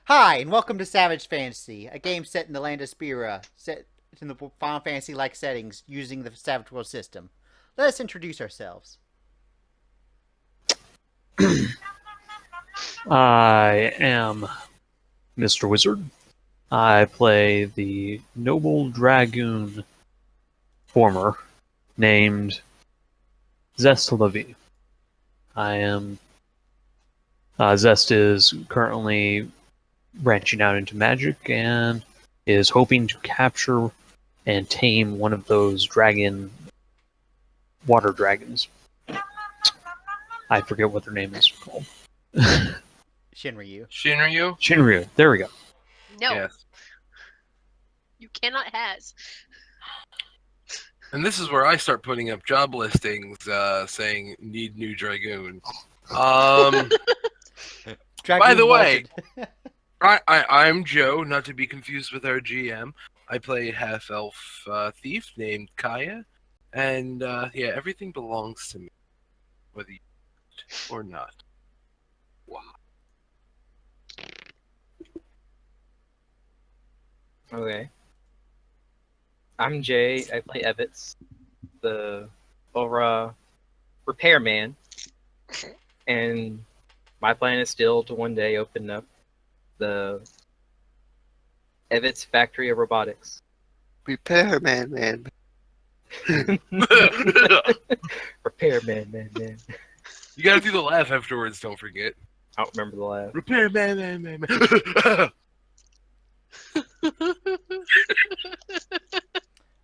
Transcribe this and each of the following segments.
Hi, and welcome to Savage Fantasy, a game set in the land of Spira, set in the Final Fantasy-like settings using the Savage World system. Let us introduce ourselves. I am Mr. Wizzard. I play the noble dragoon former named Zest. I am Zest is currently branching out into magic and is hoping to capture and tame one of those water dragons. I forget what their name is called. Shinryu. Shinryu? Shinryu. There we go. No, Yes. you cannot has. And this is where I start putting up job listings saying need new Dragoon. Dragoon By the way, wanted. I'm Joe, not to be confused with our GM. I play half-elf thief named Kaya. And yeah, everything belongs to me, whether you want it or not. Wow. Okay. I'm Jay. I play Evets, the Aura repairman, and my plan is still to one day open up the Evets Factory of Robotics. Repairman, man. Repairman, man. You gotta do the laugh afterwards, don't forget. I don't remember the last. Repairman, man.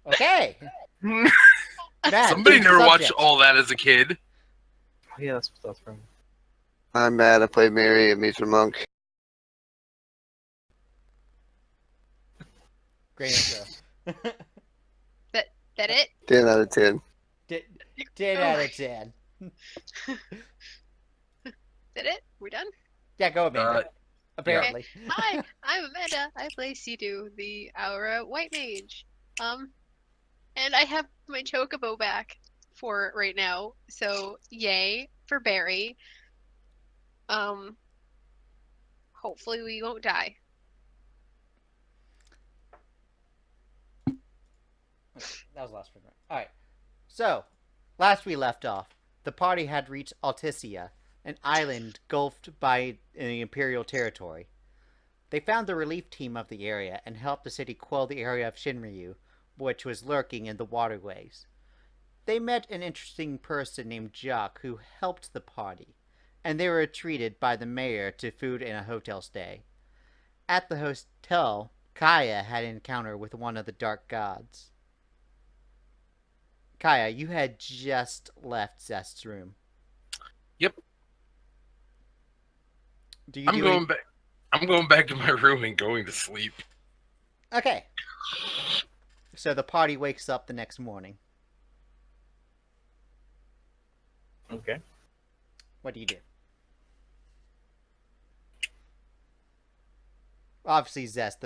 Okay. Matt, Somebody change never watched subject. all that as a kid. Oh, yeah, that's what that's from. I'm Matt. I play Miri'ri, a Mithra monk. Great intro. That it? 10 out of 10. 10 out of 10. That it? We done? Yeah, go Amanda. Apparently. Hi, I'm Amanda. I play Sidu, the Aura White Mage. And I have my Chocobo back for right now. So yay for Barry. Hopefully we won't die. That was the last one. Alright. So, last we left off, the party had reached Alticia, an island gulfed by the Imperial territory. They found the relief team of the area and helped the city quell the area of Shinryu, which was lurking in the waterways. They met an interesting person named Jock who helped the party, and they were treated by the mayor to food and a hotel stay. At the hotel, Kaya had an encounter with one of the dark gods. Kaya, you had just left Zest's room. Yep. Do you I'm do going any- back. I'm going back to my room and going to sleep. Okay. So the party wakes up the next morning. Okay. What do you do? Obviously, Zest,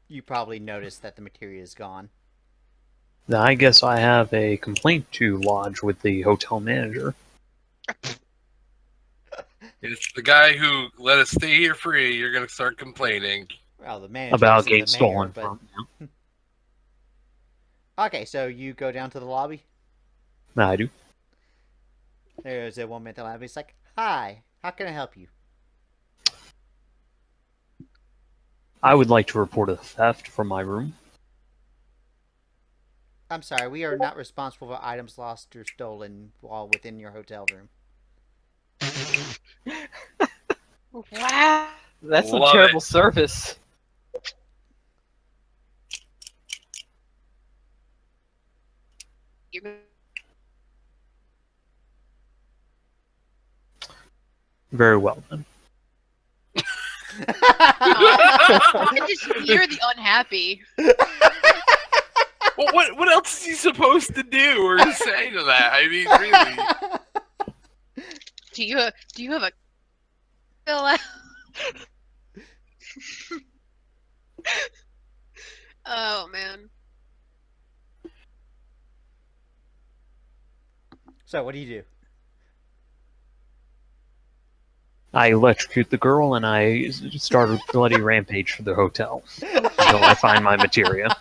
you probably noticed that the materia is gone. Now, I guess I have a complaint to lodge with the hotel manager. It's the guy who let us stay here free. You're gonna start complaining. Well, the manager About isn't getting the mayor, stolen but... from you. Okay, so you go down to the lobby. I do. There's a woman at the lobby. It's like, hi, how can I help you? I would like to report a theft from my room. I'm sorry, we are not responsible for items lost or stolen while within your hotel room. Wow. That's some Love terrible service. You Very well, then. can just hear the unhappy. Well, what else is he supposed to do or to say to that? I mean, really. Do you have a fill out? Oh man. So, what do you do? I electrocute the girl and I start a bloody rampage for the hotel until I find my materia.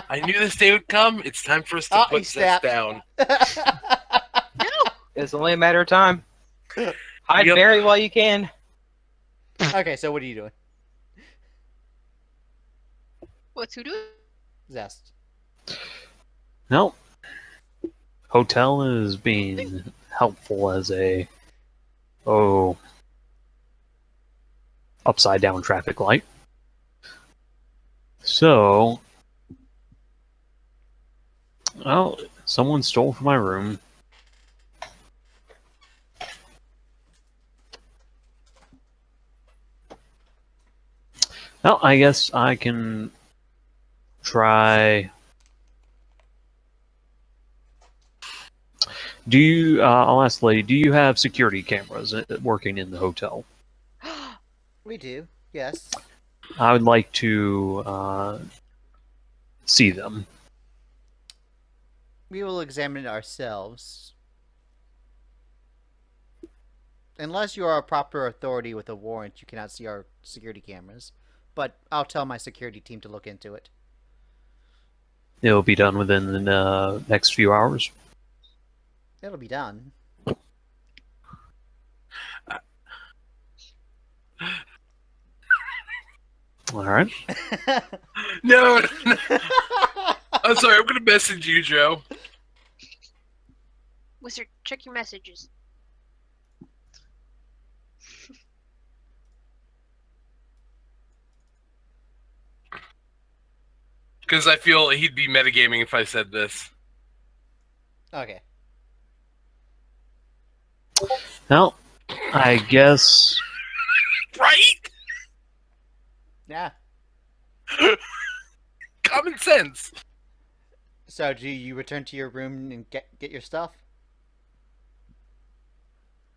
I knew this day would come. It's time for us to Oh, he put Zest snapped. down. No. It's only a matter of time. Hide Yep. Barry while you can. Okay, so what are you doing? What's who doing? Zest. No. Hotel is being helpful as a upside down traffic light. So someone stole from my room. Well, I guess I can try. Do you? I'll ask the lady. Do you have security cameras working in the hotel? We do, yes. I would like to see them. We will examine it ourselves. Unless you are a proper authority with a warrant, you cannot see our security cameras. But I'll tell my security team to look into it. It'll be done within the next few hours. It'll be done. All right. No. I'm sorry. I'm gonna message you, Joe. Wizzard, check your messages. Because I feel he'd be metagaming if I said this. Okay. Well, I guess. Right? Yeah. Common sense. So do you return to your room and get your stuff?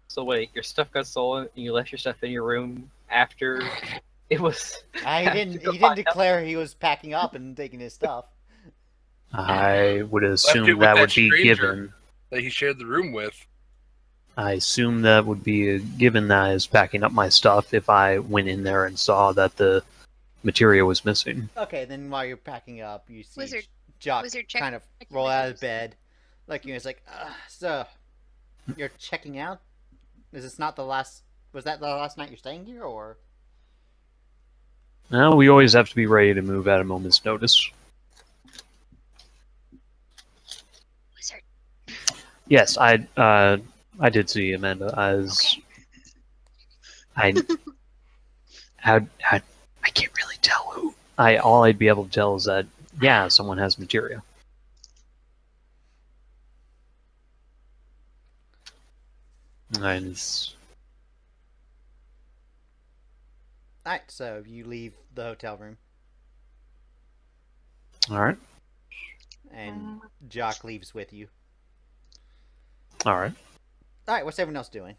So wait, your stuff got stolen and you left your stuff in your room after it was... He after didn't find out? declare he was packing up and taking his stuff. I would it assume with that that would be stranger. given. That he shared the room with. I assume that would be a given that I was packing up my stuff if I went in there and saw that the material was missing. Okay, then while you're packing up, you see Wizzard, Jock Wizzard, check kind of your roll out of messages. bed. Like, it's like, so, you're checking out? Is this not the last... Was that the last night you're staying here, or...? Well, we always have to be ready to move at a moment's notice. Wizzard. Yes, I did see Amanda as I can't really tell who. All I'd be able to tell is that someone has materia. And Alright, so you leave the hotel room, all right, and Jock leaves with you. all right. Alright, what's everyone else doing?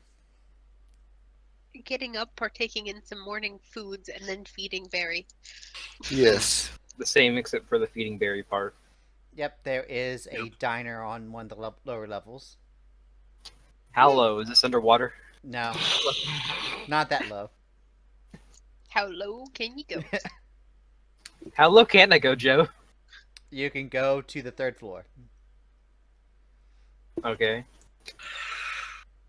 Getting up, partaking in some morning foods, and then feeding Barry. Yes. The same except for the feeding Barry part. Yep, there is a diner on one of the lower levels. How low? Is this underwater? No, not that low. How low can you go? How low can I go, Joe? You can go to the 3rd floor. Okay.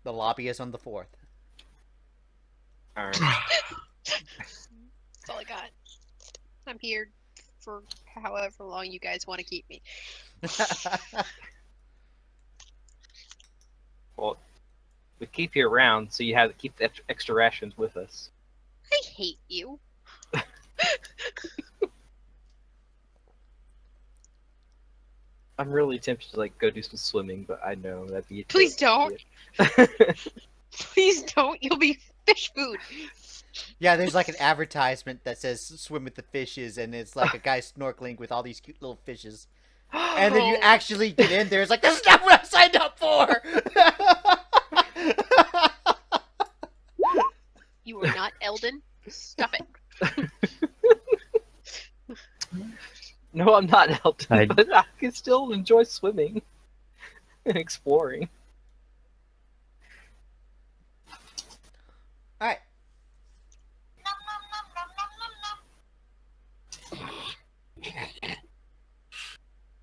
The lobby is on the 4th. Alright. That's all I got. I'm here for however long you guys want to keep me. Well, we keep you around, so you have to keep the extra rations with us. I hate you. I'm really tempted to go do some swimming, but I know that'd be. Please don't. Please don't. You'll be fish food. Yeah, there's like an advertisement that says swim with the fishes, and it's like a guy snorkeling with all these cute little fishes. And then you actually get in there, it's like, this is not what I signed up for! You are not Eldon. Stop it. No, I'm not Elton, I- but I can still enjoy swimming and exploring.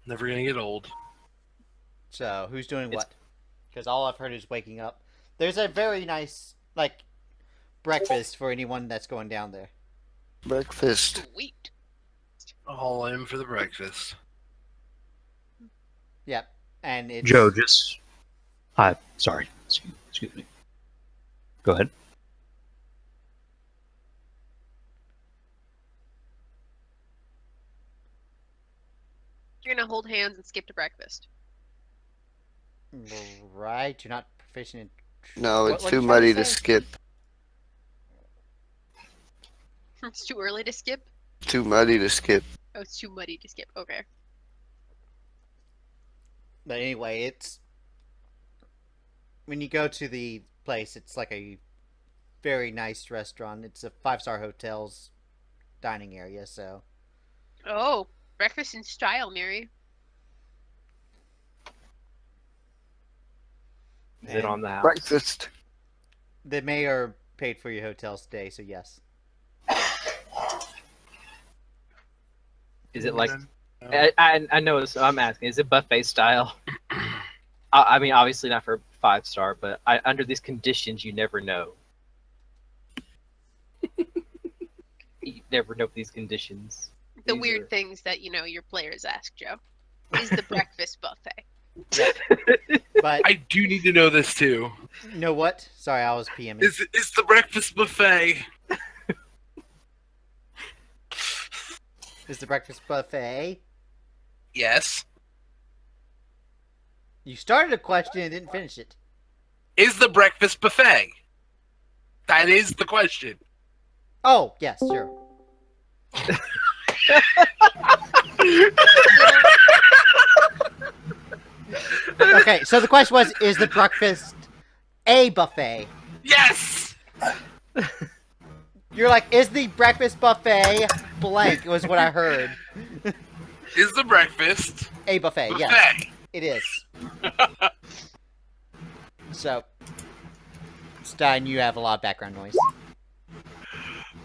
Never gonna get old. So, who's doing It's- what? Because all I've heard is waking up. There's a very nice, breakfast for anyone that's going down there. Breakfast. Sweet. All in for the breakfast. Yep. And it's... Joe, just. Hi, sorry. Excuse me. Go ahead. You're gonna hold hands and skip to breakfast. Right? You're not proficient in... No, What- it's what too you trying muddy to to say? skip. It's too early to skip. Too muddy to skip. Oh, it's too muddy to skip. Okay. But anyway, it's... When you go to the place, it's like a very nice restaurant. It's a 5-star hotel's dining area, so... Oh, breakfast in style, Miri. Is it on the house? Breakfast. The mayor paid for your hotel stay, so yes. Is it like? No. I know. So I'm asking. Is it buffet style? I mean, obviously not for 5-star, but under these conditions, you never know. You never know these conditions. The These weird are- things that your players ask, Joe. Is the breakfast buffet? But, I do need to know this too. you know what? Sorry, I was PMing. Is the breakfast buffet? Is the breakfast buffet? Yes. You started a question and didn't finish it. Is the breakfast buffet? That is the question. Oh, yes, sure. Okay, so the question was, is the breakfast a buffet? Yes. You're like, is the breakfast buffet blank, was what I heard. Is the breakfast A buffet, buffet? yes, it is. So, Stein, you have a lot of background noise.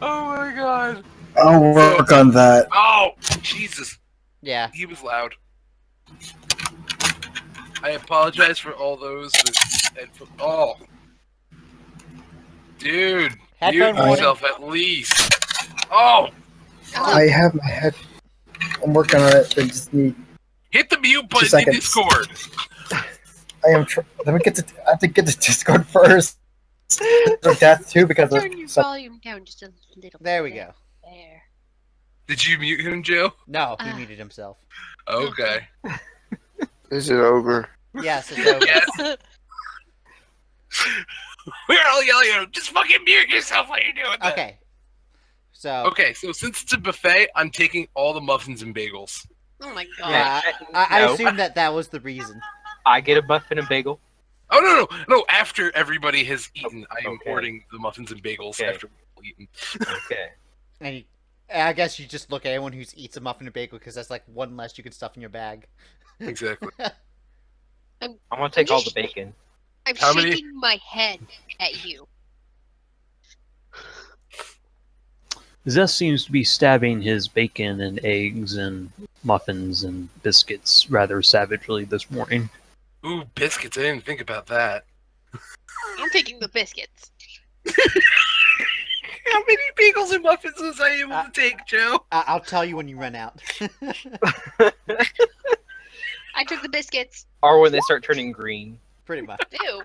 Oh my god. I'll work on that. Oh, Jesus. Yeah, He was loud. I apologize for all those that... Oh. Dude. Headphone Mute warning. yourself at least. Oh. I have my head. I'm working on it. I just need. Hit the mute Just button in seconds. Discord. I am. Let me get to. I have to get to Discord first. Or death too, because of Turn your some- volume down just a little. there we bit. go. There. Did you mute him, Joe? No, he Ah. muted himself. Okay. Is it over? Yes, it's over. Yes. We're all yelling at him. Just fucking mute yourself while you're doing that. Okay. So, Okay, so since it's a buffet, I'm taking all the muffins and bagels. Oh my god. yeah, I No. assumed that was the reason. I get a muffin and bagel. Oh, no. After everybody has eaten, I am Okay. hoarding the muffins and bagels Okay. after we've all eaten. Okay. And I guess you just look at anyone who eats a muffin and bagel because that's like one less you can stuff in your bag. Exactly. I'm gonna take all the just- bacon. I'm How many- shaking my head at you. Zest seems to be stabbing his bacon and eggs and muffins and biscuits rather savagely this morning. Ooh, biscuits. I didn't think about that. I'm taking the biscuits. How many bagels and muffins was I able to take, Joe? I'll tell you when you run out. I took the biscuits. Or when they start turning green. Pretty much. Ew.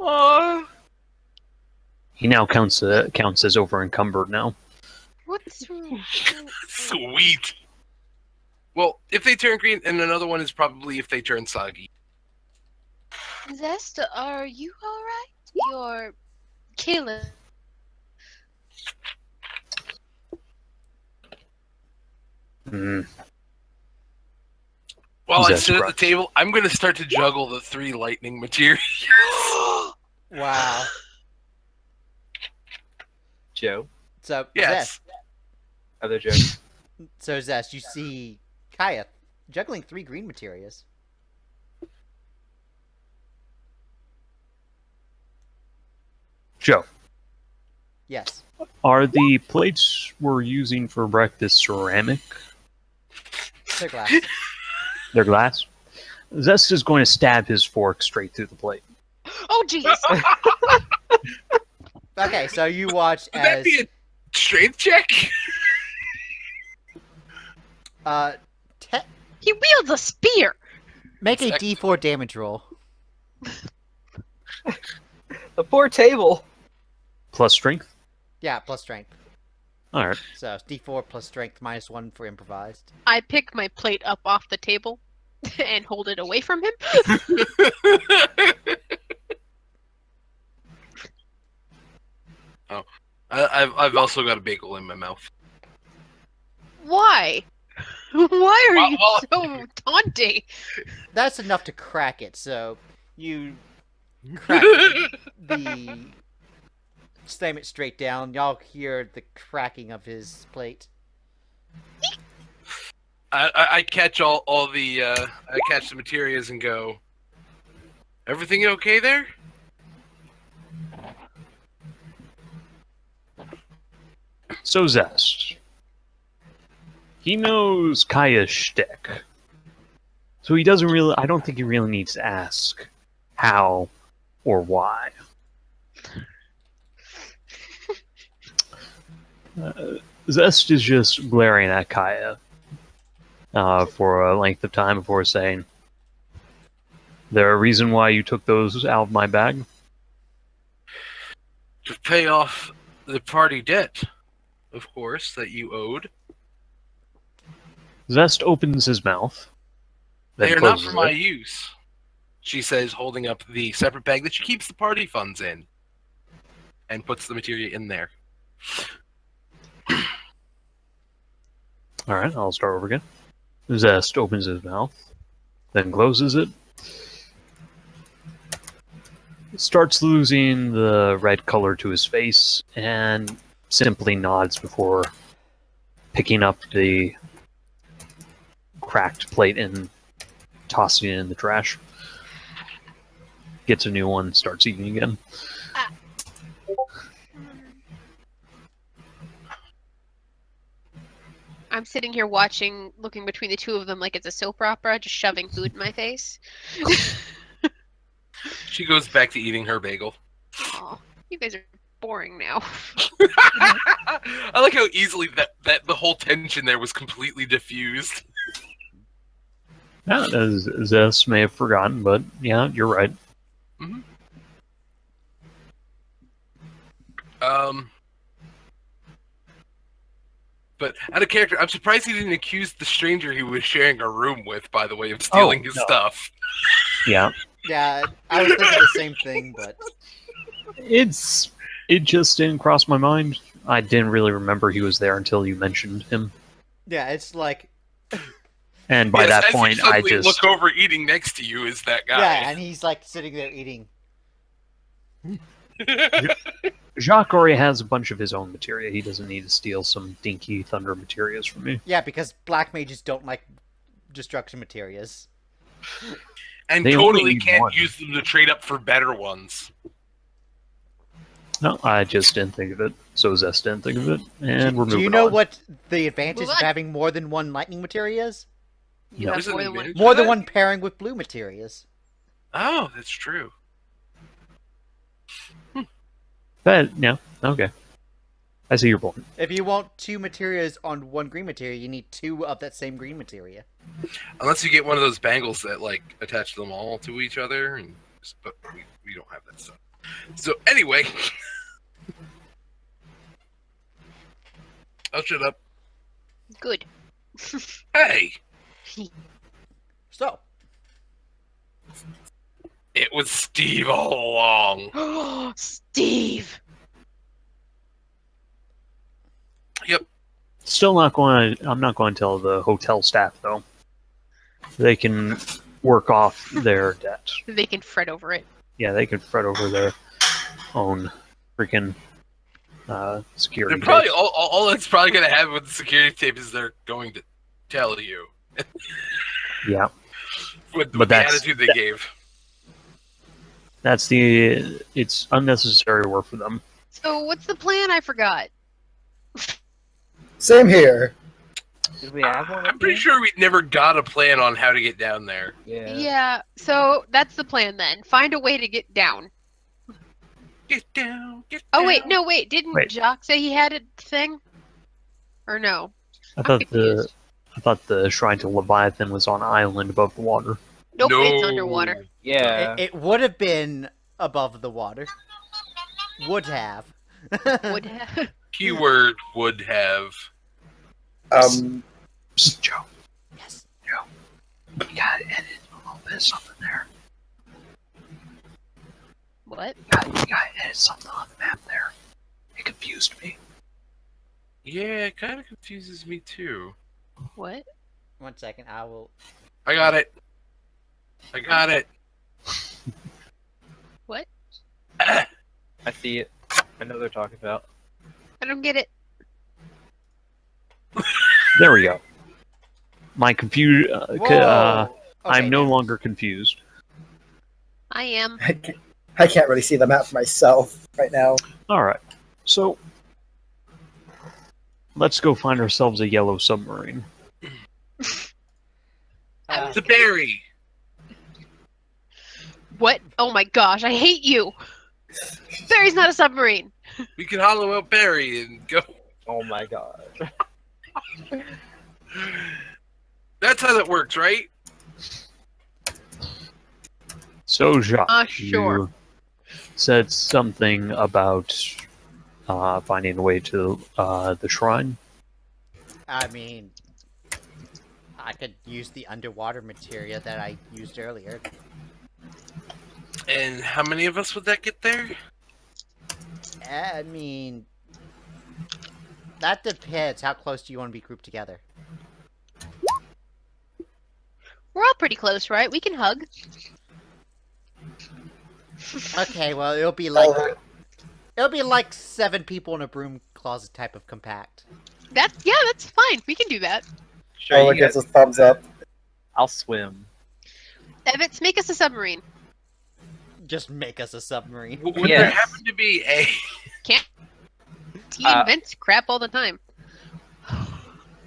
Aww. He now counts as over encumbered now. What's wrong? Sweet. Well, if they turn green, and another one is probably if they turn soggy. Zest, are you alright? You're killing. Mm. While I Zest sit at the crushed. table, I'm going to start to juggle the 3 lightning materials. Wow. Joe. So, Yes. Other Joe. Zest, you see Kaya juggling 3 green materials. Joe, Yes. are the plates we're using for breakfast ceramic? They're glass. They're glass. Zest is going to stab his fork straight through the plate. Oh, jeez. Okay, so you watch Would that as be a strength check? He wields a spear. make a Exactly. D4 damage roll. The poor table. Plus strength? Yeah, plus strength. Alright. So it's D4 plus strength minus 1 for improvised. I pick my plate up off the table and hold it away from him. Oh, I've also got a bagel in my mouth. Why? Why are you Well- so taunting? That's enough to crack it. So you crack the slam it straight down. Y'all hear the cracking of his plate. I catch all the I catch the materials and go. Everything okay there? So Zest. He knows Kaya's shtick. So he doesn't really... I don't think he really needs to ask how or why. Zest is just glaring at Kaya for a length of time before saying, "There a reason why you took those out of my bag?" To pay off the party debt, of course, that you owed. Zest opens his mouth. They then are not closes for my it. use, she says, holding up the separate bag that she keeps the party funds in, and puts the materia in there. Alright, I'll start over again. Zest opens his mouth, then closes it. Starts losing the red color to his face, and simply nods before picking up the cracked plate and tossing it in the trash. Gets a new one, starts eating again. I'm sitting here watching, looking between the two of them like it's a soap opera, just shoving food in my face. She goes back to eating her bagel. Aw, you guys are boring now. I like how easily that the whole tension there was completely diffused. Yeah, as Zest may have forgotten, but yeah, you're right. But out of character, I'm surprised he didn't accuse the stranger he was sharing a room with, by the way, of stealing his no. stuff. Yeah. Yeah, I was thinking the same thing, but It just didn't cross my mind. I didn't really remember he was there until you mentioned him. yeah, it's like And by Yes, that as you point, I suddenly just... look over eating next to you is that guy. yeah, and he's like sitting there eating. Jacques already has a bunch of his own materia. He doesn't need to steal some dinky thunder materials from me. Yeah, because black mages don't like destruction materials. And They only totally need can't one. use them to trade up for better ones. No, I just didn't think of it. So Zest didn't think of it. And we're Do moving you know on. what the advantage Move of on. having more than one lightning materials? You No. have Is it more an than one. advantage? More than one pairing with blue materials. Oh, that's true. But, yeah, okay. I see your point. If you want two materials on one green material, you need two of that same green material. Unless you get one of those bangles that like attach them all to each other, and but we don't have that stuff. So anyway, I'll shut up. Good. Hey, So, it was Steve all along. Steve! Yep. Still not going to... I'm not going to tell the hotel staff, though. They can work off their debt. They can fret over it. Yeah, they can fret over their own freaking security. They're probably tapes. all that's probably going to happen with the security tape is they're going to tell you Yeah, with But the that's- attitude they gave. that's the... It's unnecessary work for them. So what's the plan? I forgot. Same here. Did we have one? I'm pretty sure we never got a plan on how to get down there. Yeah. Yeah, so that's the plan then. Find a way to get down. Get down, get Oh down. wait, no wait, didn't Wait. Jock say he had a thing? Or no? I thought confused. the shrine to Leviathan was on an island above the water. Nope, No. it's underwater. Yeah. It would have been above the water. Would have. Would have. Keyword would have. Psst, Joe, Yes. you gotta edit a little bit of something there. What? You gotta edit something on the map there. It confused me. Yeah, it kind of confuses me too. What? 1 second, I will. I got it. I got it. What? I see it. I know they're talking about. I don't get it. There we go. My Whoa! I'm no now. longer confused. I am. I can't really see the map myself right now. All right, so let's go find ourselves a yellow submarine. The berry. What? Oh my gosh, I hate you! Barry's not a submarine! We can hollow out Barry and go. Oh my god. That's how that works, right? So, Jacques, Sure. you said something about finding a way to the shrine. I mean, I could use the underwater materia that I used earlier. And how many of us would that get there? I mean, that depends. How close do you want to be grouped together? We're all pretty close, right? We can hug. Okay, well, it'll be like 7 people in a broom closet type of compact. That's fine. We can do that. Sure, Ola you gives guys, us thumbs up. I'll swim. Evets, make us a submarine. Just make us a submarine. Would there Yes. happen to be a? He invents crap all the time.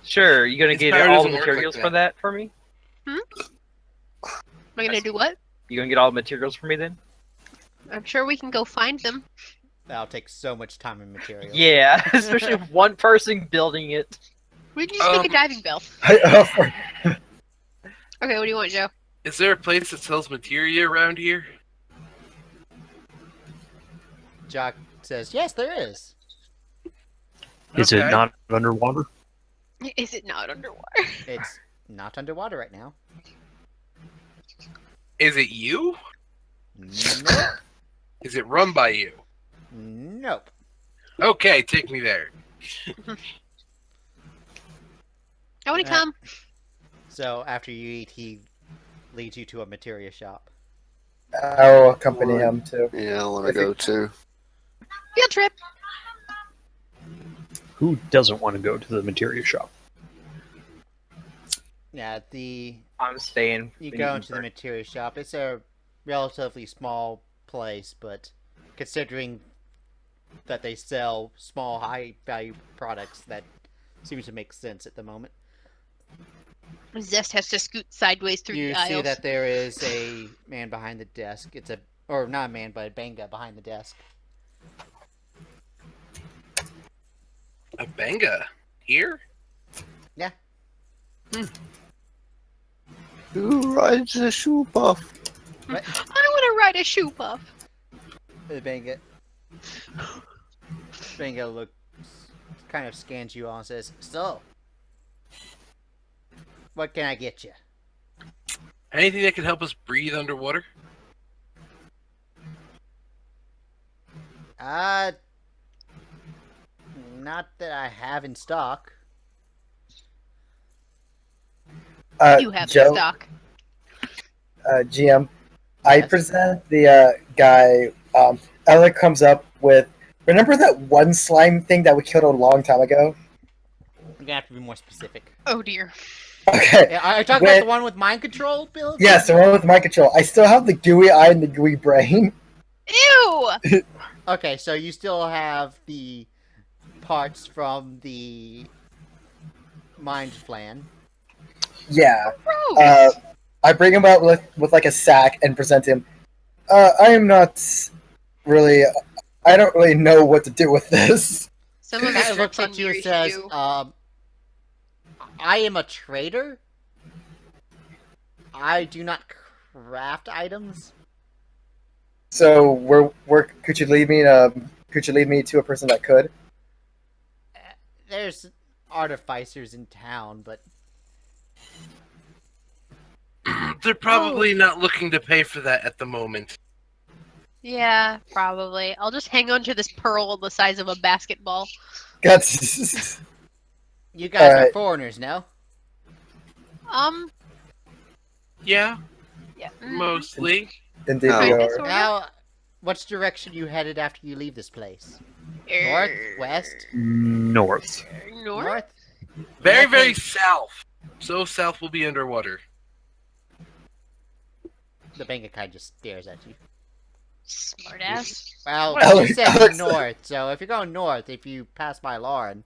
Sure, you gonna His get power all the doesn't work materials like for that for me? Am I gonna do what? You gonna get all the materials for me then? I'm sure we can go find them. That'll take so much time and material. Yeah, especially with one person building it. We can just make a diving bell. I Okay, what do you want, Joe? Is there a place that sells materia around here? Jock says, yes, there is. Is it Okay. not underwater? Is it not underwater? It's not underwater right now. Is it you? Nope. Is it run by you? Nope. Okay, take me there. I want to come. So after you eat, he leads you to a materia shop. I'll accompany him too. Yeah, I want to go too. Field trip. Who doesn't want to go to the materia shop? Yeah, I'm staying. you go into the materia shop. It's a relatively small place, but considering that they sell small, high-value products, that seems to make sense at the moment. Zest has to scoot sideways through You the see aisles. that there is a man behind the desk. Or not a man, but a banga behind the desk. A banga here? Who rides the shoe buff? I want to ride a shoe puff. The banga looks, kind of scans you all and says, "So, what can I get you?" Anything that can help us breathe underwater? Not that I have in stock. You have Joe, the stock. GM. I Yes. present the guy. Elric comes up with. Remember that one slime thing that we killed a long time ago? I'm gonna have to be more specific. Oh dear. Okay. Yeah, are you talking about the one with mind control, Bill? Yes, the one with mind control. I still have the gooey eye and the gooey brain. Ew! Okay, so you still have the parts from the mind flan. Yeah. Gross. I bring him out with like a sack and present him. I am not really. I don't really know what to do with this. Some of It it's looks at you and says, I am a trader. I do not craft items. So where could you lead me? Could you lead me to a person that could? There's artificers in town, but They're probably not looking to pay for that at the moment. Yeah, probably. I'll just hang on to this pearl the size of a basketball. Guts. you guys are Alright. foreigners, no? Yeah, Yeah. mostly. Indeed, No. we Kinda, are. sorta. Now, which direction you headed after you leave this place? North, west, North. North? Very, Okay. very south. So south will be underwater. The banker kind of just stares at you. Smartass. Well, Alex- you said Alex- north, so if you're going north, if you pass by Lauren,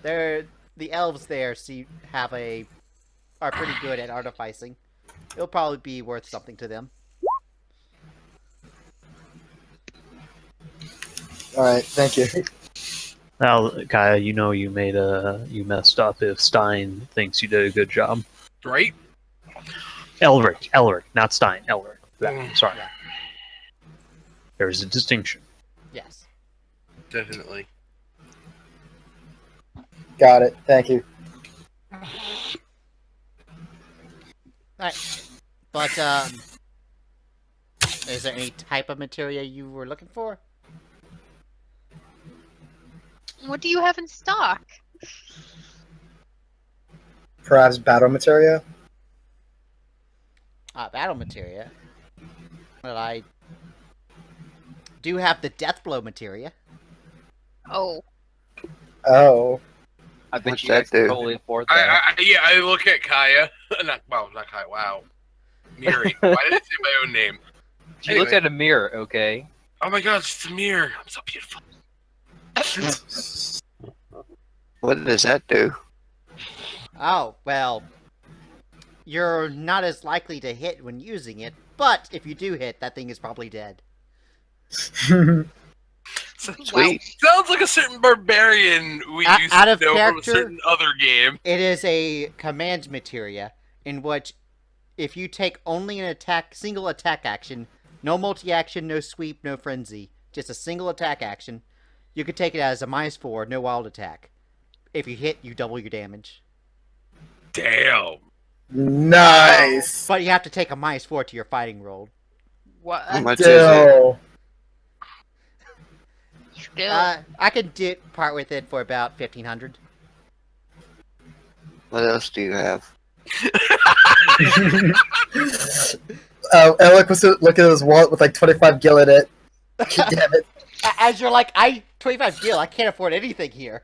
the elves there are pretty good at artificing. It'll probably be worth something to them. All right, thank you. Now, Kaya, you know you messed up if Stein thinks you did a good job. Right? Elric, not Stein, Elric. Mm. Sorry. Yeah. There's a distinction. Yes. Definitely. Got it. Thank you. Alright. But, is there any type of materia you were looking for? What do you have in stock? Perhaps battle materia. Battle materia. Well, I do have the death blow materia. Oh. Oh. I bet What's you guys that can do? totally afford that. I look at Kaya. not Kaya, wow. Miri. Why did I say my own name? She looked at a mirror, okay? Oh my god, it's the mirror. I'm so beautiful. What does that do? Oh, well, you're not as likely to hit when using it, but if you do hit, that thing is probably dead. Sweet. Sounds like a certain barbarian we Out- used out to of know from a character? certain other game. It is a command materia in which if you take only an single attack action, no multi-action, no sweep, no frenzy, just a single attack action, you could take it as a -4, no wild attack. If you hit, you double your damage. Damn. Nice. But you have to take a -4 to your fighting roll. What? How much is it? Still. Still. I could part with it for about 1,500. What else do you have? Alec was to look at his wallet with like 25 gil in it. Damn it. As you're like, 25 gil, I can't afford anything here.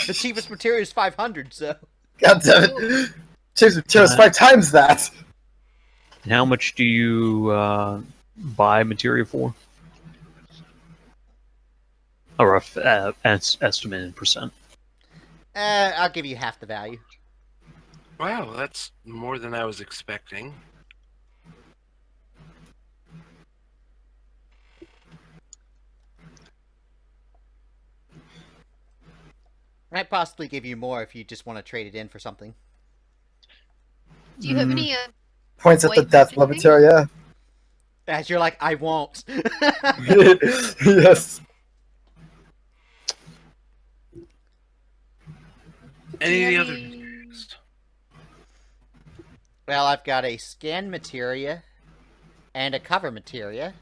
The cheapest material is 500, so. God damn it. James materials 5 times that. And how much do you buy materia for? A rough estimate in percent. I'll give you half the value. Wow, that's more than I was expecting. Might possibly give you more if you just want to trade it in for something. Do you have any? Points at the White death magic materia. As you're like, I won't. Yes. Any of the other any- materials? Well, I've got a scan materia and a cover materia.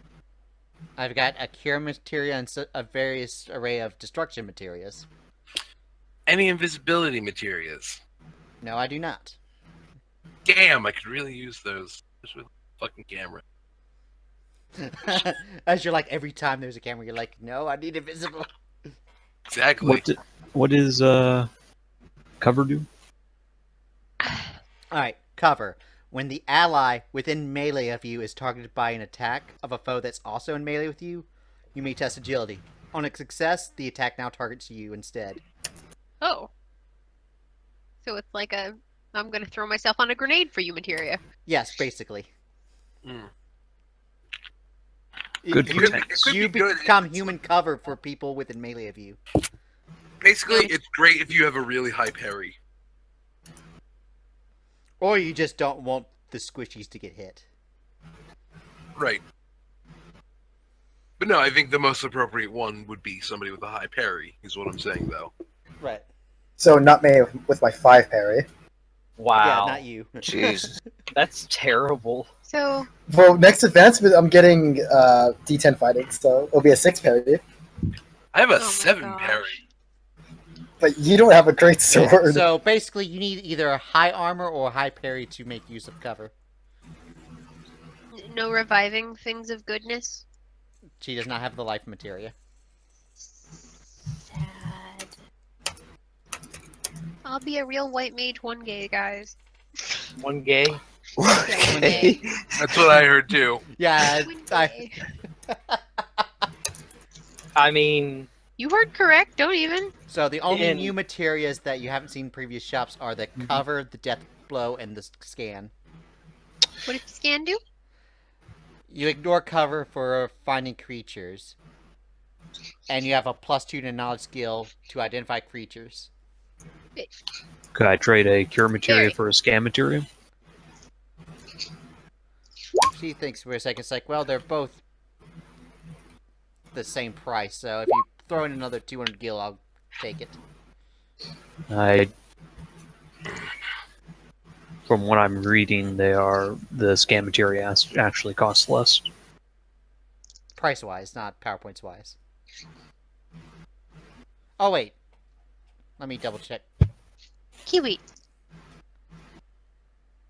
I've got a cure materia and a various array of destruction materias. Any invisibility materials? No, I do not. Damn, I could really use those. Especially with a fucking camera. As you're like, every time there's a camera, you're like, no, I need invisible. Exactly. What is cover do? Alright, cover. When the ally within melee of you is targeted by an attack of a foe that's also in melee with you, you may test agility. On a success, the attack now targets you instead. Oh. So it's like I'm gonna throw myself on a grenade for you, materia. Yes, basically. Mm. Good You, pretense. could you be good. become human cover for people within melee of you. Basically, No. it's great if you have a really high parry. Or you just don't want the squishies to get hit. Right. But no, I think the most appropriate one would be somebody with a high parry, is what I'm saying, though. Right. So not me with my 5 parry. Wow. Yeah, not you. Jesus. That's terrible. So Well, next advancement, I'm getting D10 fighting, so it'll be a 6 parry. I have a Oh my 7 gosh. parry. But you don't have a great sword. So basically, you need either a high armor or a high parry to make use of cover. no reviving things of goodness. She does not have the life materia. Sad. I'll be a real white mage one day, guys. One gay. Okay. That's what I heard, too. Yeah, One I, day. I mean, You heard correct. Don't even. so the only In- new materias that you haven't seen in previous shops are the cover, the death blow, and the scan. What did the scan do? You ignore cover for finding creatures. And you have a +2 to knowledge skill to identify creatures. Could I trade a cure materia Very. for a scan materia? She thinks for a second, it's like, well, they're both the same price, so if you throw in another 200 gil, I'll take it. From what I'm reading, the scan materia actually costs less. Price-wise, not PowerPoints-wise. Oh, wait. Let me double-check. Kiwi.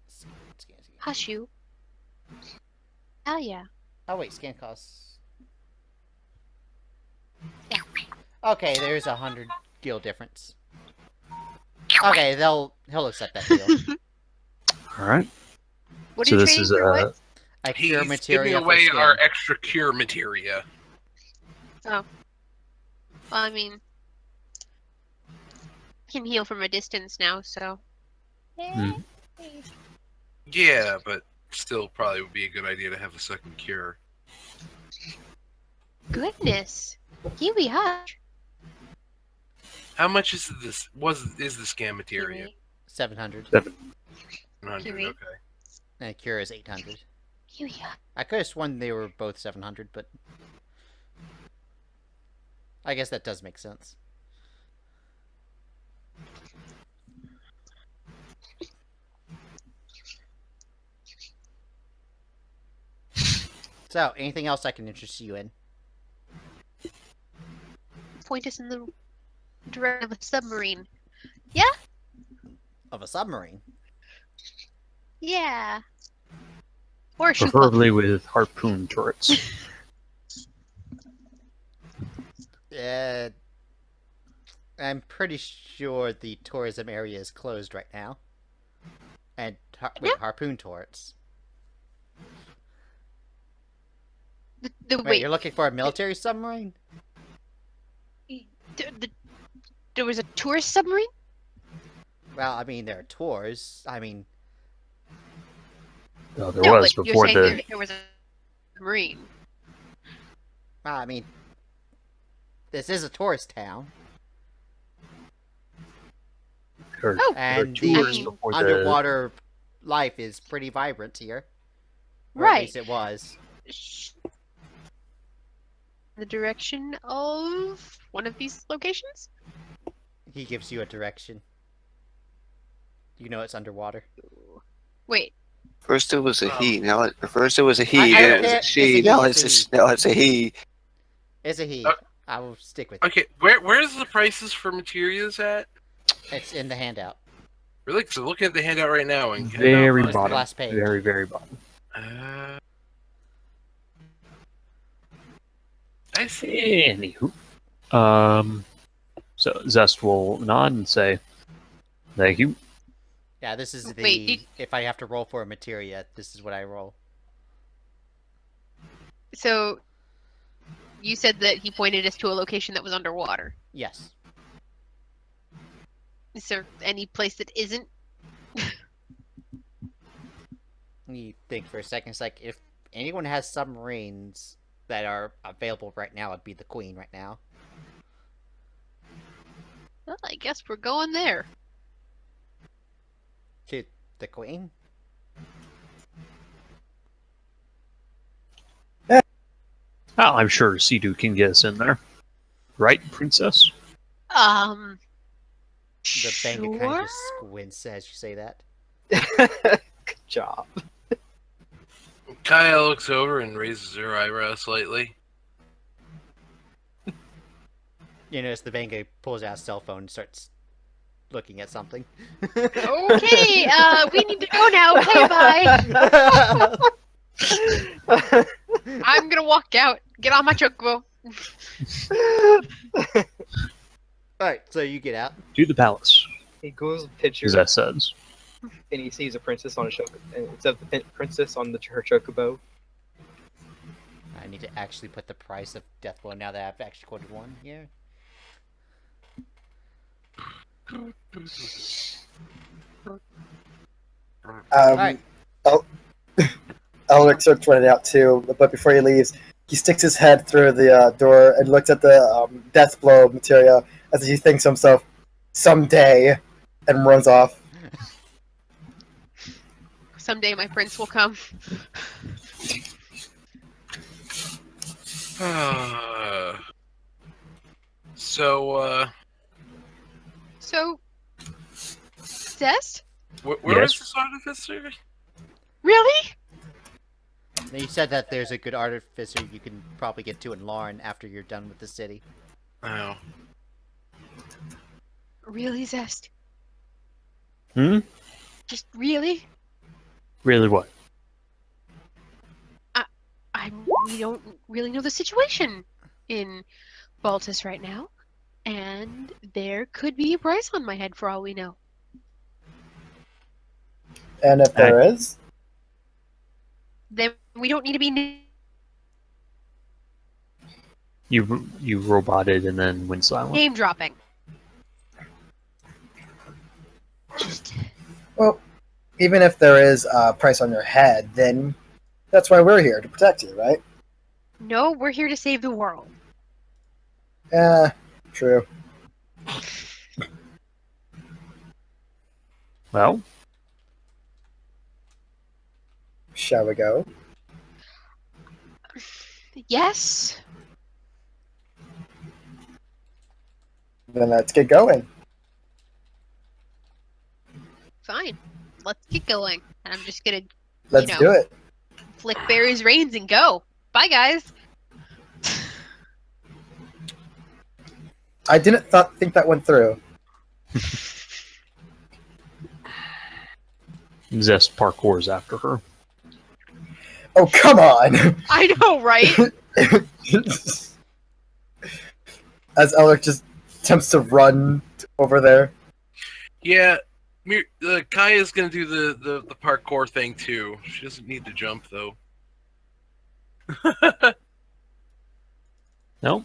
Scan. Hush you. Oh yeah. Oh, wait, scan costs... Okay, there's 100 gil difference. Okay, he'll accept that deal. Alright. What are So you this trading is for? What? A cure He's materia giving for away scan. our extra cure materia. Well, I mean, I can heal from a distance now, so. Hmm. Yeah, but still probably would be a good idea to have a second cure. Goodness. Kiwi, hush. How much is this? Is the scan materia? Kiwi. 700. 100. Kiwi. Okay. And a cure is 800. Kiwi, hush. I could have sworn they were both 700, but... I guess that does make sense. So, anything else I can interest you in? Point us in the direction of a submarine. Of a submarine? Yeah. Or a shoe pump. Preferably with harpoon turrets. I'm pretty sure the tourism area is closed right now. And wait, Yeah. harpoon turrets. The, Wait, wait, you're looking for a military submarine? there was a tourist submarine? Well, I mean, there are tours. I mean, No, there No, was but before you're saying the. there was a submarine. well, I mean, this is a tourist town, Or, Oh, there were and tours the before the. underwater life is pretty vibrant here. Or at Right. least it was. The direction of one of these locations? He gives you a direction. You know it's underwater. Wait, First it was a he. First it was a he. I Then don't it was care. a she. It's a Now he, it's it's now it's a he. It's a he. Okay. I will stick with it. Okay, where's the prices for materials at? It's in the handout. Really? Because I'm looking at the handout right now and Very It's the bottom. last page. Very, very bottom. I see. Anywho. So Zest will nod and say, "Thank you." Yeah, this is the... Wait, If I have to roll for a materia, this is what I roll. so you said that he pointed us to a location that was underwater. Yes. Is there any place that isn't? You think for a second, it's like if anyone has submarines that are available right now, it'd be the Queen right now. Well, I guess we're going there. To the Queen? Oh, I'm sure Sidu can get us in there. Right, Princess? The banker kind of Sure. just squints as you say that. Good job. Kaya looks over and raises her eyebrow slightly. You notice the banker pulls out a cell phone and starts looking at something. Okay, we need to go now. Okay, bye. I'm gonna walk out. Get on my chocobo. Alright, so you get out. To the palace, He goes a picture as that says. and he sees a princess on a chocobo. And it's of the princess on her chocobo. I need to actually put the price of Deathblow now that I've actually quoted one here. Alright. Elric starts running out too, but before he leaves, he sticks his head through the door and looks at the death blow materia as he thinks to himself, "Someday," and runs off. Someday my prince will come. So, So, Zest? where Yes. is this artificer? Really? Now you said that there's a good artificer you can probably get to in Lauren after you're done with the city. Oh. Really, Zest? Hmm? Just really? Really what? We don't really know the situation in Baltus right now, and there could be a price on my head for all we know. And if there is, Then we don't need to be. You roboted and then went silent. Name dropping. Just well, even if there is a price on your head, then that's why we're here to protect you, right? no, we're here to save the world. Yeah, true. Well, Shall we go? Yes. Then let's get going. Fine. Let's get going. I'm just gonna Let's know. do it. flick Barry's reins and go. Bye, guys. I didn't think that went through. Zest parkours after her. Oh, come on! I know, right? As Elric just attempts to run over there. Yeah, Kaya's gonna do the parkour thing too. She doesn't need to jump though. No?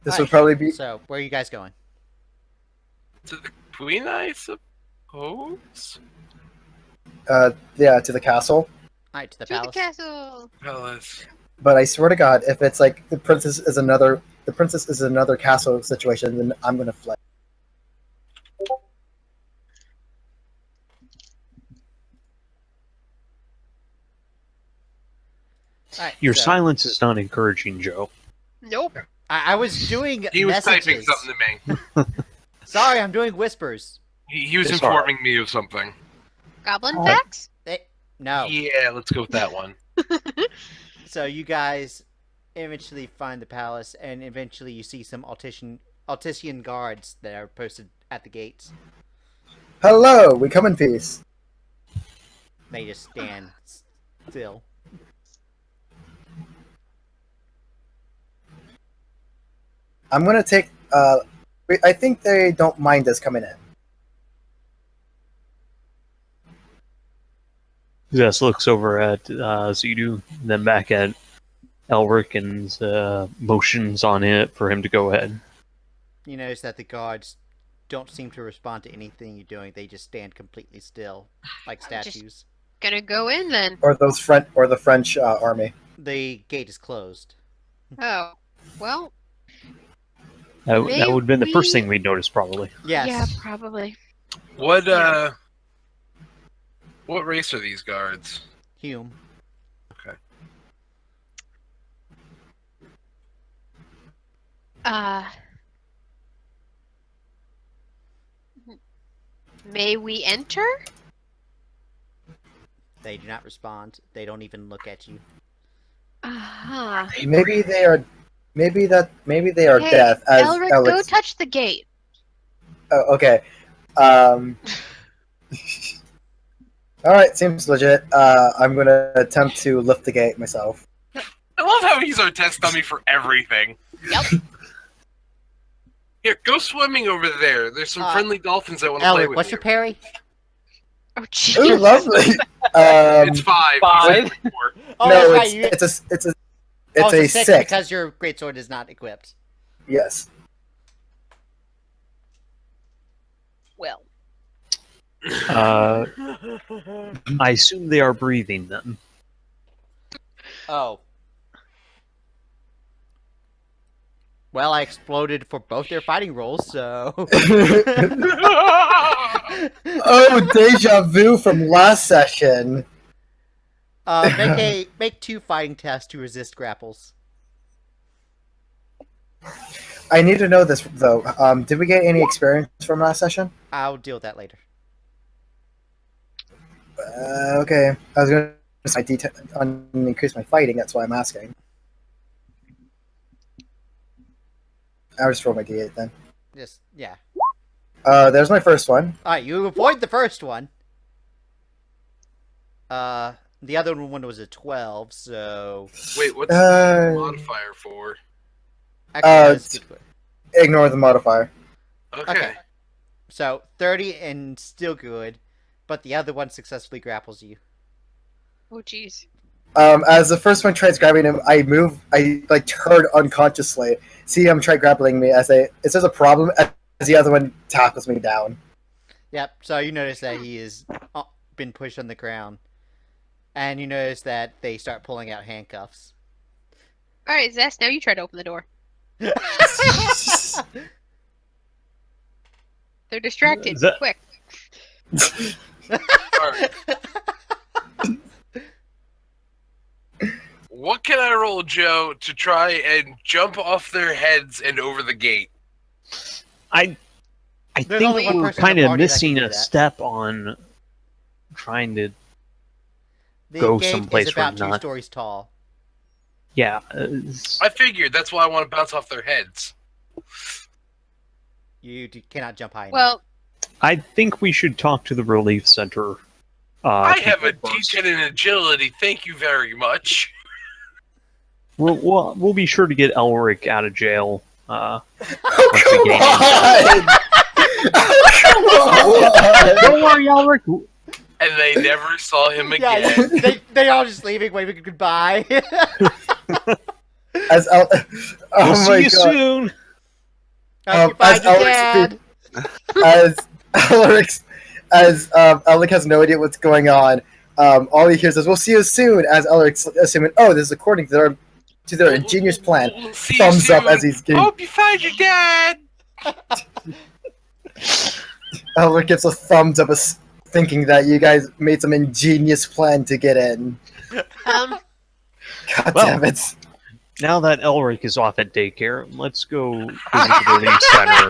This would probably be. So, where are you guys going? To the queen, I suppose. Yeah, to the castle. Alright, to the To the palace. castle. Palace. But I swear to God, if it's like the princess is another castle situation, then I'm gonna flip. Alright, Your so, silence is not encouraging, Joe. Nope. I was doing He was typing messages. something to me. Sorry, I'm doing whispers. He was It's informing me of something. Goblin Oh. facts? No. Yeah, let's go with that one. So you guys eventually find the palace, and eventually you see some Altician guards that are posted at the gates. Hello, we come in peace. They just stand still. I'm gonna take. I think they don't mind us coming in. Zest looks over at Sidu, then back at Elric and motions on it for him to go ahead. You notice that the guards don't seem to respond to anything you're doing. They just stand completely still, like I'm just- statues. Gonna go in then. Or the French army. The gate is closed. Oh, well, That May would have been the first we- thing we'd noticed, probably. Yes. yeah, probably. What Yeah. what race are these guards? Hume. Okay. May we enter? They do not respond. They don't even look at you. Uh-huh. Maybe they are. Maybe they are Hey, deaf. As Elric, Alex. go touch the gate. Oh, okay. All right, seems legit. I'm gonna attempt to lift the gate myself. I love how he's our test dummy for everything. Yep. Here, go swimming over there. There's some friendly dolphins that want to play Elric, with what's you. your parry? Oh, Ooh, jeez. lovely. It's 5. Five? He's at 4. Oh, no, that's right. it's a Oh, a six 6. because your greatsword is not equipped. Yes. Well, I assume they are breathing then. Oh. Well, I exploded for both their fighting rolls, so. Oh, deja vu from last session. Make 2 fighting tests to resist grapples. I need to know this though. Did we get any experience from last session? I'll deal with that later. Okay. I was going to increase my fighting. That's why I'm asking. I'll just roll my d8 then. Just yeah. There's my first one. All right, you avoid the first one. The other one was a 12, so Wait, what's Uh, the modifier for? actually, that's good. Ignore the modifier. Okay. So 30 and still good, but the other one successfully grapples you. oh, jeez. As the first one tries grabbing him, I turn unconsciously. See him try grappling me as there's a problem as the other one tackles me down. Yep. So you notice that he has been pushed on the ground, and you notice that they start pulling out handcuffs. All right, Zest, now you try to open the door. They're distracted. Ze- Quick. Alright. What can I roll, Joe, to try and jump off their heads and over the gate? I There's think only one we're person in the kind of party that can missing do a that. step on trying to. The Go gate someplace is about where 2 not- stories tall. Yeah. I figured that's why I want to bounce off their heads. You cannot jump high enough. Well, I think we should talk to the relief center. I have a people first. D10 in agility, thank you very much. We'll be sure to get Elric out of jail. Oh, Once we come gain on! Oh, come on! Don't worry, Elric. And they never saw him yeah, again. they all just leaving, waving goodbye. As We'll oh see my you god! soon. Hope you as find your Elric dad. as Elric has no idea what's going on. All he hears is "We'll see you soon." As Elric's assuming, "Oh, this is according to their ingenious plan." We'll see you Thumbs up soon. as he's getting. Hope you find your dad. Elric gives a thumbs up, thinking that you guys made some ingenious plan to get in. um, God Well. damn it! Now that Elric is off at daycare, let's go visit the relief center.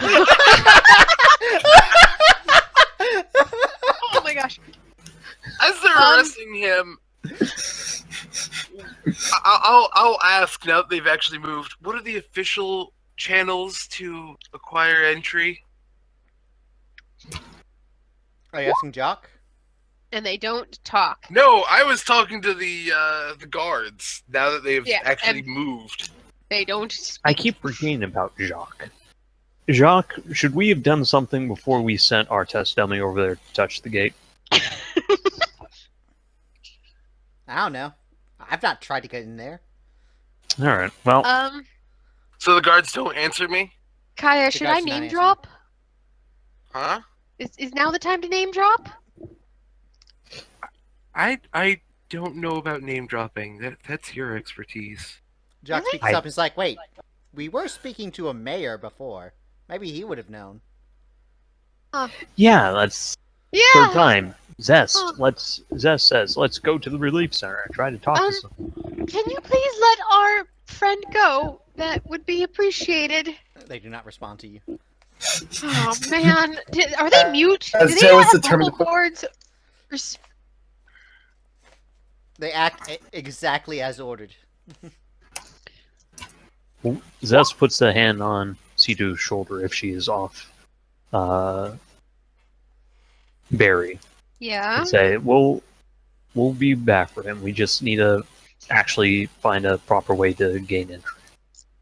oh my gosh. As they're arresting him, I'll ask now that they've actually moved. What are the official channels to acquire entry? Are you asking Jock? And they don't talk. No, I was talking to the guards. Now that they've Yeah, actually and- moved. They don't speak. I keep forgetting about Jacques. Jacques, should we have done something before we sent our test dummy over there to touch the gate? I don't know. I've not tried to get in there. All right. Well, So the guards don't answer me? Kaya, The should guy's I not name answering. drop? Huh? Is now the time to name drop? I don't know about name dropping. That's your expertise. Jock Really? speaks up and is like, wait, we were speaking to a mayor before. Maybe he would have known. Yeah, that's Yeah. third time. Zest. Huh. Zest says, let's go to the relief center and try to talk to some. Can you please let our friend go? That would be appreciated. They do not respond to you. Oh man, are they mute? as Do they Joe not is have determined vocal to- cords? They act exactly as ordered. Zest puts a hand on Sidu's shoulder if she is off. Barry. Yeah. And say, we'll be back for him. We just need to actually find a proper way to gain entry.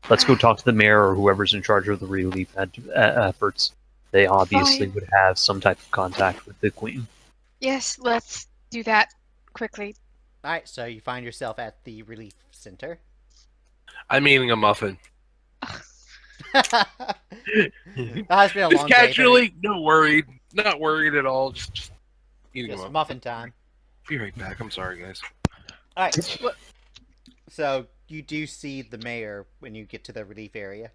Let's go talk to the mayor or whoever's in charge of the relief efforts. They obviously Fine. would have some type of contact with the queen. Yes, let's do that quickly. Alright, so you find yourself at the relief center. I'm eating a muffin. That has been a Just long day. casually, no worried. Not worried at all. Just eating a Just muffin. muffin time. Be right back. I'm sorry, guys. Alright. So you do see the mayor when you get to the relief area.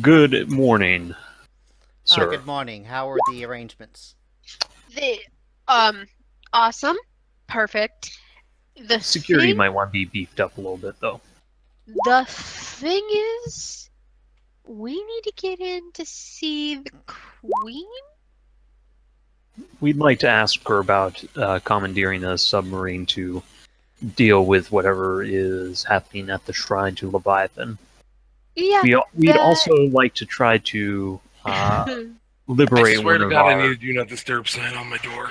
Good morning, sir. Good morning. How are the arrangements? The awesome, perfect. The Security thing, might want to be beefed up a little bit, though. The thing is, we need to get in to see the queen. We'd like to ask her about commandeering a submarine to deal with whatever is happening at the shrine to Leviathan. Yeah. We'd that- also like to try to I liberate swear one to of God, I our. need a do not disturb sign on my door.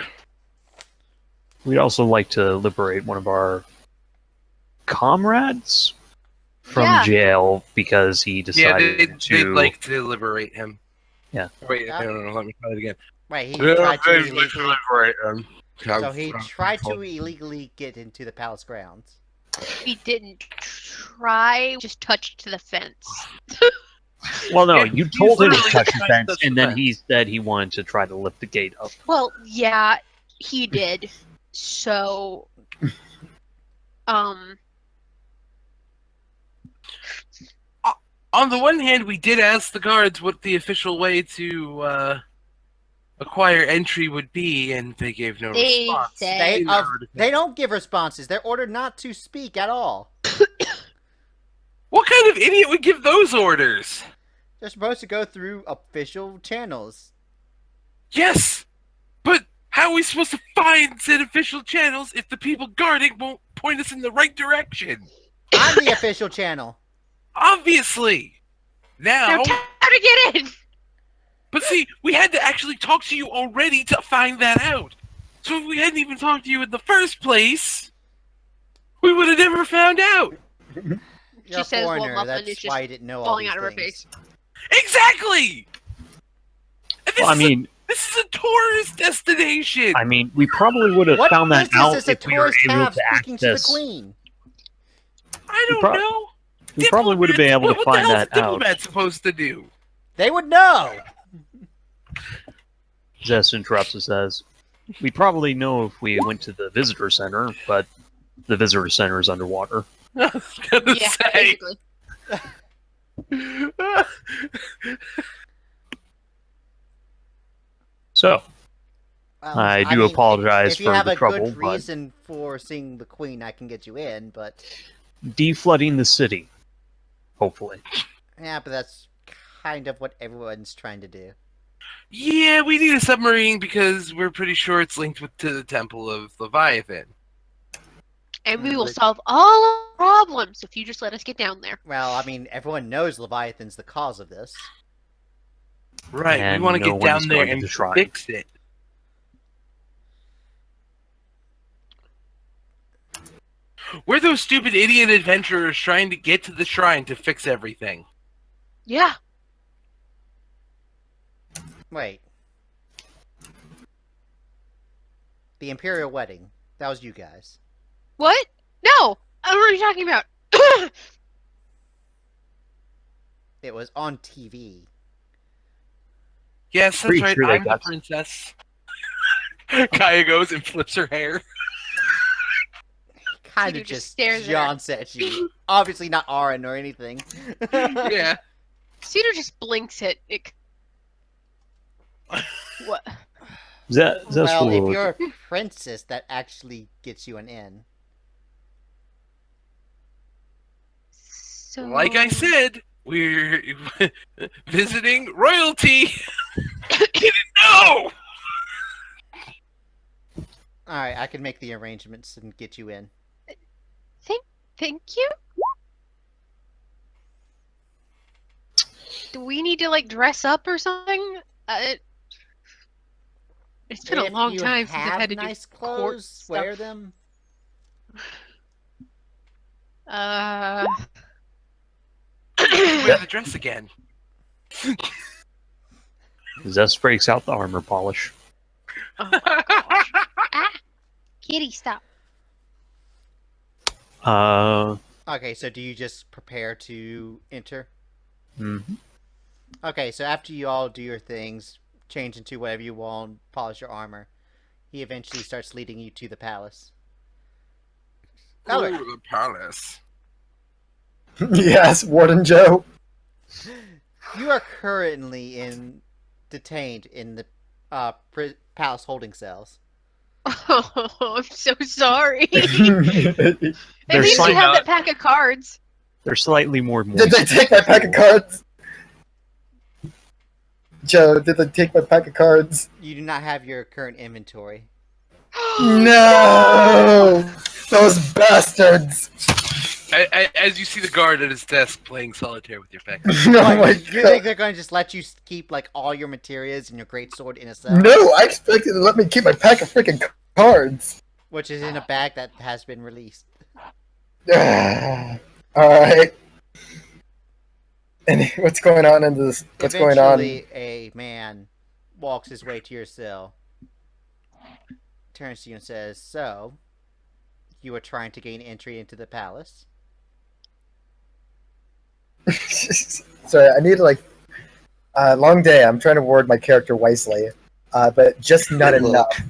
We'd also like to liberate one of our comrades from Yeah. jail because he Yeah, decided they'd to. like to liberate him. Yeah. Wait, Yeah. no, let me try it again. Right, he Yeah, tried to they'd like to illegally. liberate him. So he tried to illegally get into the palace grounds. We didn't try, just touched the fence. Well, no, Yeah, you he's told him to literally touch the trying to fence, touch and the then he said he wanted to try to lift the gate up. Well, yeah, he did. So, On the one hand, we did ask the guards what the official way to acquire entry would be, and they gave no They response. said- They don't give responses. They're ordered not to speak at all. What kind of idiot would give those orders? They're supposed to go through official channels. Yes, but how are we supposed to find said official channels if the people guarding won't point us in the right direction? I'm the official channel. Obviously. Now, now how to get in? but see, we had to actually talk to you already to find that out. So if we hadn't even talked to you in the first place, we would have never found out. You're a says, well, foreigner. muffin That's is just why you didn't know all falling these out of her things. face. Exactly. And Well, this is a tourist destination. we probably would have What found that business out does a if we were tourist able have to speaking to the access. queen? I don't pro- know. We probably would have been able to What find the hell's that out. diplomat supposed to do? They would know. Zest interrupts and says, "We probably know if we went to the visitor center, but the visitor center is underwater." I was gonna Yeah, say. basically. So I do apologize if you for have the a trouble, good but- reason for seeing the queen, I can get you in. But deflooding the city, hopefully. yeah, but that's kind of what everyone's trying to do. Yeah, we need a submarine because we're pretty sure it's linked to the Temple of Leviathan. And we will solve all problems if you just let us get down there. Well, I mean, everyone knows Leviathan's the cause of this. Right, And we want to no get one down is there going to and the shrine. fix it. We're those stupid idiot adventurers trying to get to the shrine to fix everything. Yeah. Wait. The Imperial Wedding. That was you guys. What? No! I don't know what you're talking about. It was on TV. Yes, that's Pretty right. sure they I'm the got- princess. Kaya goes and flips her hair. Kind Sidu of just just stares at her. jaunts at you. Obviously not Arin or anything. Yeah. Sidu just blinks at it. What? Zest Well, if will you're a princess, that actually gets you an in. So Like I said, we're visiting royalty. Didn't know. Alright, I can make the arrangements and get you in. Thank you. Do we need to like dress up or something? It's been a If long you time since I've have had to nice do court clothes, stuff. wear them. Wear the dress again. Zest breaks out the armor polish. Oh my gosh. Kitty, stop. Okay, so do you just prepare to enter? Mhm. Okay, so after you all do your things, change into whatever you want, polish your armor, he eventually starts leading you to the palace. Elric, Ooh, the palace. Yes, Warden Joe. you are currently detained in the palace holding cells. Oh, I'm so sorry. At They're least you signed have up. that pack of cards. They're slightly more Did they moist. take my pack of cards? Joe, did they take my pack of cards? You do not have your current inventory. No! Those bastards! As you see the guard at his desk playing solitaire with your pack. Oh my What, you think god. they're going to just let you keep like all your materials and your greatsword in a cell? No, I expected to let me keep my pack of freaking cards. Which is in a bag that has been released. Alright. And what's going on in this? What's going on? Eventually, a man walks his way to your cell, turns to you and says, "So, you are trying to gain entry into the palace?" Sorry, I need like a long day. I'm trying to word my character wisely, but just not Look. enough.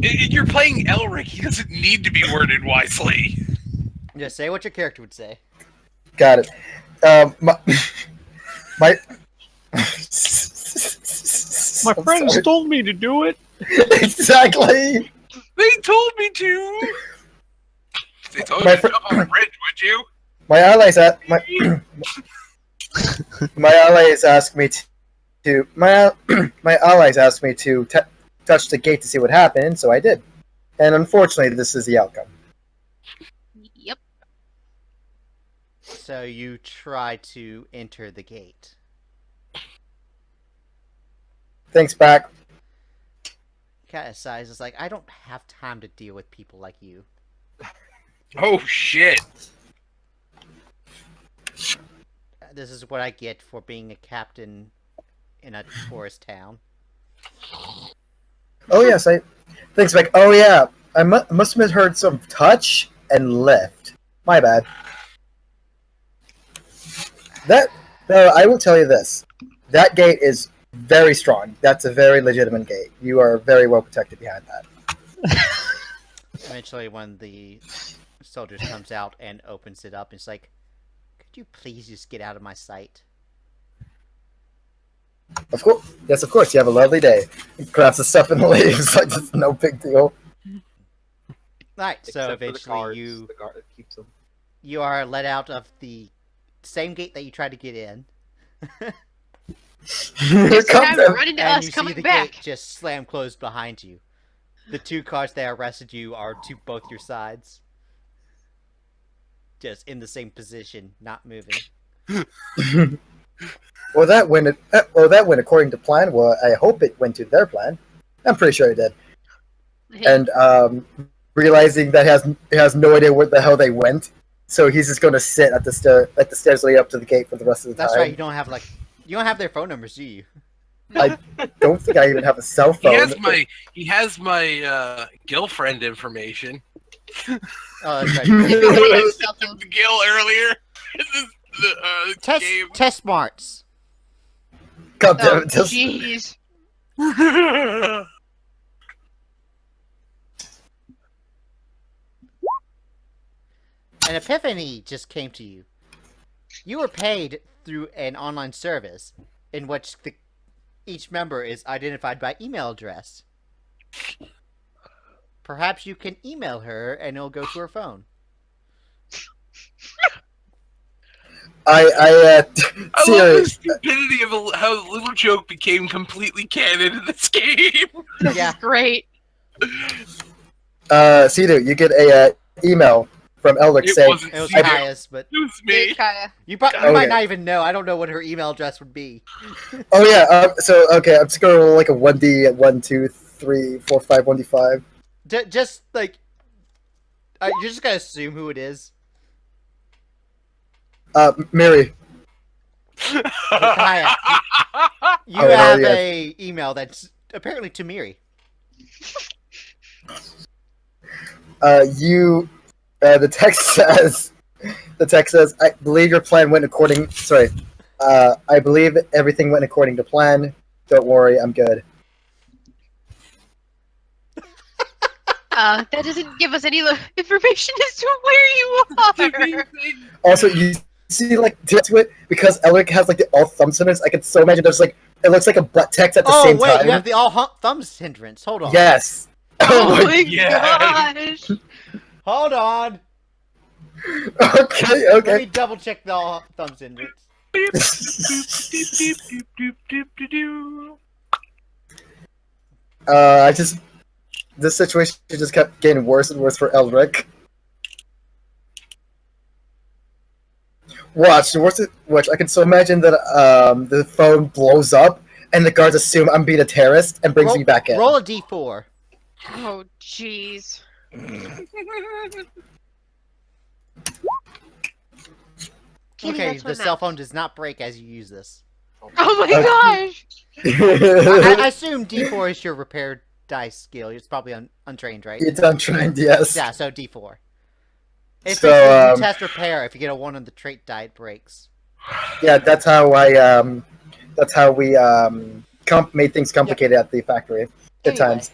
You're playing Elric. He doesn't need to be worded wisely. Just say what your character would say. Got it. My My I'm friends sorry. told me to do it. Exactly. They told me to. They told My you to jump on the bridge, would you? My allies at my allies asked me to my allies asked me to touch the gate to see what happened, so I did. And unfortunately, this is the outcome. Yep. So you try to enter the gate. Thanks, back. Cat sighs is like, I don't have time to deal with people like you. Oh shit! This is what I get for being a captain in a tourist town. Oh yes, thanks, Beck. Oh yeah, I must have heard some touch and lift. My bad. I will tell you this. That gate is very strong. That's a very legitimate gate. You are very well protected behind that. Eventually, when the soldiers comes out and opens it up, it's like, could you please just get out of my sight? Of course, yes, of course. You have a lovely day. Grabs the stuff and leaves. Like it's no big deal. Alright, so Except for the eventually cards, you the guard that keeps them. you are let out of the same gate that you tried to get in. Here Just comes now them. running to And us, you see coming the back. gate just slam closed behind you. The two cars that arrested you are to both your sides. Just in the same position, not moving. Well, that went. That went according to plan. Well, I hope it went to their plan. I'm pretty sure it did. And realizing that he has no idea where the hell they went, so he's just going to sit at the stairs leading up to the gate for the rest of the That's time. right, you don't have their phone numbers, do you? I don't think I even have a cell He phone. has my girlfriend information. Oh, that's right. I spoke to Gil earlier. the Test game. test smarts. God damn Oh, it! Just, jeez. An epiphany just came to you. You were paid through an online service in which each member is identified by email address. Perhaps you can email her and it'll go to her phone. I love Siri, the stupidity of how the little joke became completely canon in this game. This Yeah. is great. Sidu, you get a email from Elric It saying, wasn't It was Sidu. Kaya's, but It was Hey, me. Kaya. you Okay. might not even know. I don't know what her email address would be. "Oh yeah, so okay, I'm just gonna roll like a 1D at 1, 2, 3, 4, 5, 1D5." Just like you're just gonna assume who it is. Miri. Kaya, you Oh, have yes. a email that's apparently to Miri. The text says, "I believe your plan went according." Sorry, I believe everything went according to plan. Don't worry, I'm good. That doesn't give us any information as to where you are. Also, you see, like, to it because Elric has like the all thumb centers. I can so imagine there's like it looks like a butt text at the Oh same wait, time. you have the all thumbs hindrance. Hold on. Yes. Oh my Yes. gosh. Hold on. Okay. Let me Okay. double check the all thumbs hindrance. This situation just kept getting worse and worse for Elric. Watch, I can so imagine that the phone blows up and the guards assume I'm being a terrorist and brings me back in. Roll a d4. Oh jeez. Kitty, Okay, that's my the cell mouth. phone does not break as you use this. Oh my gosh. I assume d4 is your repair dice skill. It's probably untrained, right? It's untrained, yes. Yeah, so d4. It's So, basically you test repair. If you get a 1 on the trait die, it breaks. Yeah, that's how we made things complicated at the factory at Anyway. times.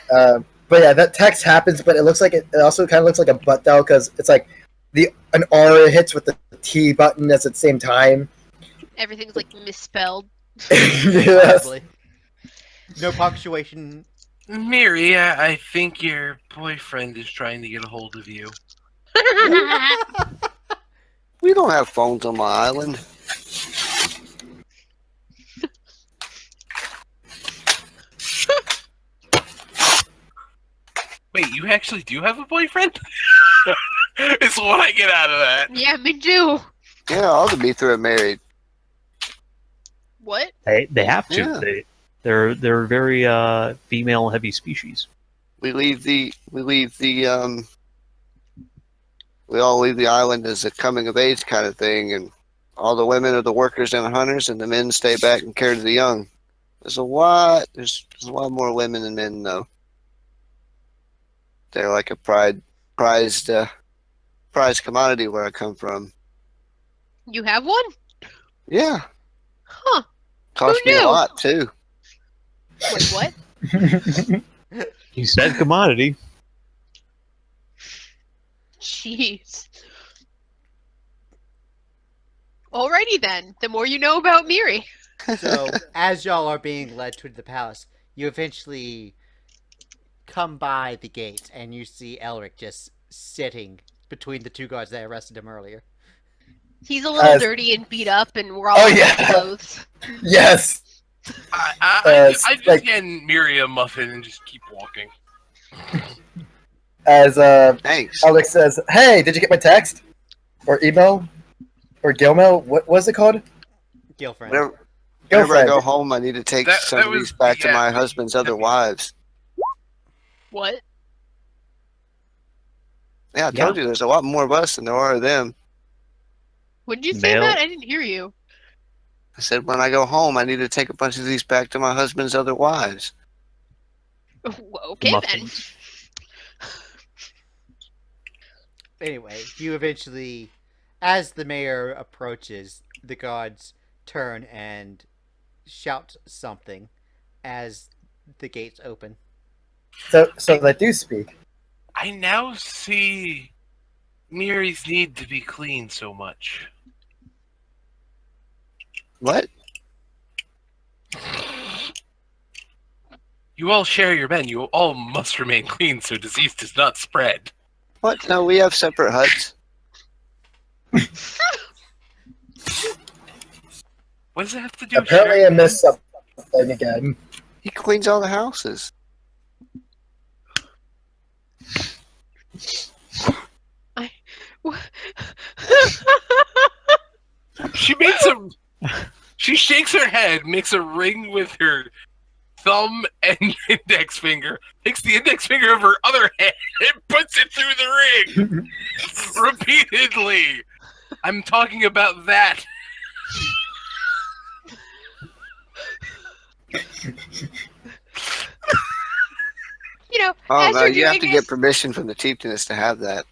But yeah, that text happens, but it looks like it also kind of looks like a butt dial because it's like an R hits with the T button at the same time. Everything's like misspelled. Yes. Probably. No punctuation. Miri, I think your boyfriend is trying to get a hold of you. We don't have phones on my island. Wait, you actually do have a boyfriend? It's what I get out of that. Yeah, me too. Yeah, all the Mithra are married. What? They have to. Yeah. They're very female heavy species. We all leave the island as a coming of age kind of thing, and all the women are the workers and the hunters, and the men stay back and care to the young. There's a lot more women than men, though. They're like a prized commodity where I come from. You have one? Yeah, Huh. cost me a knew? lot too. Wait, what? You said commodity. Jeez. Alrighty then. The more you know about Miri. So, as y'all are being led to the palace, you eventually come by the gate, and you see Elric just sitting between the two guards that arrested him earlier. He's a little As- dirty and beat up, and we're all Oh, in yeah. clothes. Yes. I just like- hand Miri a muffin and just keep walking. As Thanks. Alex says, "Hey, did you get my text or email or Gilmail? What was it called? Girlfriend. Whenever I Girlfriend. go home, I need to take That- some that of was these back to the my happy- husband's other happy- wives. What? Yeah, I told you there's a lot more of us than there are of them. What did you say, Male. Matt? I didn't hear you. I said when I go home, I need to take a bunch of these back to my husband's other wives. Okay Muffins. Anyway, you eventually As the mayor approaches, the guards turn and shout something as the gates open. So they do speak. I now see Miri's need to be clean so much. What? You all share your men. You all must remain clean so disease does not spread. What? No, we have separate huts. What does it have to do with Apparently, I sharing missed men? something again. He cleans all the houses. She makes a. She shakes her head, makes a ring with her thumb and index finger, takes the index finger of her other hand, and puts it through the ring repeatedly. I'm talking about that. You know, Oh as no, you're you have to doing get this- permission from the chieftainess to have that.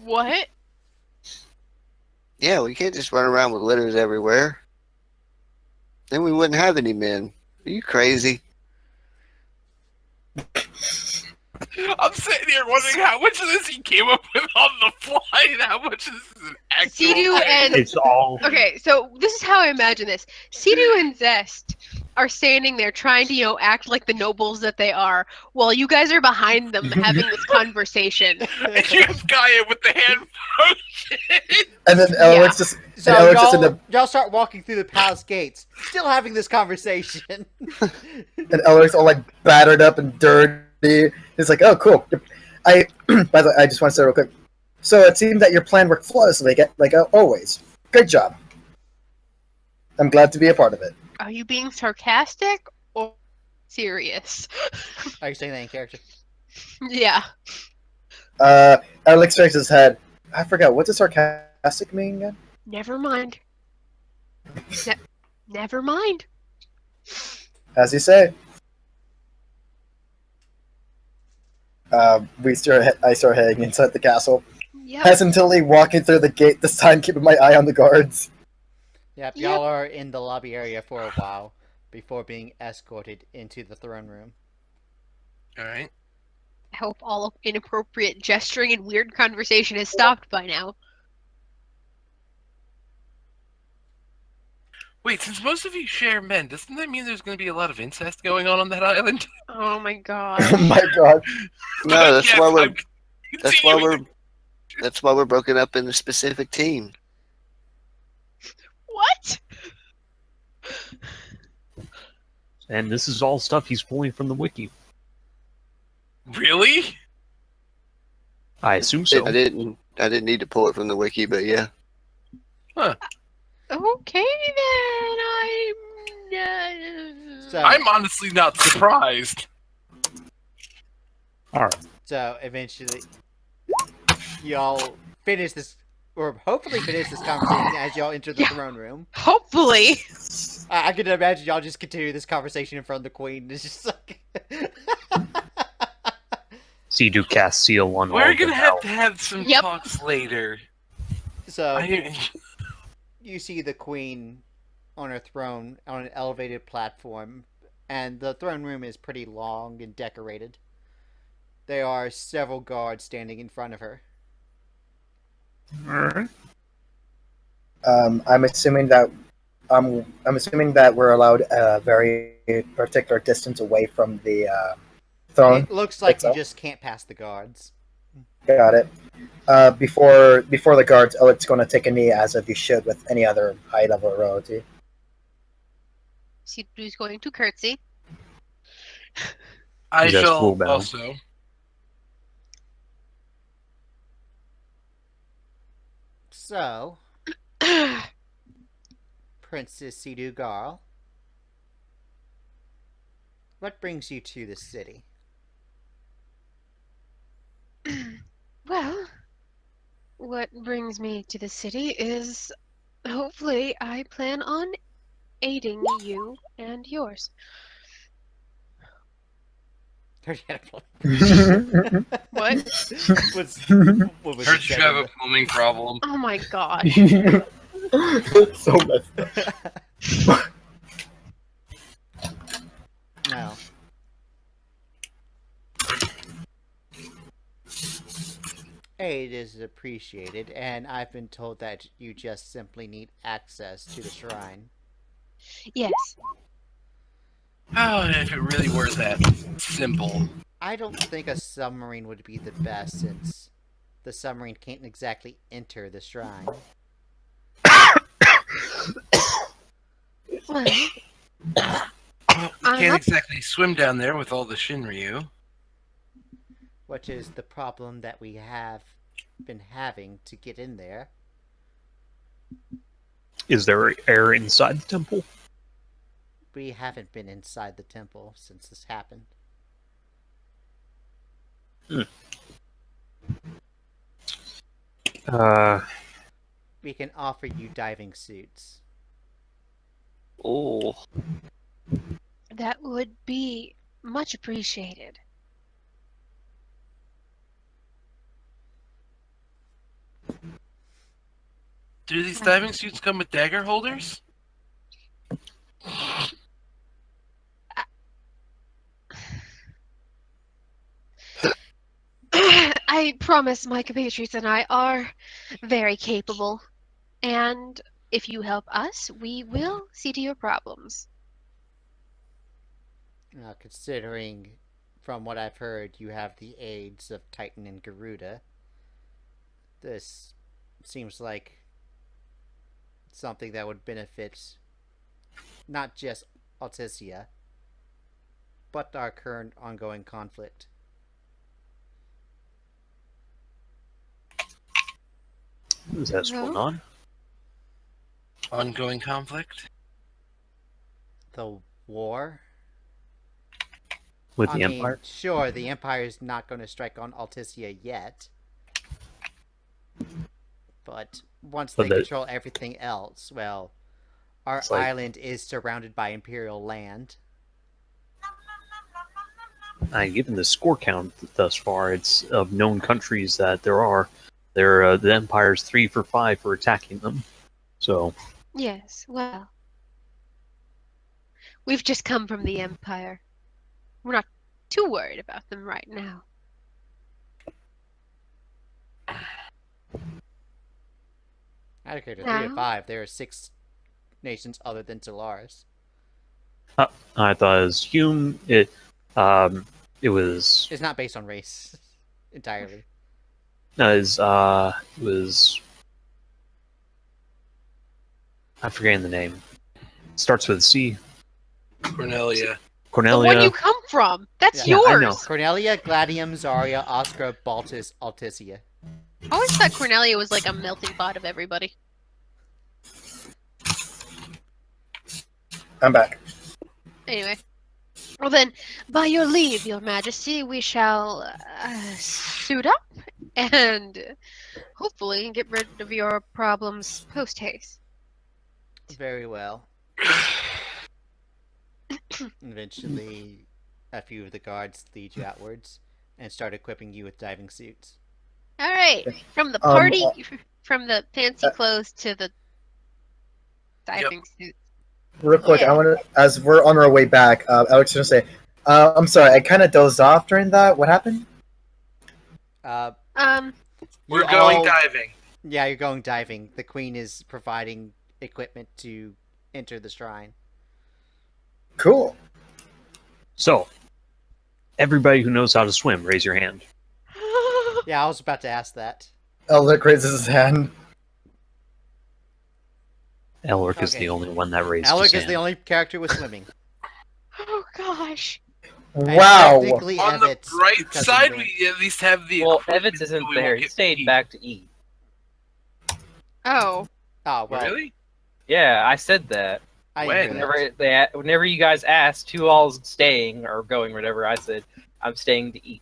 What? Yeah, we can't just run around with litters everywhere. Then we wouldn't have any men. Are you crazy? I'm sitting here wondering how much of this he came up with on the fly and how much of this is an actual Sidu thing. and It's all. Okay, so this is how I imagine this. Sidu and Zest are standing there trying to, act like the nobles that they are, while you guys are behind them having this conversation. And you have Gaia with the hand motion. And then Elric's just So and Elric's just in the y'all start walking through the palace gates, still having this conversation. and Elric's all like battered up and dirty. He's like, "Oh, cool." By the way, I just want to say real quick. So it seemed that your plan worked flawlessly, like always. Good job. I'm glad to be a part of it. Are you being sarcastic or serious? Are you saying that in character? Yeah. Elric shakes his head. I forgot, what does sarcastic mean again? Never mind. Never mind. As you say. I start heading inside the castle. Yep. Hesitantly walking through the gate, this time keeping my eye on the guards. Yep, Yep. y'all are in the lobby area for a while before being escorted into the throne room. Alright. I hope all inappropriate gesturing and weird conversation has stopped by now. Wait, since most of you share men, doesn't that mean there's going to be a lot of incest going on that island? Oh my god. Oh my god. No, that's Yes, why I'm that's why continuing. we're broken up in a specific team. What? And this is all stuff he's pulling from the wiki. Really? I assume so. I didn't need to pull it from the wiki, but yeah. Okay then, So, I'm honestly not surprised. Alright. so eventually, y'all finish this, or hopefully finish this conversation as y'all enter the Yeah. throne room. Hopefully. I can imagine y'all just continue this conversation in front of the queen. It's just like. Sidu cast seal on all We're of going them to now. have some Yep. talks later. So I, you see the queen on her throne on an elevated platform, and the throne room is pretty long and decorated. There are several guards standing in front of her. Alright. I'm assuming that we're allowed a very particular distance away from the throne. It looks like you itself. just can't pass the guards. Got it. Before the guards, Elric's going to take a knee as if he should with any other high level royalty. Sidu's going to curtsy. I He has shall full bow. also. So, Princess Sidu Garl, what brings you to the city? Well, what brings me to the city is hopefully I plan on aiding you and yours. What? What was Heard you have a it? plumbing problem. Oh my gosh. So messed up. No. Aid is appreciated, and I've been told that you just simply need access to the shrine. Yes. Oh, if it really were that simple. I don't think a submarine would be the best, since the submarine can't exactly enter the shrine. Well, Can't exactly swim down there with all the Shinryu. Which is the problem that we have been having to get in there. Is there air inside the temple? We haven't been inside the temple since this happened. We can offer you diving suits. Oh, that would be much appreciated. Do these diving suits come with dagger holders? I promise my compatriots and I are very capable. And if you help us, we will see to your problems. Considering, from what I've heard, you have the aids of Titan and Garuda, this seems like something that would benefit not just Altissia, but our current ongoing conflict. Is that going on? Ongoing conflict? The war? With the Empire? Sure, the Empire is not going to strike on Altissia yet. But once they control everything else, well, our island is surrounded by Imperial land. Given the score count thus far, it's of known countries that there are. The Empire's 3 for 5 for attacking them. So. Yes, well. We've just come from the Empire. We're not too worried about them right now. Allocated 3 to 5, there are 6 nations other than Solaris. I thought it was Hume. It was. It's not based on race entirely. No, it was. I'm forgetting the name. Starts with C. Cornelia. Cornelia. The one you come from. That's Yeah, yours. I know. Cornelia, Gladium, Zarya, Oscar, Baltus, Altissia. I always thought Cornelia was like a melting pot of everybody. I'm back. Anyway. Well then, by your leave, your majesty, we shall suit up and hopefully get rid of your problems post-haste. Very well. Eventually, a few of the guards lead you outwards and start equipping you with diving suits. Alright, from the party, from the fancy clothes to the diving suits. Real quick, Yeah. I want to, as we're on our way back, Alex is gonna say, I'm sorry, I kind of dozed off during that. What happened? We're going diving. Yeah, you're going diving. The queen is providing equipment to enter the shrine. Cool. So, everybody who knows how to swim, raise your hand. Yeah, I was about to ask that. Elric raises his hand. Elric is Okay. the only one that raised Alec his is hand. the only character with swimming. Oh gosh. And Wow. technically On the Evets bright doesn't side, do it. we at least have the. Well, equipment Evets isn't so we there. won't He get stayed beat. back to eat. Oh. Oh, well. Really? Yeah, I said that. I When? didn't hear that. Whenever you guys asked who all's staying or going, whatever, I said I'm staying to eat.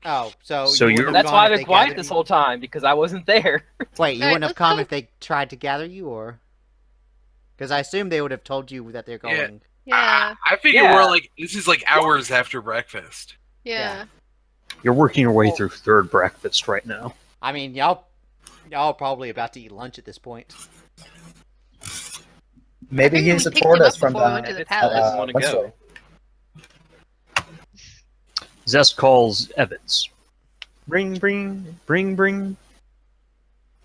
Oh, so So you you're- wouldn't have That's gone why if I've they been quiet gathered this you? whole time because I wasn't there. Wait, you Alright, wouldn't have let's come go. if they tried to gather you, or? Because I assume they would have told you that they're Yeah. going. Yeah. I figure Yeah. we're like, this is like hours after breakfast. Yeah. You're working your way through third breakfast right now. I mean, y'all probably about to eat lunch at this point. Maybe I figured he we picked supported him us up from before we went to the the Evets doesn't palace. want to go. Wednesday. Zest calls Evets. Bring.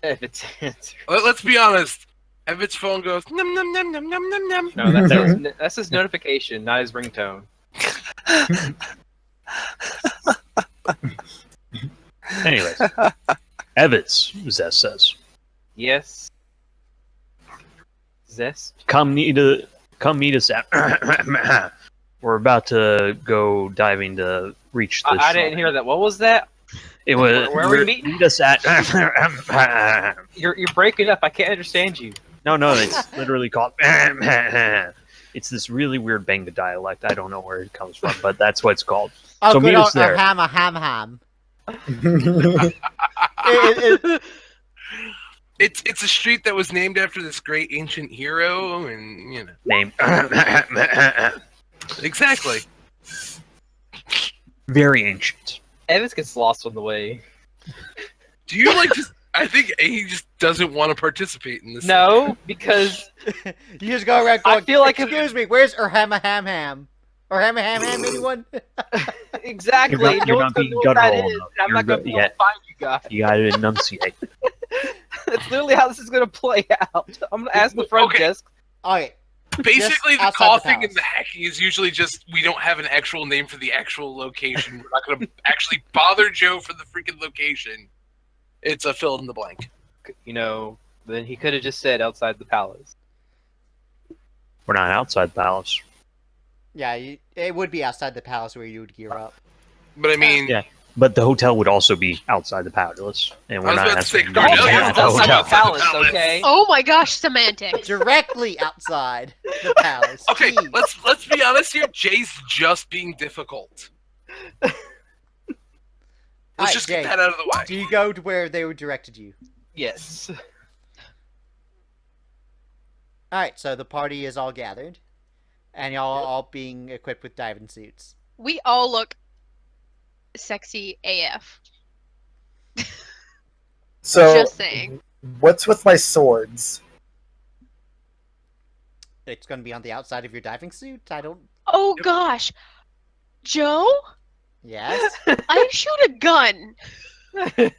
Evets answer. Let's be honest. Evets' phone goes num num num num num num num. No, that's his notification, not his ringtone. Anyways, Evets, Zest says, Yes. Zest. come meet us at. We're about to go diving to reach the. I didn't hear that. What was that? It was. Where are we meeting? Meet us at. You're breaking up. I can't understand you. No, it's literally called. It's this really weird Benga dialect. I don't know where it comes from, but that's what it's called. Oh, So good meet old us there. ham. It's a street that was named after this great ancient hero, and you know. Name. Exactly. Very ancient. Evans gets lost on the way. Do you like just? I think he just doesn't want to participate in this. No, because You just go around I going, feel like if- excuse me, where's ham? Or ham, anyone? exactly. You're not no one's gonna being know what that guttural is. enough. And I'm not You're gonna be go- able to find you guys. You gotta enunciate. That's literally how this is gonna play out. I'm gonna ask the front Okay. desk. Alright. Basically, the outside the coughing palace. and the hacking is usually just we don't have an actual name for the actual location. We're not going to actually bother Joe for the freaking location. It's a fill in the blank. You know, then he could have just said outside the palace. We're not outside the palace. Yeah, it would be outside the palace where you would gear up. But I mean, Yeah. But the hotel would also be outside the palace, and we're I was not about to say, asking The you whole to Cornelia go town's to the was outside hotel. the hotel. palace, okay? Oh my gosh, semantics. Directly outside the palace. okay, Jeez. let's be honest here. Jay's just being difficult. Let's Alright, just Jay, get that out of the way. do you go to where they directed you? Yes. Alright, so the party is all gathered. And y'all all being equipped with diving suits. We all look sexy AF. So, Just saying. what's with my swords? It's going to be on the outside of your diving suit? I don't... Oh gosh. Joe? Yes? I shoot a gun. It's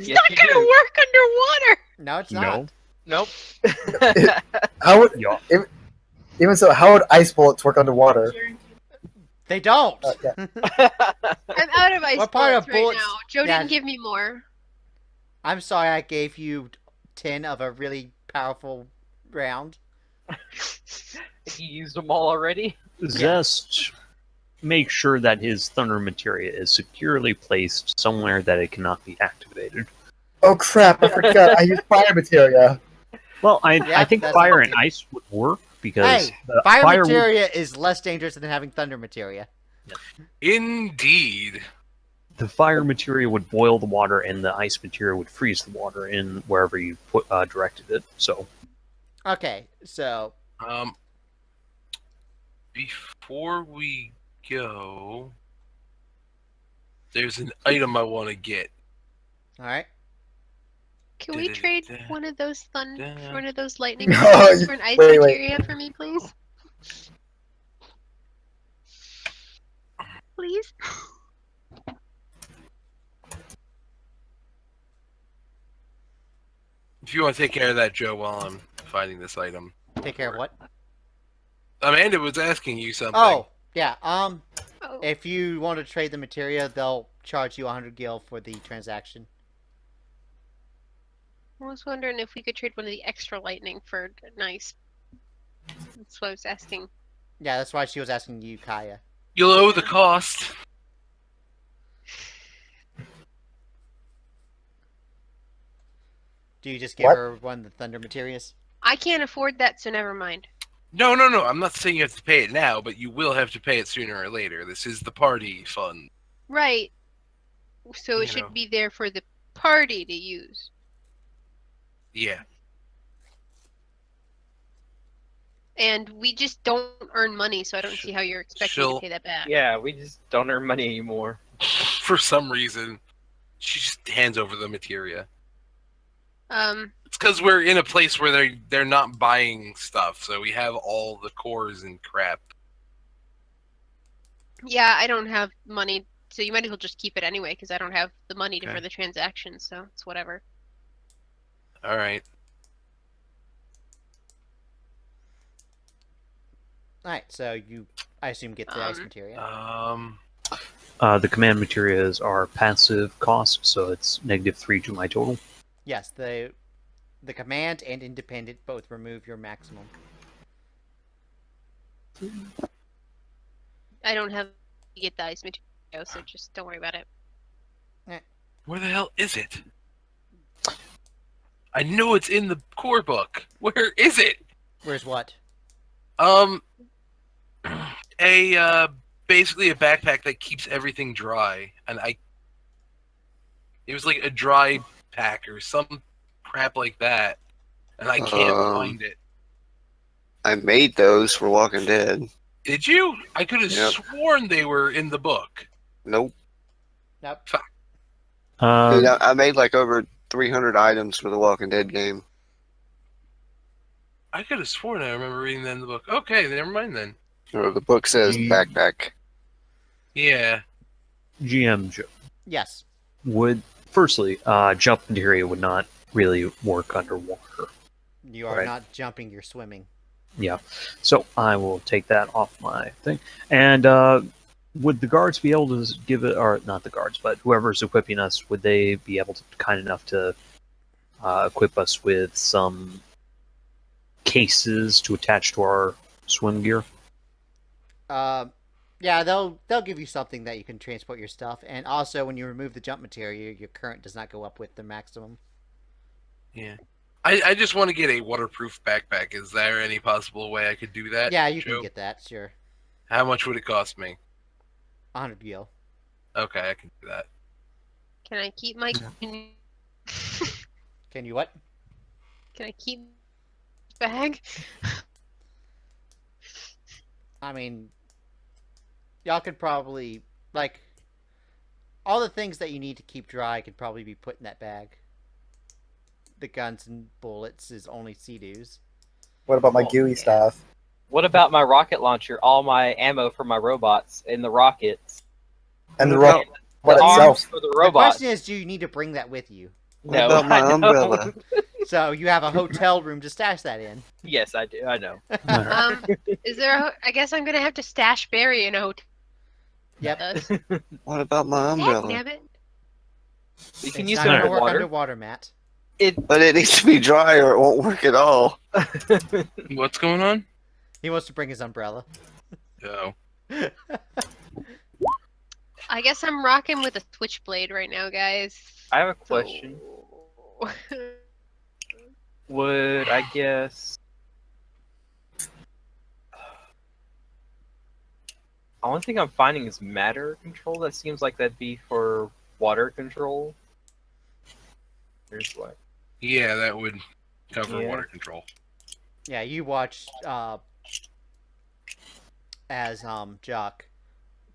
Yes, not you gonna do. work underwater. No, it's not. No. Nope. How would, Yeah. even so, how would ice bullets work underwater? They don't! Yeah. I'm out of ice What part of bullets right bullets- now. Joe Yeah. didn't give me more. I'm sorry I gave you 10 of a really powerful round. He used them all already. Zest make sure that his thunder materia is securely placed somewhere that it cannot be activated. Oh crap! I forgot. I used fire materia. Well, Yeah, I think that's fire okay. and ice would work because Hey, the fire fire would- materia is less dangerous than having thunder materia. Indeed. the fire materia would boil the water and the ice materia would freeze the water in wherever you put directed it. So Okay, so Before we go, there's an item I want to get. alright. Can we trade one of those lightning No, bolts for an ice wait. materia for me, please? Please? If you want to take care of that, Joe, while I'm finding this item. Take care of what? Amanda was asking you something. Oh, yeah, Oh. if you want to trade the materia, they'll charge you 100 gil for the transaction. I was wondering if we could trade one of the extra lightning for nice. That's what I was asking. Yeah, that's why she was asking you, Kaya. You'll owe the cost. Do you just give What? her one of the thunder materias? I can't afford that, so never mind. No. I'm not saying you have to pay it now, but you will have to pay it sooner or later. This is the party fund. Right. So You it should know. be there for the party to use. Yeah. And we just don't earn money, so I don't see how you're expecting She'll- to pay that back. Yeah, we just don't earn money anymore. For some reason, she just hands over the materia. It's because we're in a place where they're not buying stuff, so we have all the cores and crap. Yeah, I don't have money, so you might as well just keep it anyway, because I don't have the money Okay. for the transactions, so it's whatever. All right. Alright, so you, I assume, get the ice materia. The command materials are passive cost, so it's -3 to my total. Yes, the command and independent both remove your maximum. I don't have to get the ice material, so just don't worry about it. Where the hell is it? I know it's in the core book. Where is it? Where's what? Basically a backpack that keeps everything dry, and it was like a dry pack or some crap like that, and I can't find it. I made those for Walking Dead. Did you? I could have Yep. sworn they were in the book. Nope. Nope. Dude, I made like over 300 items for the Walking Dead game. I could have sworn I remember reading that in the book. Okay, never mind then. Or the book says Mm. backpack. Yeah. GM Joe Yes. would firstly, jump materia would not really work underwater. You are Right. not jumping, you're swimming. Yeah, so I will take that off my thing. And would the guards be able to give it, or not the guards, but whoever's equipping us, would they be able to kind enough to equip us with some cases to attach to our swim gear? Yeah, they'll give you something that you can transport your stuff, and also when you remove the jump material, your current does not go up with the maximum. Yeah. I just want to get a waterproof backpack. Is there any possible way I could do that? Yeah, you Joe? can get that, sure. How much would it cost me? 100 gil. Okay, I can do that. Can I keep my... Can you what? Can I keep bag? I mean, y'all could probably, like, all the things that you need to keep dry could probably be put in that bag. The guns and bullets is only Sidu's. What about my Oh, gooey yeah. stuff? What about my rocket launcher? All my ammo for my robots and the rockets. And the What robot The arms itself. for the The robots. question is, do you need to bring that with you? What No, about my I don't. umbrella? So you have a hotel room to stash that in. Yes, I do. I know. Is there I guess I'm gonna have to stash Barry in a hotel. Yep. What about my Heck, umbrella? damn it. You can It's use not it gonna work underwater. underwater, Matt. But it needs to be dry or it won't work at all. What's going on? He wants to bring his umbrella. Oh. I guess I'm rocking with a switchblade right now, guys. I have a question. So- Would I guess? The only thing I'm finding is matter control. That seems like that'd be for water control. Here's what. Yeah, that would cover Yeah. water control. Yeah, you watch as Jock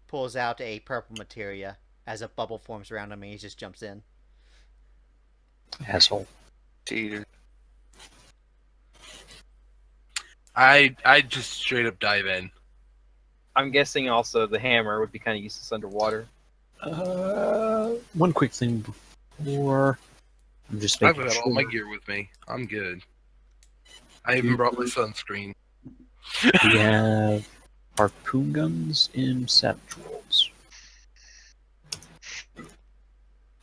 pulls out a purple materia as a bubble forms around him and he just jumps in. Asshole. Cheater. I just straight up dive in. I'm guessing also the hammer would be kind of useless underwater. One quick thing before. I'm just I've making got sure. all my gear with me. I'm good. I even brought my sunscreen. We have harpoon guns in Savage Worlds.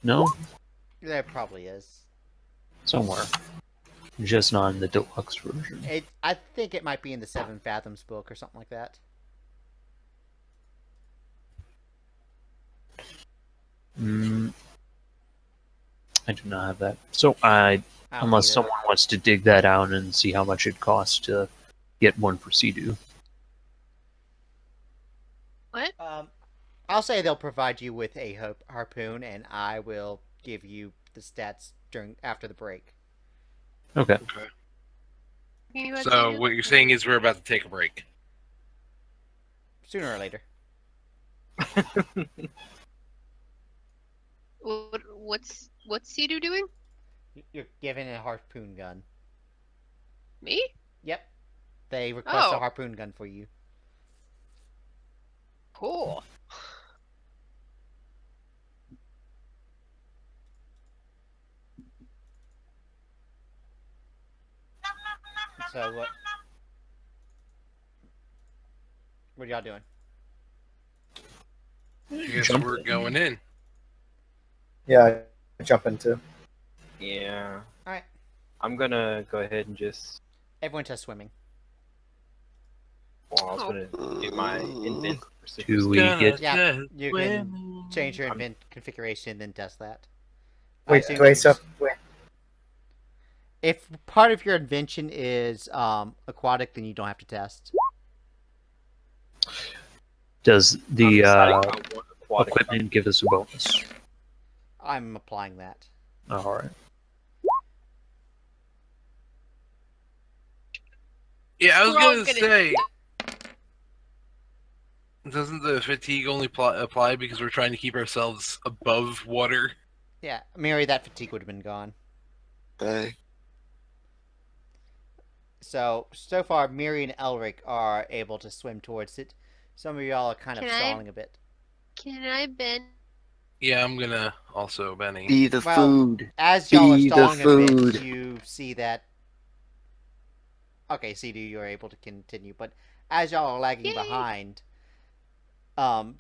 No? There probably is. Somewhere. Just not in the deluxe version. I think it might be in the Seven Fathoms book or something like that. I do not have that. So I I don't unless either. someone wants to dig that out and see how much it costs to get one for Sidu. What? I'll say they'll provide you with a harpoon, and I will give you the stats after the break. Okay. Okay. talking about So Sidu? what you're saying is we're about to take a break. Sooner or later. What's Sidu doing? You're given a harpoon gun. Me? Yep. They request a Oh. harpoon gun for you. Cool. So what? What are y'all doing? I guess Jump we're in. going in. Yeah, jump into. Yeah. Alright. I'm gonna go ahead and just. Everyone test swimming. Well, I was gonna do my invent. for super Do we speed. get Yeah, you can change your invent configuration, then test that. I Wait, assume do I you still? just- Wait, If part of your invention is aquatic, then you don't have to test. does I'm the deciding if I want aquatic. equipment give us a bonus? I'm applying that. All right. Yeah, I was We're all gonna gonna- say, doesn't the fatigue only apply because we're trying to keep ourselves above water? Yeah, Mary, that fatigue would have been gone. Okay. So far, Miri and Elric are able to swim towards it. Some of y'all are kind of Can I- stalling a bit. Can I bend? Yeah, I'm gonna also, Benny. Be the Well, food. As y'all are Be the stalling a food. bit, you see that. Okay, Sidu, you're able to continue, but as y'all are lagging Yay. behind,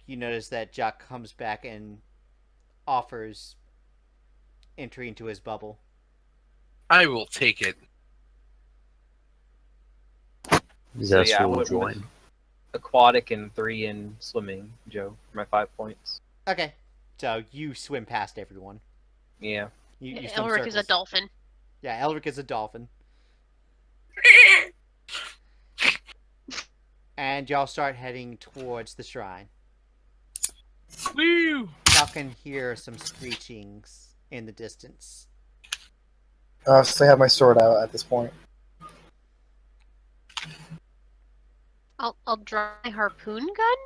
you notice that Jack comes back and offers entry into his bubble. I will take it. Zest yeah, I will went with- join. Aquatic and 3 in swimming, Joe, for my 5 points. Okay, so you swim past everyone. Yeah. You swim Elric is a circles. dolphin. Yeah, Elric is a dolphin. And y'all start heading towards the shrine. Woo! Y'all can hear some screechings in the distance. so I have my sword out at this point. I'll draw my harpoon gun.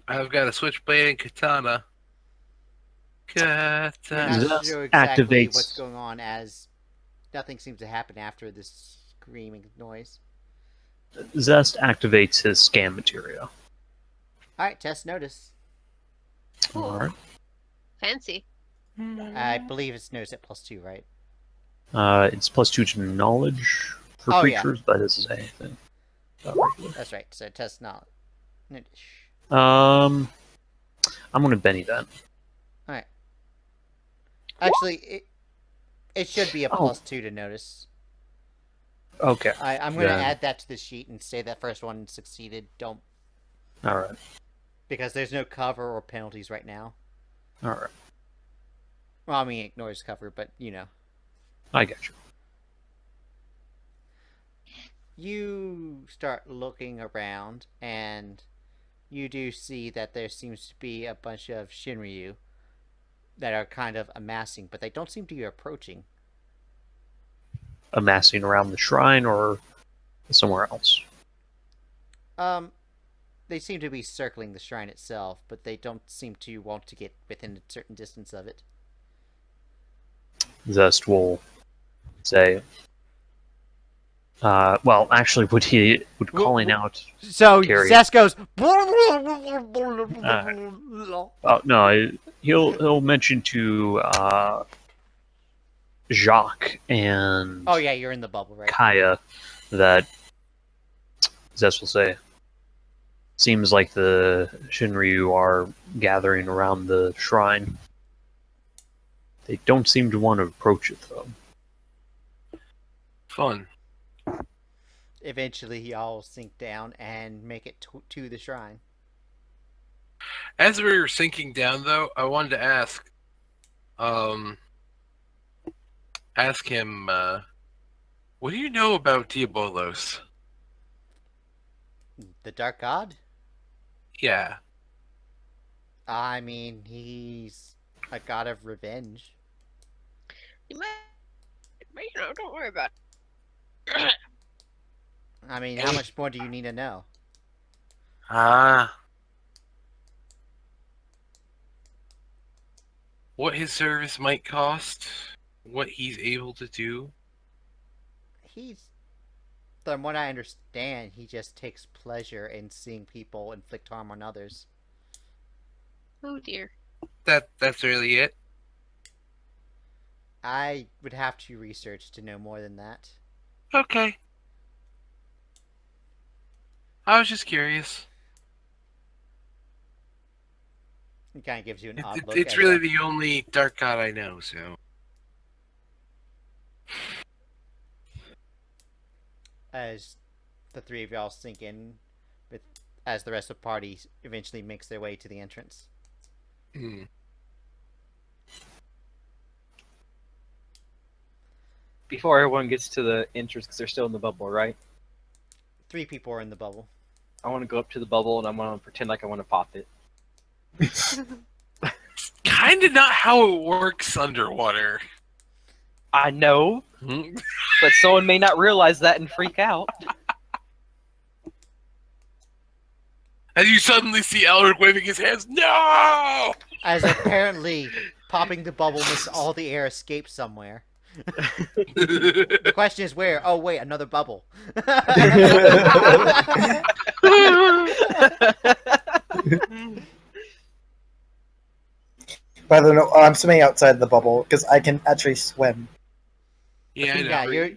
I've got a switchblade and katana. You're Katana. not Zest sure exactly activates- what's going on, as nothing seems to happen after this screaming noise. Zest activates his scan material. Alright, test notice. Cool. All right. Fancy. I believe it's notice at +2, right? It's +2 to knowledge for Oh, yeah. creatures, but it doesn't say anything. That's right, so test knowledge. Notice. I'm gonna Benny that. Alright. Actually, it should be a Oh. +2 to notice. Okay. I'm going to Then- add that to the sheet and say that first one succeeded. Don't, All right. because there's no cover or penalties right now. All right. Well, I mean, ignores cover, but you know. I get you. You start looking around, and you do see that there seems to be a bunch of Shinryu that are kind of amassing, but they don't seem to be approaching. Amassing around the shrine or somewhere else. They seem to be circling the shrine itself, but they don't seem to want to get within a certain distance of it. Zest will say. Well, actually, would calling out? So Carry. Zest goes. Oh no, he'll mention to Jacques and Oh yeah, you're in the bubble, right? Kaya that Zest will say. Seems like the Shinryu are gathering around the shrine. They don't seem to want to approach it though. Fun. Eventually, y'all sink down and make it to the shrine. As we were sinking down, though, I wanted to ask him, what do you know about Diabolos? The Dark God? Yeah. I mean, he's a god of revenge. You might No, don't worry about it. I mean, how much more do you need to know? What his service might cost, what he's able to do. From what I understand, he just takes pleasure in seeing people inflict harm on others. Oh dear. That's really it. I would have to research to know more than that. Okay. I was just curious. It kind of gives you an odd look. It's really the only dark god I know, so. As the three of y'all sink in, as the rest of the party eventually makes their way to the entrance. Before everyone gets to the entrance, because they're still in the bubble, right? 3 people are in the bubble. I want to go up to the bubble and I want to pretend like I want to pop it. Kind of not how it works underwater. I know, but someone may not realize that and freak out. As you suddenly see Elric waving his hands, no! As apparently popping the bubble makes all the air escape somewhere. The question is where? Oh wait, another bubble. By the way, I'm swimming outside the bubble because I can actually swim. Yeah, I know. Yeah, you're.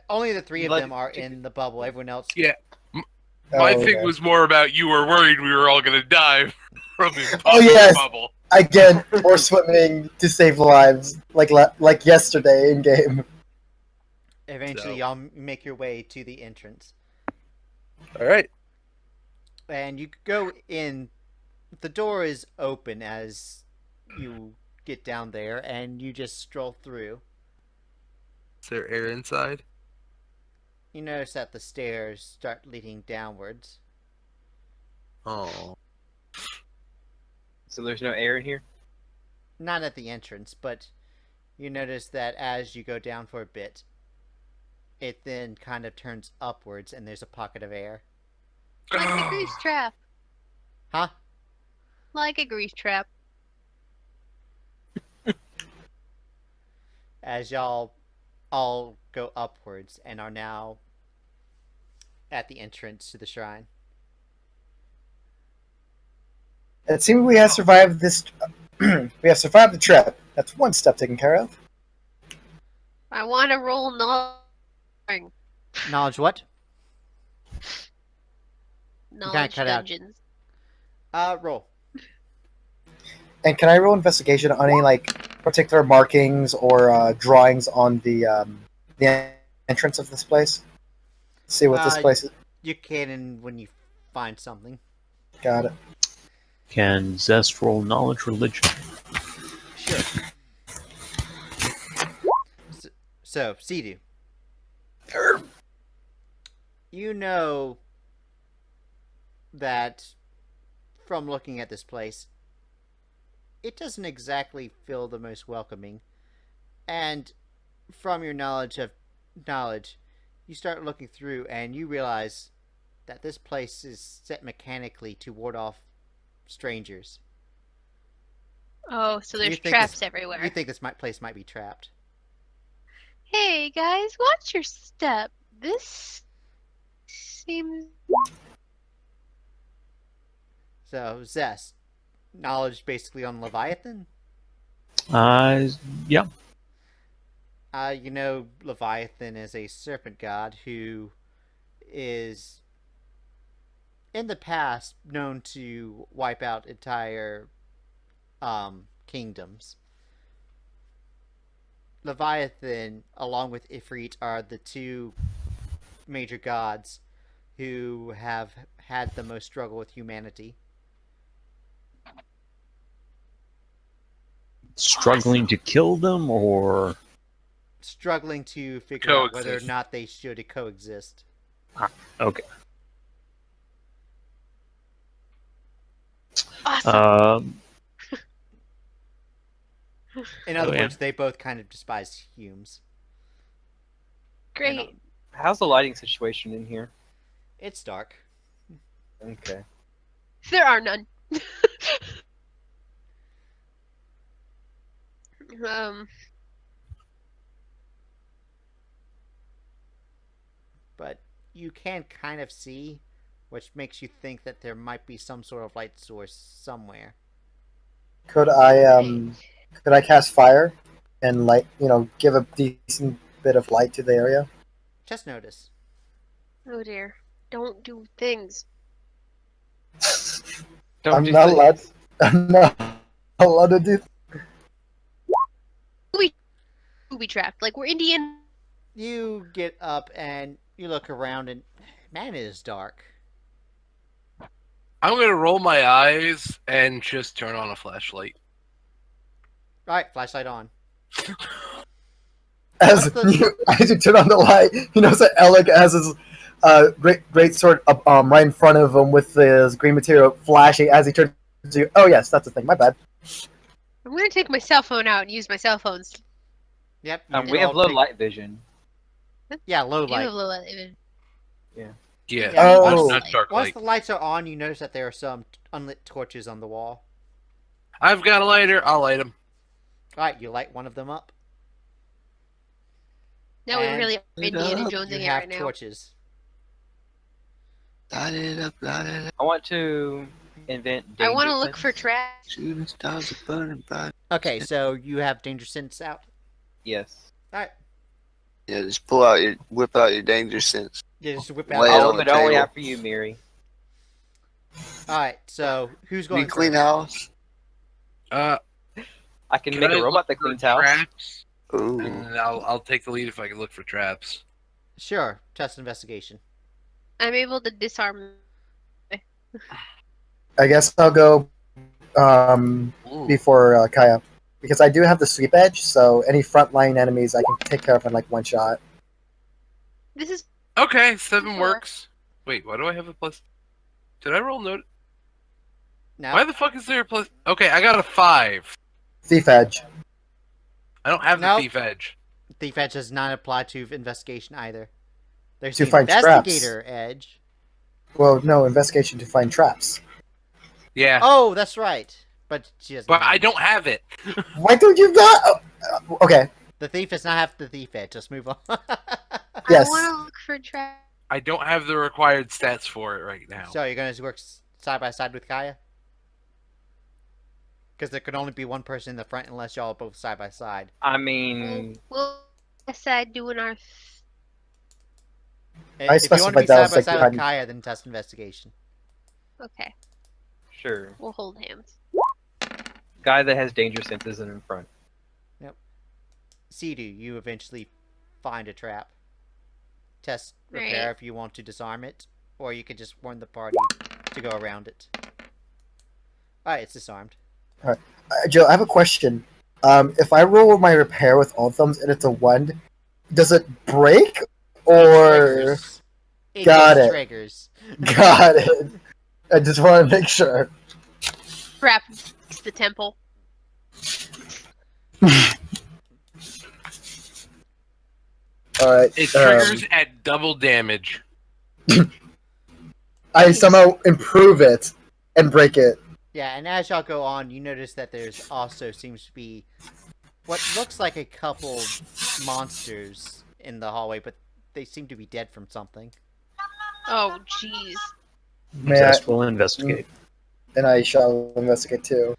Only the 3 of Like- them are in the bubble. Everyone else. Yeah. My Oh, thing okay. was more about you were worried we were all gonna die from his Oh, yes. bubble. Again, or swimming to save lives, like yesterday in game. Eventually, So. y'all make your way to the entrance, All right. and you go in. The door is open as you get down there, and you just stroll through. Is there air inside? You notice that the stairs start leading downwards. Oh. So there's no air in here? Not at the entrance, but you notice that as you go down for a bit, it then kind of turns upwards, and there's a pocket of air. Like a grease trap. Huh? Like a grease trap. As y'all all go upwards and are now at the entrance to the shrine. It seems we have survived this. We have survived the trap. That's one step taken care of. I want to roll knowledge. Knowledge what? Knowledge cut out. dungeons. Roll. And can I roll investigation on any particular markings or drawings on the entrance of this place? See what this place is. You can when you find something. Got it. Can Zest roll knowledge religion? Sure. So Sidu. You know that from looking at this place, it doesn't exactly feel the most welcoming. And from your knowledge, you start looking through and you realize that this place is set mechanically to ward off strangers. Oh, so You there's think traps this- everywhere. You think this place might be trapped. Hey guys, watch your step. This seems. So, Zest, knowledge basically on Leviathan? Yeah. You know Leviathan is a serpent god who is, in the past, known to wipe out entire kingdoms. Leviathan, along with Ifrit, are the 2 major gods who have had the most struggle with humanity. Struggling to kill them, or Struggling to figure out whether or Coexist. not they should coexist. okay. Awesome. In other Oh, yeah. words, they both kind of despise Humes. Great. How's the lighting situation in here? It's dark. Okay. There are none. um. But you can kind of see, which makes you think that there might be some sort of light source somewhere. Could I cast fire and light? Give a decent bit of light to the area. Just notice. Oh dear. Don't do things. Don't I'm do not things. allowed. I'm not allowed to do. Booby trapped. Like we're Indian. You get up and you look around, and man, it is dark. I'm gonna roll my eyes and just turn on a flashlight. All right, flashlight on. As you turn on the light, you notice that Elric has his great sword up right in front of him with his green material flashing as he turns to you. Oh yes, that's the thing. My bad. I'm gonna take my cell phone out and use my cell phones. Yep. We have low light vision. Yeah, low You have light. low light vision. Yeah, Oh. not dark Once light. the lights are on, you notice that there are some unlit torches on the wall. I've got a lighter. I'll light them. All right, you light one of them up. Now we And really are Indiana up, Jones You in here have right now. torches. Light it up, light it up. I want to invent. I want to danger look for sense. traps. Shooting stars are burning bright. Okay, so you have danger sense out. Yes. All right, Yeah, just whip out your danger sense. you just whip Lay out. it I'll on whip the it only table. after you, Miri. All right, so who's Can you going clean first? house? I can Can make I a robot look that for cleans house. traps? Ooh. And I'll take the lead if I can look for traps. Sure, test investigation. I'm able to disarm. I guess I'll go Ooh. before Kaya because I do have the sweep edge. So any frontline enemies I can take care of in like one shot. This is Okay, 7 Sure. works. Wait, why do I have a plus? Did I roll note? Now, Why the fuck is there a plus? Okay, I got a 5. Thief edge. I don't have Nope. the thief edge. thief edge does not apply to investigation either. There's To the find traps. investigator edge. Well, no, investigation to find traps. Yeah, Oh, that's right. But she doesn't. but have I it. don't have it. Why don't you not? Okay. The thief does not have the thief edge. Just move on. Yes. I want to look for traps. I don't have the required stats for it right now. So you're gonna work side by side with Kaya? Because there can only be one person in the front unless y'all are both side by side. I mean, We'll decide doing our. If you want to specified be that side was, by like, side with behind- Kaya, then test investigation. Okay, sure. we'll hold hands. Guy that has danger sense isn't in front. Sidu, you eventually find a trap. Test repair Right. if you want to disarm it, or you could just warn the party to go around it. Alright, it's disarmed. Joe, I have a question. If I roll my repair with all thumbs and it's a 1, does it break or Triggers. It Got just it. triggers. got it? I just want to make sure. Trap the temple. All right. It triggers at double damage. I somehow improve it and break it. Yeah, and as y'all go on, you notice that there's also seems to be what looks like a couple monsters in the hallway, but they seem to be dead from something. Oh, jeez. May I, Zest will investigate. and I shall investigate too.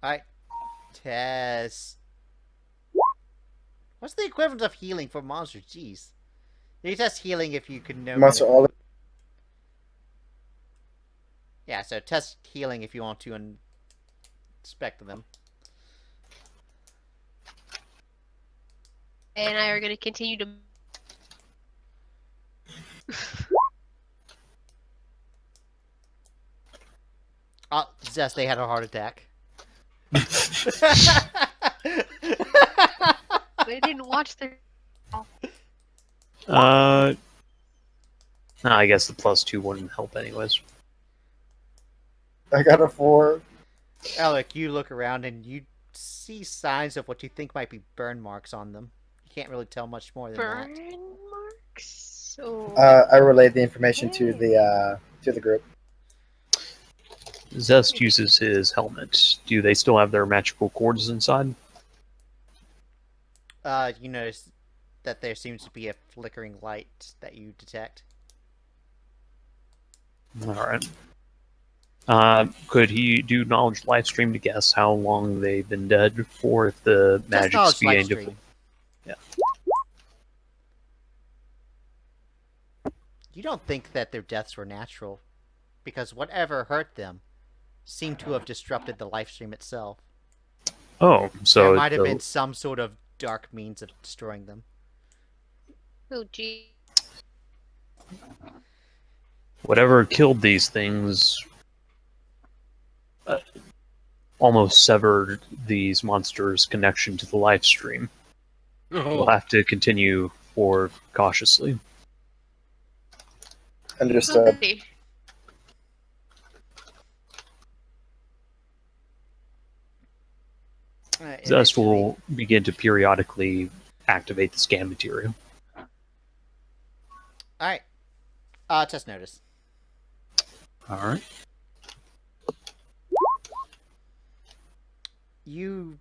Alright. Test. What's the equivalent of healing for monsters? Jeez. You test healing if you can know. Monster all. Yeah, so test healing if you want to inspect them. And I are going to continue to. Oh, Zest, they had a heart attack. I didn't watch their. No, I guess the +2 wouldn't help anyways. I got a 4. Elric, you look around and you see signs of what you think might be burn marks on them. can't really tell much more than Burn that. marks? Or... I relayed the information to the group. Zest uses his helmet. Do they still have their magical cords inside? You notice that there seems to be a flickering light that you detect. Alright. Could he do knowledge life stream to guess how long they've been dead for if the Just magic's knowledge beginning life to... stream. Yeah. You don't think that their deaths were natural, because whatever hurt them seemed to have disrupted the life stream itself. Oh, so there might have the- been some sort of dark means of destroying them. Oh, gee. whatever killed these things almost severed these monsters' connection to the life stream. We'll have to continue forward cautiously. Understood. Okay. Zest will begin to periodically activate the scan material. Alright. Test notice. Alright. You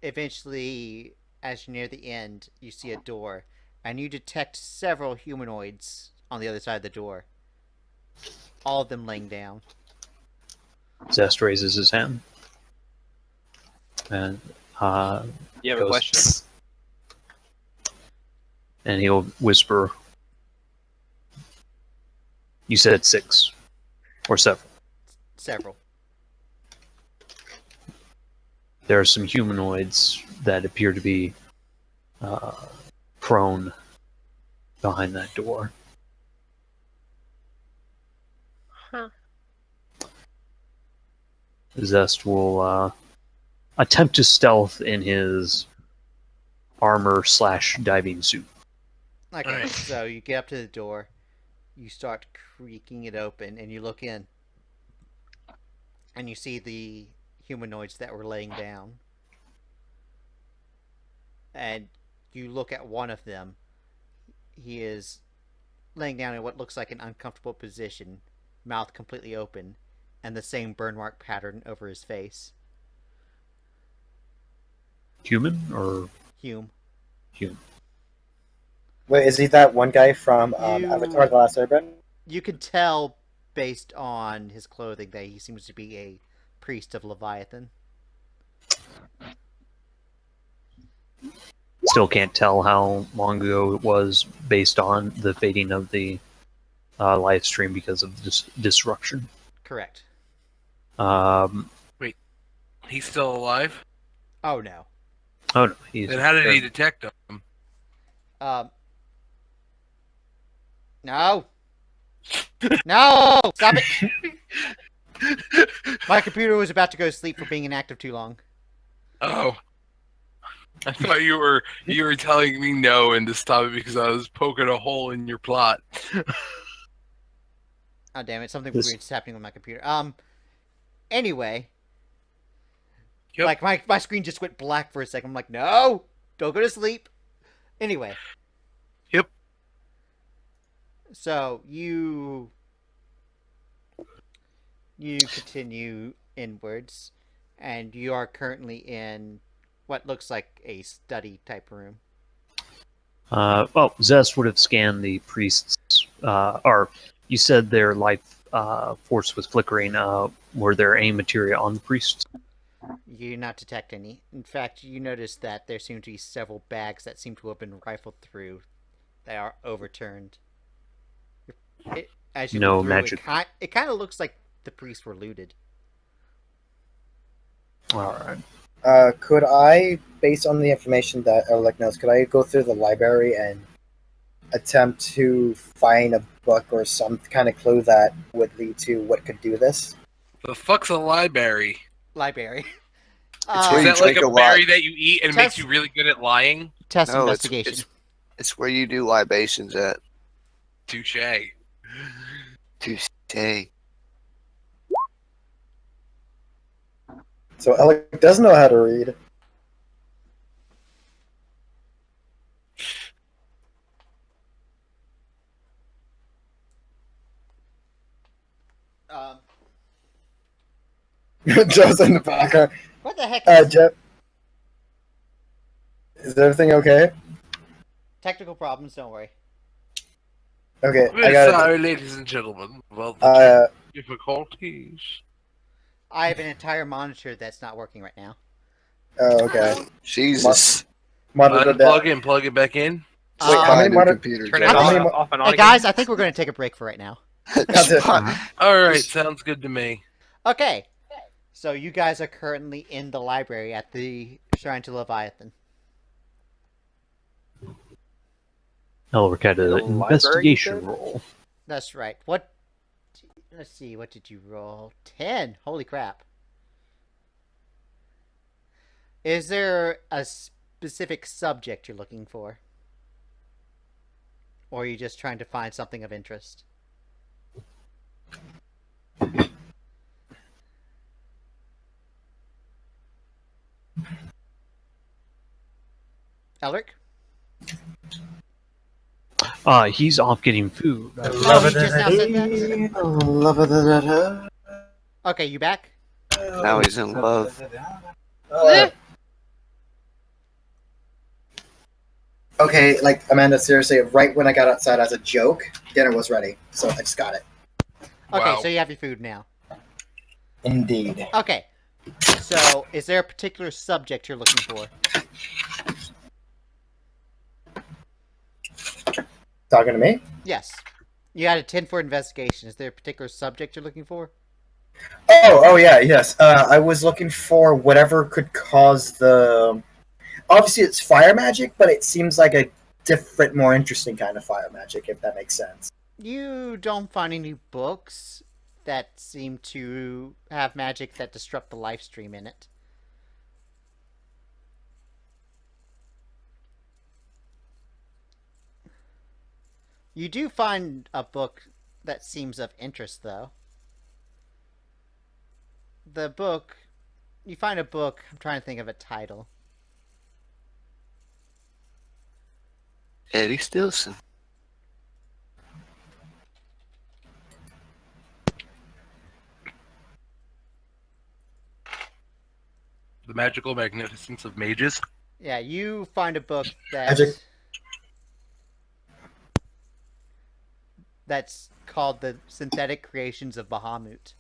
eventually, as you near the end, you see a door, and you detect several humanoids on the other side of the door. All of them laying down. Zest raises his hand. And You have a goes, question? and he'll whisper, "You said 6 or 7. Several. There are some humanoids that appear to be prone behind that door." Huh. Zest will attempt to stealth in his armor/diving suit. Okay, Alright. so you get up to the door, you start creaking it open, and you look in. And you see the humanoids that were laying down. And you look at one of them. He is laying down in what looks like an uncomfortable position, mouth completely open, and the same burn mark pattern over his face. Human or Hume. human? Wait, is he that one guy from You- Avatar: The Last Airbender? You can tell based on his clothing that he seems to be a priest of Leviathan. Still can't tell how long ago it was based on the fading of the live stream because of this disruption. Correct. He's still alive? Oh no. Oh no, he's Then how did he detect them? No. No! Stop it! My computer was about to go to sleep for being inactive too long. Oh. I thought you were telling me no and to stop it because I was poking a hole in your plot. Oh damn it! Something This- weird's happening with my computer. Anyway, Yep. like my screen just went black for a second. I'm like, no, don't go to sleep. Anyway. Yep. So you continue inwards, and you are currently in what looks like a study type room. well, Zest would have scanned the priests, or you said their life force was flickering. Were there any materia on the priests? You do not detect any. In fact, you notice that there seem to be several bags that seem to have been rifled through. They are overturned. As you No look through, magic. It kind of looks like the priests were looted. All right. Could I, based on the information that Elric knows, could I go through the library and attempt to find a book or some kind of clue that would lead to what could do this? The fuck's a library? Library. where Is you that like drink a a berry lot. that you eat and makes you really good at lying? Test No, investigation. it's where you do libations at. Touche. Tuesday. So Elric does know how to read. Joe's in the background. What the heck is Jeff, is everything okay? technical problems? Don't worry. Okay, I We're got sorry, ladies and gentlemen. Well, difficulties. I have an entire monitor that's not working right now. Oh, okay. Jesus. Monitor Unplug down. it and plug it back in. Wait, how many Buy a new monitor- computer, Turn Joe. it How many on, mo- off and on Hey again. guys, I think we're going to take a break for right now. All right, sounds good to me. Okay, so you guys are currently in the library at the Shrine to Leviathan. Elric had an Library, you investigation said? roll. That's right. What? Let's see. What did you roll? 10. Holy crap. Is there a specific subject you're looking for? Or are you just trying to find something of interest? Elric? He's off getting food. Oh, he just now said that? Okay, you back? Now he's in love. Okay, like Amanda, seriously, right when I got outside as a joke, dinner was ready, so I just got it. Okay, Wow. so you have your food now. Indeed. Okay. So, is there a particular subject you're looking for? Talking to me? Yes. You had a 10 for investigation. Is there a particular subject you're looking for? Oh, yeah, yes. I was looking for whatever could cause the. Obviously, it's fire magic, but it seems like a different, more interesting kind of fire magic, if that makes sense. You don't find any books that seem to have magic that disrupt the live stream in it. You do find a book that seems of interest, though. The book... You find a book... I'm trying to think of a title. Eddie Stilson. The magical magnificence of mages. Yeah, you find a book Magic. that's called The Synthetic Creations of Bahamut.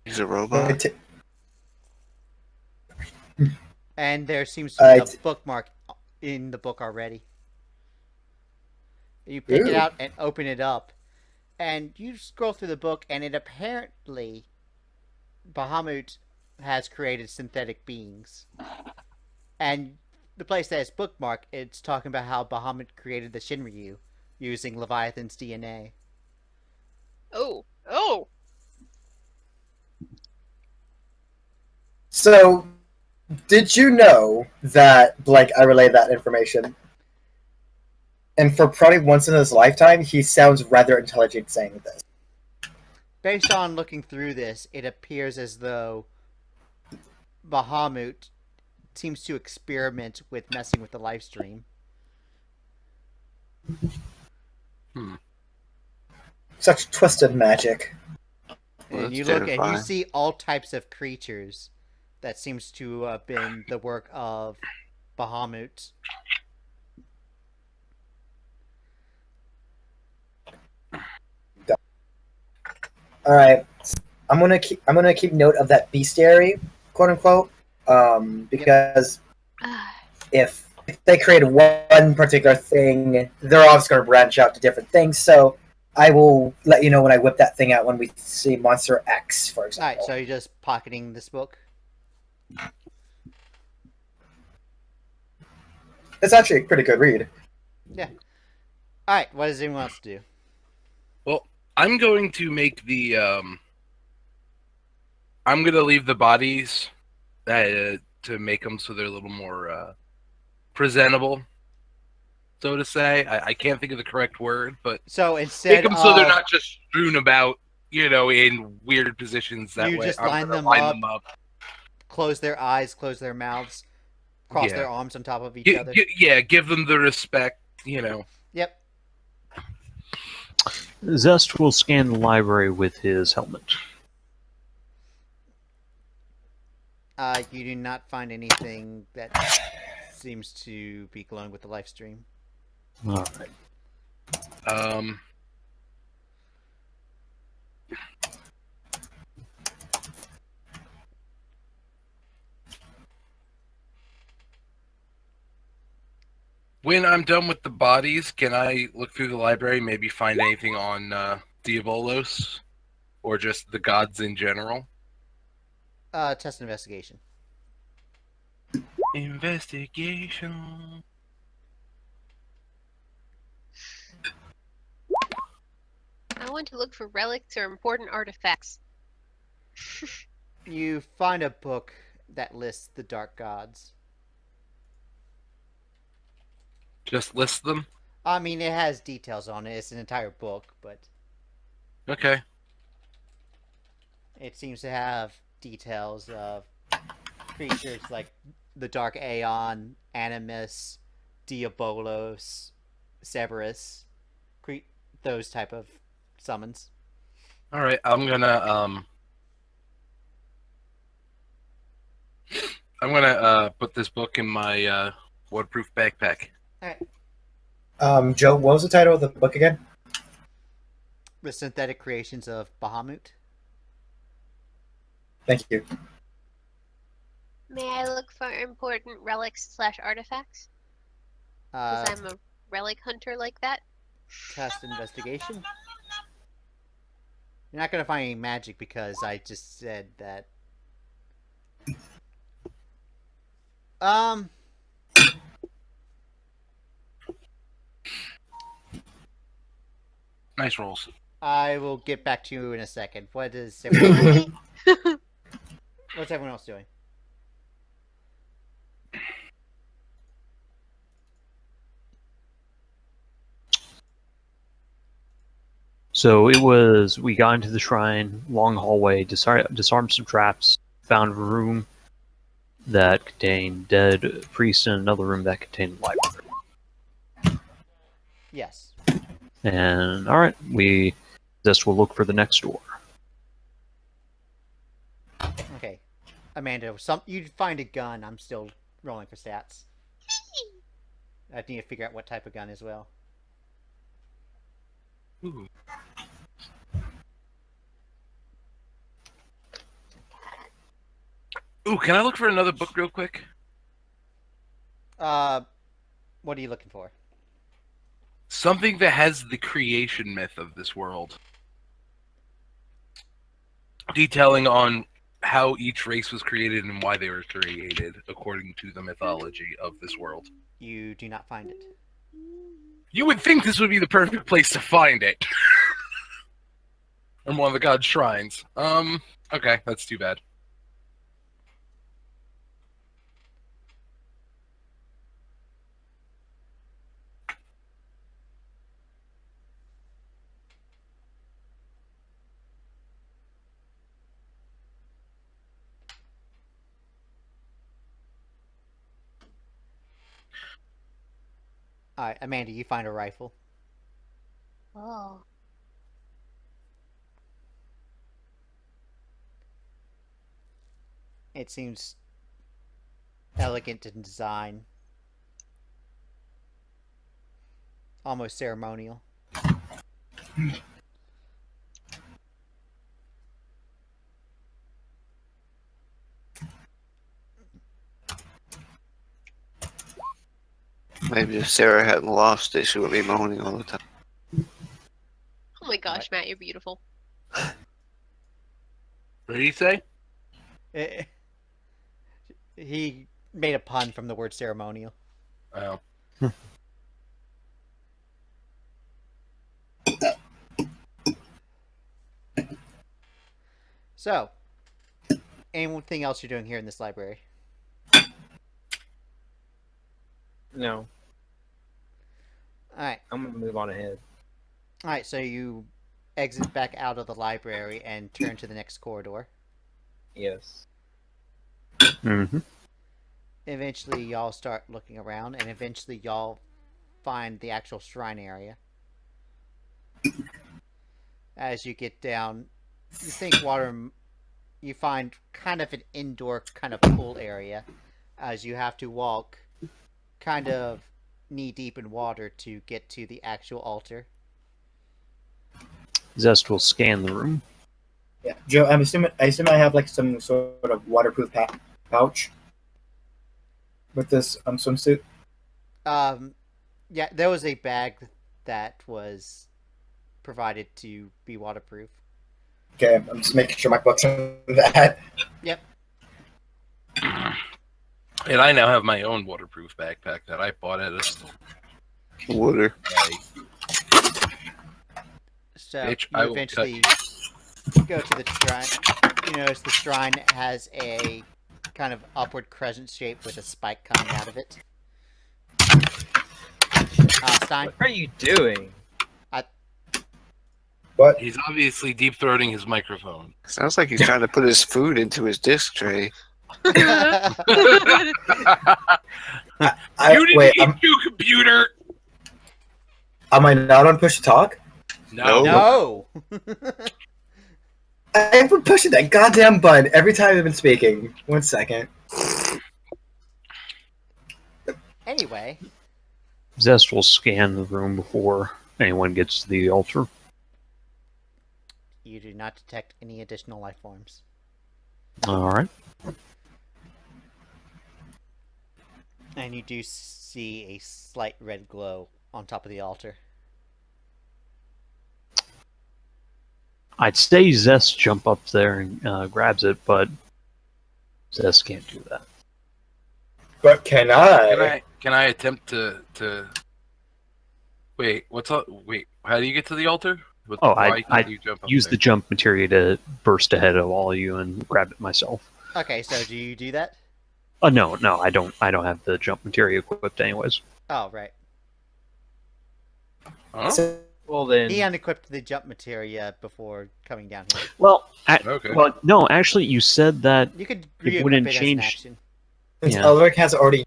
He's a robot. And there seems to be a Right. bookmark in the book already. You pick it Ooh. out and open it up. And you scroll through the book, and it apparently... Bahamut has created synthetic beings. And the place that is bookmarked, it's talking about how Bahamut created the Shinryu using Leviathan's DNA. Oh, oh. So, did you know that, Blake, I relayed that information? And for probably once in his lifetime, he sounds rather intelligent saying this. Based on looking through this, it appears as though Bahamut seems to experiment with messing with the live stream. Such twisted magic. Well, And you that's look and you terrifying. see all types of creatures that seems to have been the work of Bahamut. All right, I'm gonna keep note of that bestiary, quote unquote, because if they create one particular thing, they're obviously gonna branch out to different things. So I will let you know when I whip that thing out when we see Monster X, for example. Alright, so you're just pocketing this book? It's actually a pretty good read. Yeah. Alright, what does anyone else do? Well, I'm going to make the. I'm gonna leave the bodies to make them so they're a little more presentable, so to say. I can't think of the correct word, but So instead make them of... so they're not just strewn about, in weird positions. That You way, just I'm line gonna them line up. them up. close their eyes, close their mouths, cross Yeah. their arms on top of each other. Yeah, give them the respect. Yep. Zest will scan the library with his helmet. You do not find anything that seems to be glowing with the life stream. All right. When I'm done with the bodies, can I look through the library, maybe find anything on Diabolos? Or just the gods in general? Test investigation. Investigation. I want to look for relics or important artifacts. You find a book that lists the dark gods. Just list them? I mean, it has details on it. It's an entire book, but Okay. it seems to have details of creatures like the Dark Aeon, Animus, Diabolos, Cerberus, those type of summons. Alright, I'm gonna put this book in my waterproof backpack. Alright. Joe, what was the title of the book again? The Synthetic Creations of Bahamut. Thank you. May I look for important relics / artifacts? Because I'm a relic hunter like that. Test investigation. You're not gonna find any magic because I just said that. Nice rolls. I will get back to you in a second. What is everyone? What's everyone else doing? So we got into the shrine, long hallway, disarmed some traps, found a room that contained dead priests, and another room that contained a library. Yes. And alright, we just will look for the next door. Okay. Amanda, you'd find a gun. I'm still rolling for stats. I need to figure out what type of gun as well. Ooh. Ooh, can I look for another book real quick? What are you looking for? Something that has the creation myth of this world. Detailing on how each race was created and why they were created, according to the mythology of this world. You do not find it. You would think this would be the perfect place to find it. In one of the god's shrines. Okay, that's too bad. Alright, Amanda, you find a rifle. Oh. It seems elegant in design. Almost ceremonial. Maybe if Sarah hadn't lost it, she would be moaning all the time. Oh my gosh, Matt, you're beautiful. What did he say? He made a pun from the word ceremonial. Oh. So, anything else you're doing here in this library? No, Alright. I'm gonna move on ahead. Alright, so you exit back out of the library and turn to the next corridor. Yes. Mm-hmm. Eventually, y'all start looking around, and eventually, y'all find the actual shrine area. As you get down, you think water. You find kind of an indoor kind of pool area, as you have to walk kind of knee deep in water to get to the actual altar. Zest will scan the room. Yeah, Joe. I assume I have like some sort of waterproof pouch with this swimsuit. Yeah, there was a bag that was provided to be waterproof. Okay, I'm just making sure my book's in that. Yep. And I now have my own waterproof backpack that I bought at a store. Water. So Bitch, I you will eventually go to the shrine. You notice the shrine has a kind of upward crescent shape with a spike coming out of it. Stein? What are you doing? What? He's obviously deep throating his microphone. Sounds like he's trying to put his food into his disc tray. You didn't Wait, eat you, computer! am I not on push to talk? No. No! I've been pushing that goddamn button every time I've been speaking. 1 second. Anyway, Zest will scan the room before anyone gets to the altar. you do not detect any additional life forms. All right. And you do see a slight red glow on top of the altar. I'd say Zest jump up there and grabs it, but Zest can't do that. But can I? Can I attempt to wait, what's up? Wait, how do you get to the altar? I you jump up use there? the jump materia to burst ahead of all of you and grab it myself. Okay, so do you do that? No, I don't have the jump materia equipped anyways. Oh, right. Huh? So, Well then, He unequipped the jump materia before coming down here. Well, Okay. well, no, actually, you said that You could It re-equip wouldn't it as an change- action. since Yeah. Elric has already.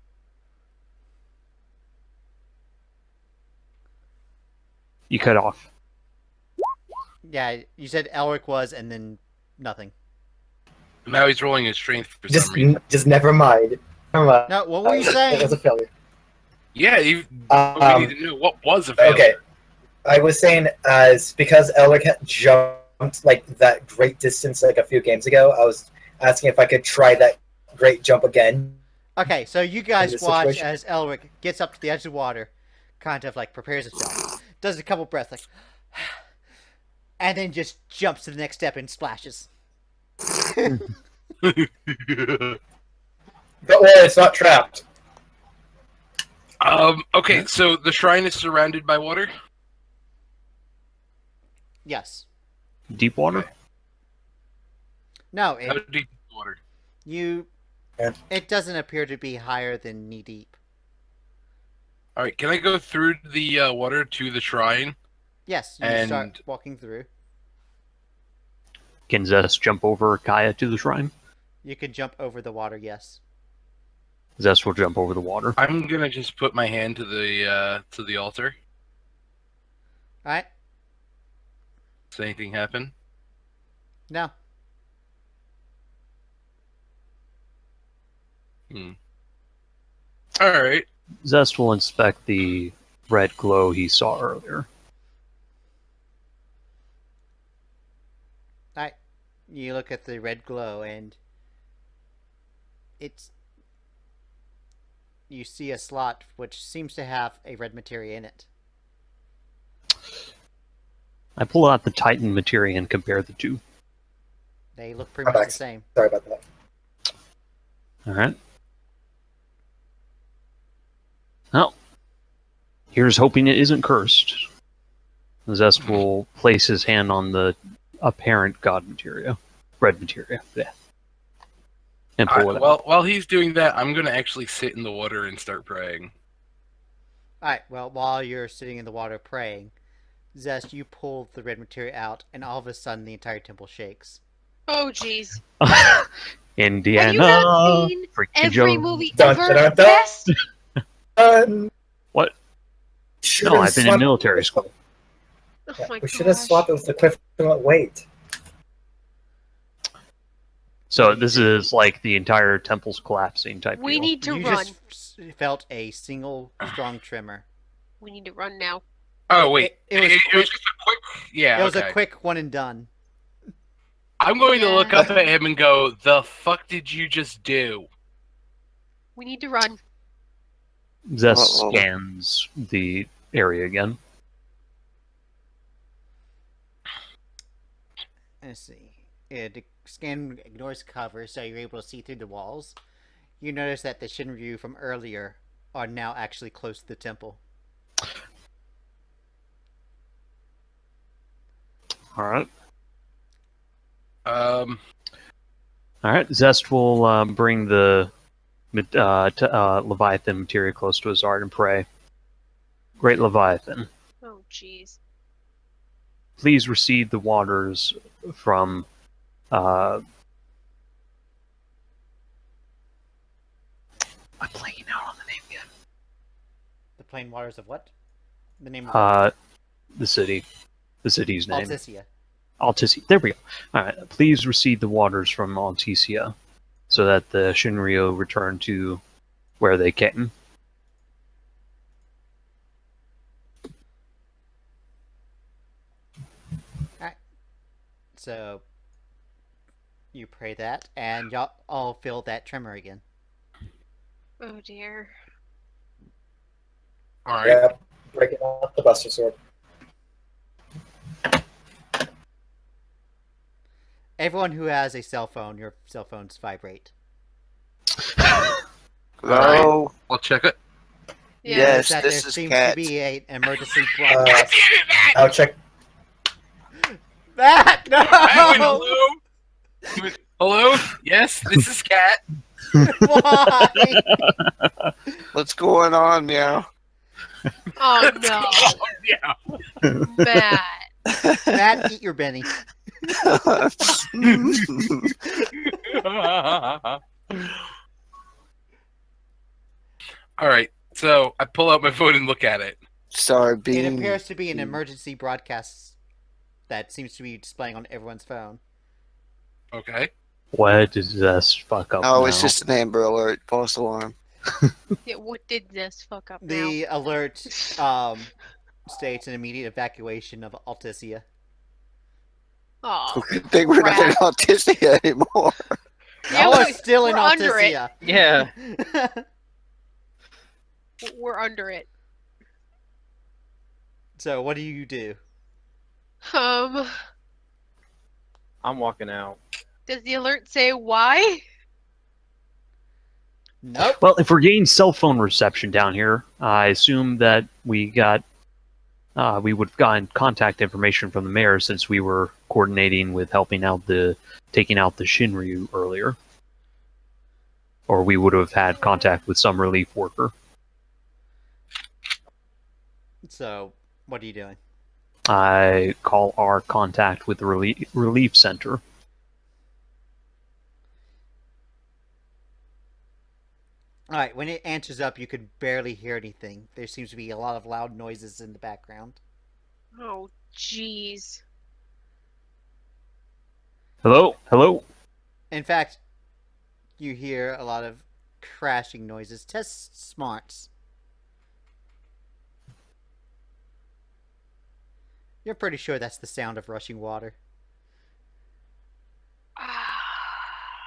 you cut off. Yeah, you said Elric was, and then nothing. Now he's rolling his strength for some reason. Just never mind. Never mind. No, what were you It saying? was a failure. Yeah, we Um, need to know what was a failure. Okay. I was saying, as because Elric had jumped like that great distance like a few games ago, I was asking if I could try that great jump again. Okay, so you guys this watch situation? as Elric gets up to the edge of the water, kind of like prepares himself, does a couple breaths, like, and then just jumps to the next step and splashes. Don't worry, it's not trapped. Okay, so the shrine is surrounded by water? Yes. Deep water? Okay. No, How deep is the water? you. Yeah. It doesn't appear to be higher than knee deep. Alright, can I go through the water to the shrine? Yes, you And- start walking through. Can Zest jump over Kaya to the shrine? You can jump over the water. Yes. Zest will jump over the water. I'm gonna just put my hand to the altar. All right. Does anything happen? No. Alright. Zest will inspect the red glow he saw earlier. All right. You look at the red glow, and it's. You see a slot which seems to have a red materia in it. I pull out the Titan materia and compare the two. They look pretty much the same. Sorry about that. Alright. Well, here's hoping it isn't cursed. Zest will place his hand on the apparent god materia. Red materia. Yeah. And pull it out. Well, while he's doing that, I'm gonna actually sit in the water and start praying. Alright, well, while you're sitting in the water praying, Zest, you pull the red materia out, and all of a sudden the entire temple shakes. Oh, jeez. Indiana. Have you not seen freaking every Joe. movie Dun, ever? dun, dun, dun. Best? What? Sure No, I've been in swim- military school. Oh Yeah, my we should have gosh. swapped it with the equivalent weight. So this is like the entire temple's collapsing type We deal. need to You run. just felt a single strong tremor. We need to run now. Oh wait, It was it quick. was just a quick. Yeah, It was okay. a quick one and done. I'm going to look Yeah. up at him and go, "The fuck did you just do?" We need to run. Zest Uh-oh. scans the area again. Let's see. The scan ignores cover, so you're able to see through the walls. You notice that the Shinryu from earlier are now actually close to the temple. All right. Um, All right. Zest will bring the Leviathan materia close to his art and pray. Great Leviathan, Oh, jeez. please recede the waters from. I'm blanking out on the name again. The plain waters of what? The name of The city. The city's name. Altisia. Altisia. There we go. All right. Please recede the waters from Altisia, so that the Shinryu return to where they came. So you pray that, and y'all all feel that tremor again. Oh, dear. all right. Yeah, breaking out the Buster Sword. Everyone who has a cell phone, your cell phones vibrate. Hello. I'll check it. Yeah. Yes, That this there is seems Cat. to be an emergency broadcast. I'll check. That no! Hello. Hello. Yes, this is Cat. Why? What's going on, meow? Oh, no. Yeah. Bad. Matt, eat your Benny. All right. So I pull out my phone and look at it. Sorry, It Bean. appears to be an emergency broadcast that seems to be displaying on everyone's phone. Okay. What does Zest fuck up Oh, now? it's just an Amber Alert. False alarm. Yeah, what did this fuck up now? The alert states an immediate evacuation of Altisia. Oh, Good thing we're not in crap. Altisia anymore. Yeah, Y'all are we- still in we're under it. Altisia. Yeah. We're under it. So what do you do? Um, I'm walking out. does the alert say why? Nope. Well, if we're getting cell phone reception down here, I assume that we would have gotten contact information from the mayor since we were coordinating with helping out taking out the Shinryu earlier. Or we would have had contact with some relief worker. So what are you doing? I call our contact with the relief center. Alright, when it answers up, you could barely hear anything. There seems to be a lot of loud noises in the background. Oh, jeez. Hello? Hello? In fact, you hear a lot of crashing noises. Test smarts. You're pretty sure that's the sound of rushing water.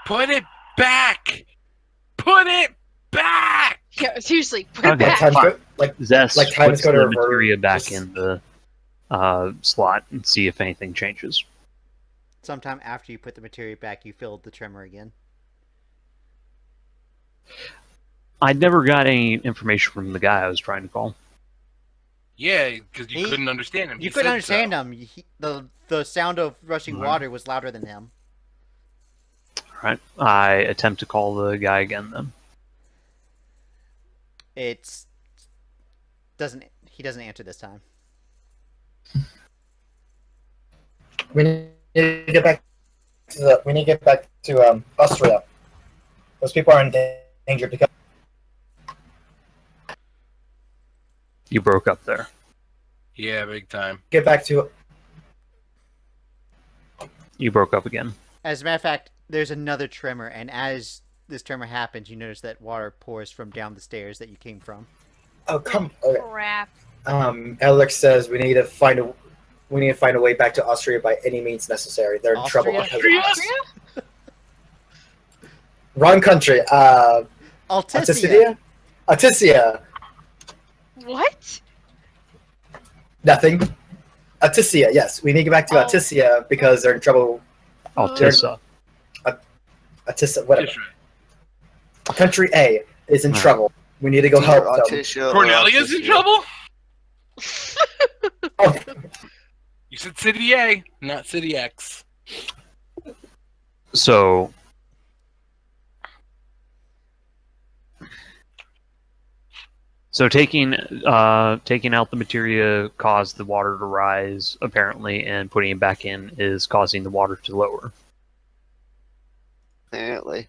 Put it back. Put it back. Yeah, seriously, put it Okay. Like back. time, like Zest Like time puts is gonna the revert, materia back just- in the slot and see if anything changes. Sometime after you put the materia back, you feel the tremor again. I never got any information from the guy I was trying to call. Yeah, because you He- couldn't understand him. You He couldn't said understand so. him. The sound of rushing Mhm. water was louder than him. Right? I attempt to call the guy again then. He doesn't answer this time. we need to get back to Austria. Those people are in danger because You broke up there. Yeah, big time. Get back to You broke up again. As a matter of fact, there's another tremor, and as this tremor happens, you notice that water pours from down the stairs that you came from. oh come. Okay. Crap. Elric says we need to find a way back to Austria by any means necessary. They're in trouble. Austria? Because wrong country. Alticia. Alticia. What? Nothing. Alticia. Yes, we need to get back to Oh. Alticia because they're in trouble. Altissa. Alticia, whatever. That's right. Country A is in Huh. trouble. We need to go help them. Autisha or Cornelia's in Autistia. trouble? Oh, You said City A, not City X. So taking out the materia caused the water to rise, apparently, and putting it back in is causing the water to lower. Apparently.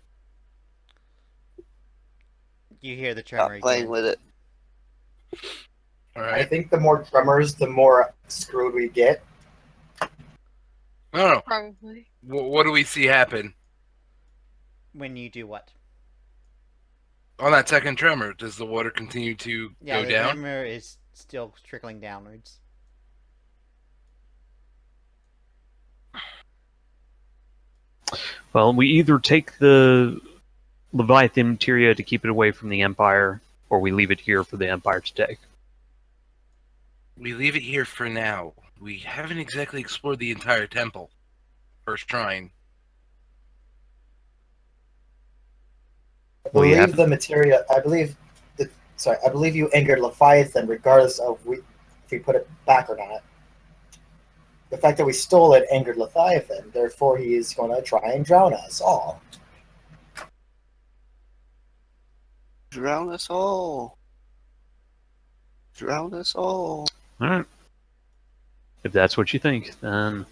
You hear the tremor Stop playing again. with it. All I right. think the more drummers, the more screwed we get. I don't know. Probably. What do we see happen When you do what? on that second tremor? Does the water continue to Yeah, go the down? tremor is still trickling downwards. Well, we either take the Leviathan materia to keep it away from the Empire, or we leave it here for the Empire to take. We leave it here for now. We haven't exactly explored the entire temple. First shrine. I Well, you believe have- the materia. I believe you angered Leviathan, regardless of if we put it back or not. The fact that we stole it angered Leviathan. Therefore, he is going to try and drown us all. Drown us all. Drown us all. All right. If that's what you think, then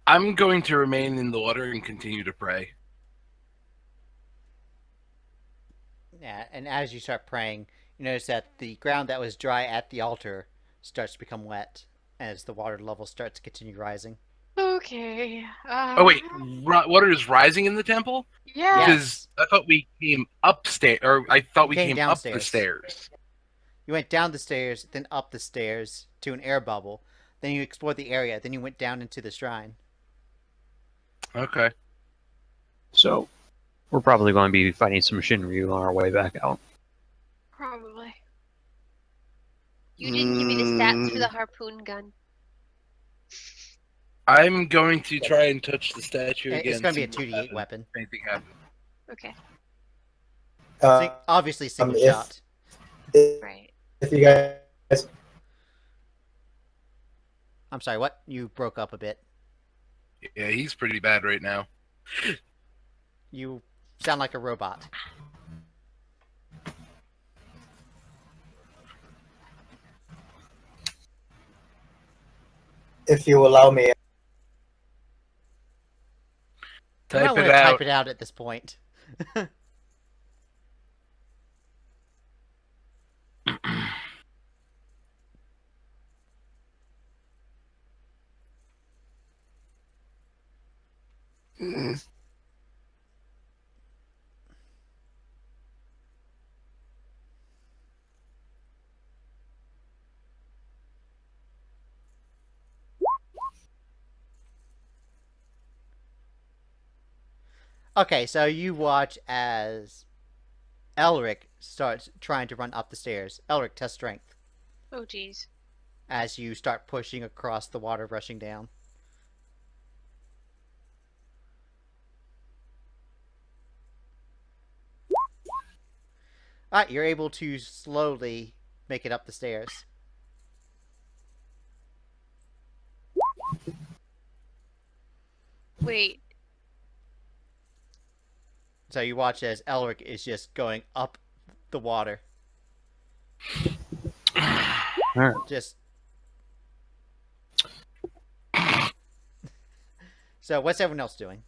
I'm going to remain in the water and continue to pray. Yeah, and as you start praying, you notice that the ground that was dry at the altar starts to become wet as the water level starts to continue rising. Okay. Oh wait, water is rising in the temple? Yeah. Because I thought we came upstairs, or I thought we Came came up the downstairs. stairs. You went down the stairs, then up the stairs to an air bubble. Then you explored the area. Then you went down into the shrine. Okay. so we're probably going to be fighting some Shinryu on our way back out. Probably. You didn't give me the stats for Mm. the harpoon gun. I'm going to try and touch the statue again. It's going to be a see what 2d8 happens. weapon. If anything happens. Okay. Obviously, single if- shot. Right. If you guys, I'm sorry, what? You broke up a bit. Yeah, he's pretty bad right now. You sound like a robot. if you allow me, You might Type want it to out. type it out at this point. Mm. Okay, so you watch as Elric starts trying to run up the stairs. Elric, test strength Oh, jeez. as you start pushing across the water rushing down. Alright, you're able to slowly make it up the stairs. Wait. So you watch as Elric is just going up the water. Alright. Just. So what's everyone else doing?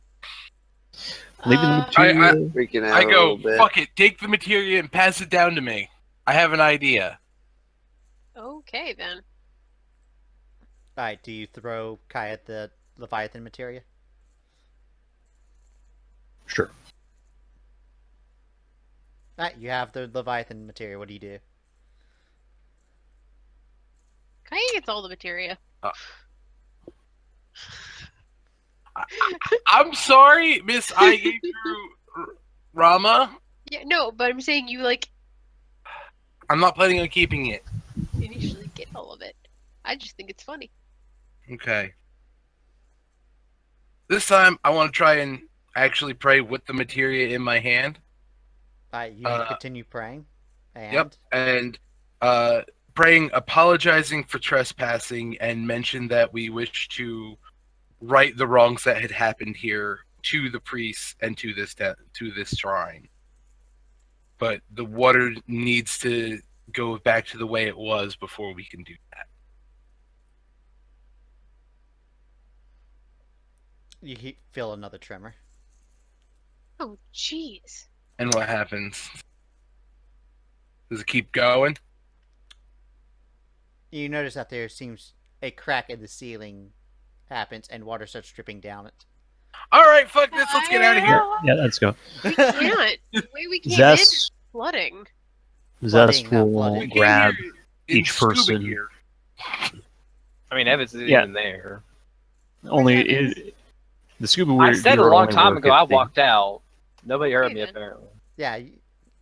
Leaving the Uh, materia. Freaking out I a little go, bit. fuck it, take the materia and pass it down to me. I have an idea. Okay, then. Alright, do you throw Kaya the Leviathan materia? Sure. Alright, you have the Leviathan materia. What do you do? Kaya gets all the materia. I'm sorry, Miss. I gave you Rama. Yeah, no, but I'm saying you, like, I'm not planning on keeping it. initially get all of it. I just think it's funny. Okay. This time, I want to try and actually pray with the materia in my hand. Alright, you continue praying. And Yep, and praying, apologizing for trespassing, and mention that we wish to right the wrongs that had happened here to the priests and to this shrine. But the water needs to go back to the way it was before we can do that. you feel another tremor. Oh, jeez. And what happens? Does it keep going? You notice that there seems a crack in the ceiling happens and water starts dripping down it. Alright, fuck this, let's get out of here. Yeah, let's go. We can't. The way we came in Zest, is flooding. Zest Flooding, not will flooding. We came grab here in each scuba person. gear. I mean, Evets isn't Yeah. even there. Only Evets? the scuba I gear said a long only time work ago if I they- walked out. Nobody heard me, Yeah. apparently. Yeah.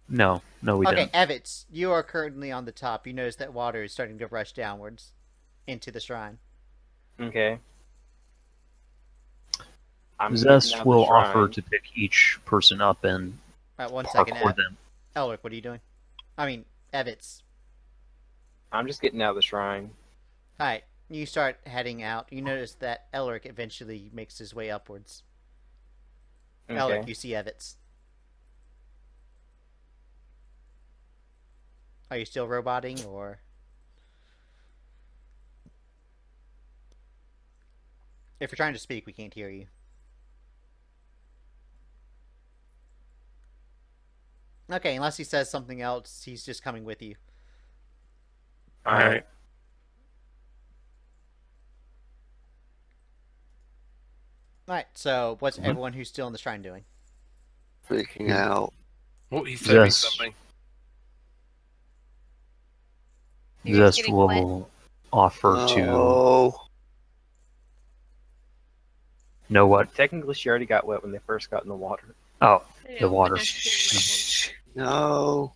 No, we Okay, didn't. Evets, you are currently on the top. You notice that water is starting to rush downwards into the shrine. Okay. I'm Zest getting out will the shrine. offer to pick each person up and Alright, 1 second. parkour them. Elric, what are you doing? I mean, Evets. I'm just getting out of the shrine. Alright, you start heading out. You notice that Elric eventually makes his way upwards. Okay. Elric, you see Evets. Are you still roboting, or... If you're trying to speak, we can't hear you. Okay, unless he says something else, he's just coming with you. Alright. Alright, so what's everyone who's still in the shrine doing? Freaking out. Oh, he said me Zest. something. He's Zest getting will offer to Oh, know what. Technically, she already got wet when they first got in the water. Oh, I know, the water. but now she's getting wet. no.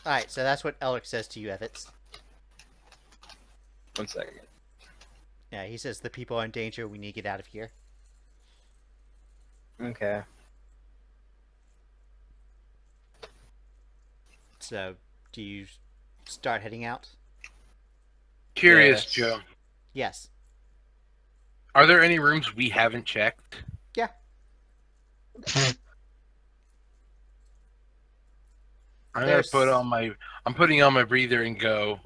Alright, so that's what Elric says to you, Evets. 1 second. Yeah, he says the people are in danger, we need to get out of here. Okay. So, do you start heading out? Curious, Yes. Joe. Yes. Are there any rooms we haven't checked? Yeah. There's- I'm putting on my breather and go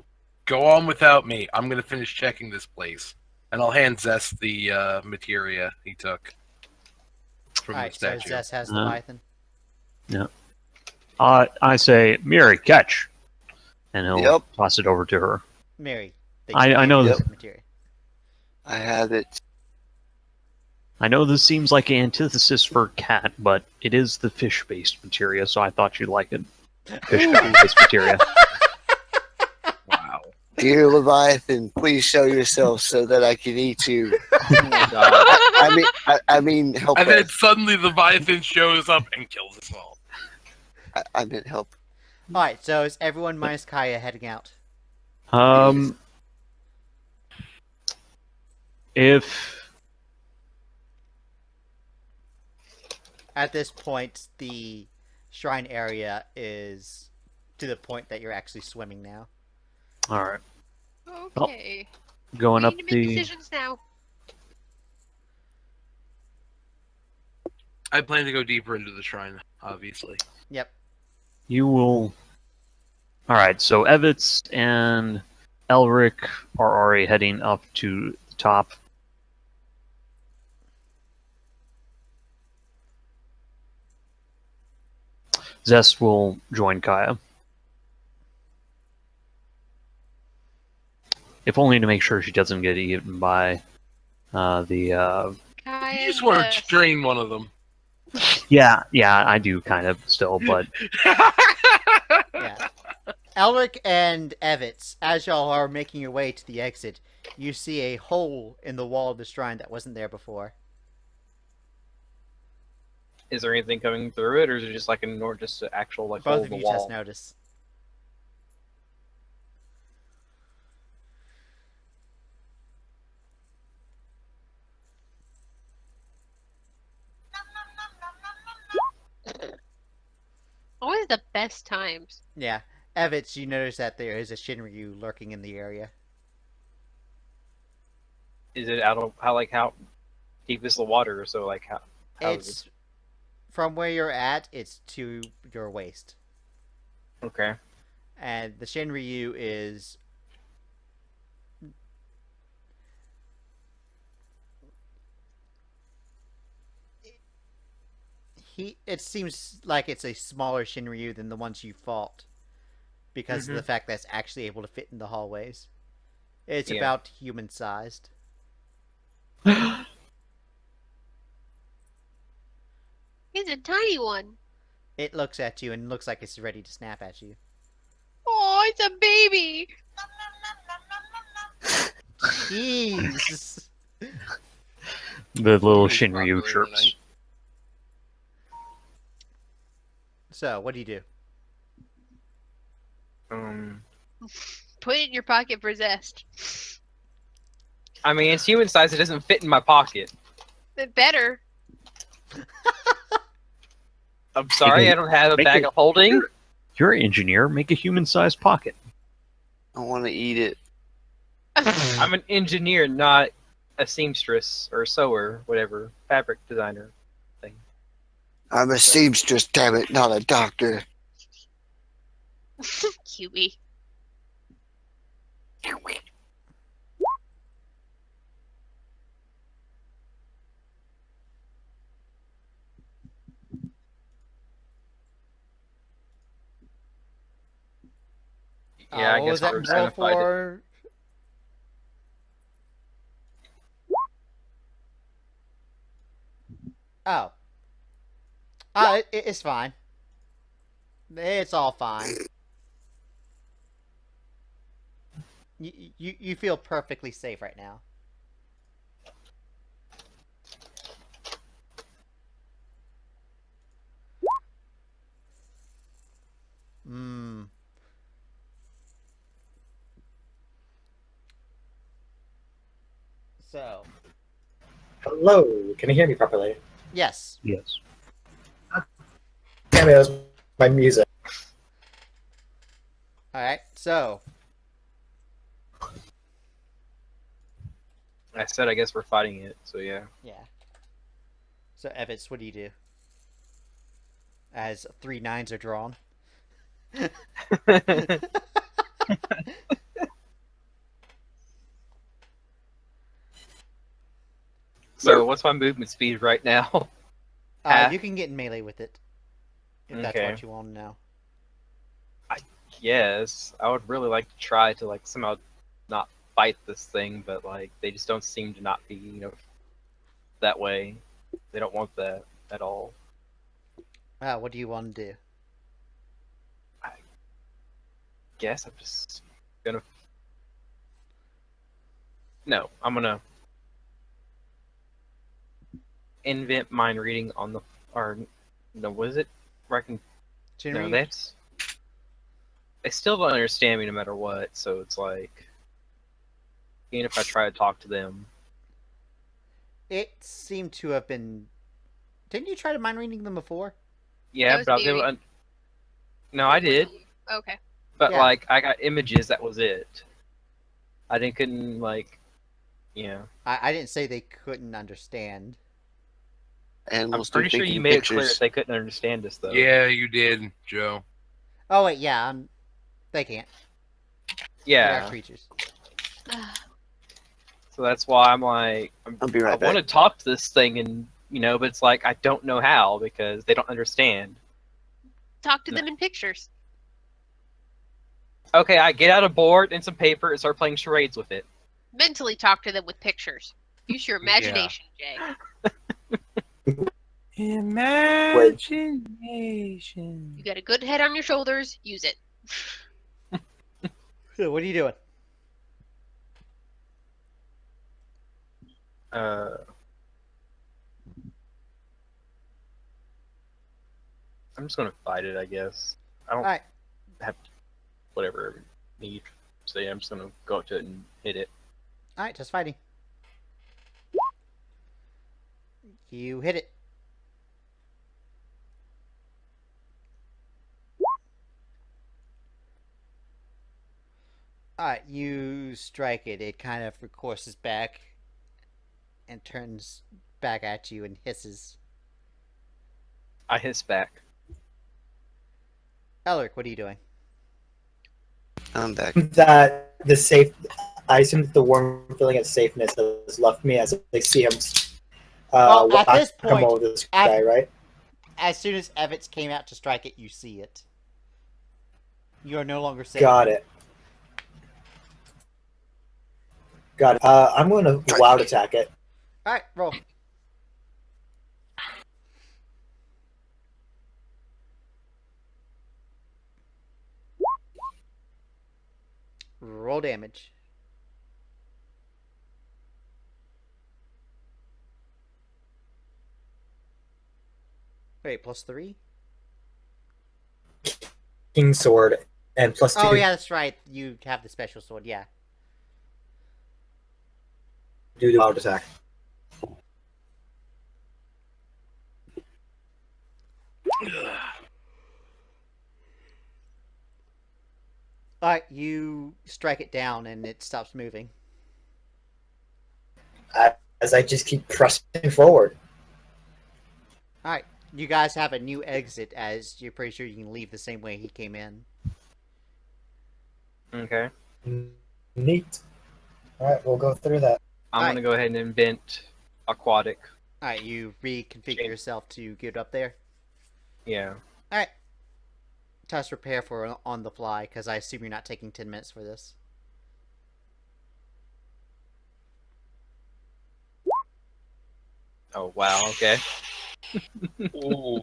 on without me. I'm gonna finish checking this place. And I'll hand Zest the materia he took from Alright, the so statue. Zest has Uh-huh. Leviathan. I say, Miri'ri, catch, and he'll Yep. toss it over to her. Mary. I know this- Materia. I have it. I know this seems like an antithesis for cat, but it is the fish-based materia, so I thought you'd like it. Fish-based materia. Wow. Dear Leviathan, please show yourself so that I can eat you. Oh my god. I mean, help And then us. suddenly Leviathan shows up and kills us all. I meant help. Alright, so is everyone minus Kaya heading out? If At this point, the shrine area is to the point that you're actually swimming now. all right, Okay. going We up need to make the decisions now. I plan to go deeper into the shrine, obviously. Yep. you will. All right, so Evets and Elric are already heading up to the top. Zest will join Kaya. If only to make sure she doesn't get eaten by the... Kaya You just want to Zest. train one of them. Yeah, I do kind of still, but... Yeah. Elric and Evets, as y'all are making your way to the exit, you see a hole in the wall of the shrine that wasn't there before. Is there anything coming through it, or is it just like an actual like hole Both in of the you just wall? notice. Always the best times. Yeah. Evets, you notice that there is a Shinryu lurking in the area. Is it out of how deep is the water? So like how is It's from where you're at, it's to your waist. it? Okay. And the Shinryu is it seems like it's a smaller Shinryu than the ones you fought because of the fact that it's actually able to fit in the hallways. It's Yeah. about human sized. He's a tiny one. It looks at you and looks like it's ready to snap at you. Oh, it's a baby. Jeez. The little He's Shinryu popular chirps. tonight. So, what do you do? Put it in your pocket for Zest. I mean, it's human size. It doesn't fit in my pocket. It better. I'm sorry, I don't have a Make bag it- of holding. You're an engineer. Make a human-sized pocket. I want to eat it. I'm an engineer, not a seamstress or sewer, whatever, fabric designer. I'm a seamstress, damn it, not a doctor. Cutie. Yeah, I what guess was that we're roll satisfied. for? Oh. It's fine. It's all fine. You feel perfectly safe right now. Hmm. So, Hello, can you hear me properly? yes. Yes. Damn it, that was my music. Alright, so, I said, I guess we're fighting it, so yeah. yeah. So, Evets, what do you do? As 3 9s are drawn. So, what's my movement speed right now? You can get in melee with it. If that's Okay. what you want to know. Yes, I would really like to try to like somehow not fight this thing, but like they just don't seem to not be, that way. They don't want that at all. What do you want to do? Guess I'm just gonna. No, I'm gonna invent mind reading on the or no, what is it? Where I can no, Shinryu? that's. They still don't understand me no matter what, so it's like even if I try to talk to them. It seemed to have been. Didn't you try to mind reading them before? Yeah, was but I was able Miri'ri. to. No, I did, Okay. but Yeah. like I got images. That was it. I couldn't like, I didn't say they couldn't understand. I'm Animals do pretty sure thinking you made it clear pictures. that they couldn't understand us though. Yeah, you did, Joe. Oh wait, yeah, they can't. They Yeah. are creatures. So that's why I'm like, I'll be I right want to back. talk to this thing, and but it's like I don't know how because they don't understand. Talk to them in pictures. Okay, I get out a board and some paper and start playing charades with it. Mentally talk to them with pictures. Use your imagination, Jay. Imagination. You got a good head on your shoulders. Use it. What are you doing? I'm just gonna fight it, I guess. I don't Alright. have whatever I need. So yeah, I'm just gonna go up to it and hit it. Alright, just fighting. You hit it. Alright, you strike it. It kind of courses back and turns back at you and hisses. I hiss back. Elric, what are you doing? I'm back. That the safe. I assume that the warm feeling of safeness has left me as I see him. Well, at this point, over this guy, right? As soon as Evets came out to strike it, you see it. You are no longer safe. Got it. Got it. I'm going to wild attack it. Alright, roll. Roll damage. Wait, +3? King sword and +2. Oh yeah, that's right. You have the special sword, yeah. Do the wild attack. Alright, you strike it down and it stops moving. As I just keep pressing forward. Alright, you guys have a new exit as you're pretty sure you can leave the same way he came in. Okay. Neat. Alright, we'll go through that. I'm Alright. gonna go ahead and invent aquatic. Alright, you reconfigure Okay. yourself to get up there. Yeah. Alright. Test repair for on the fly, because I assume you're not taking 10 minutes for this. Oh wow. Okay. Ooh.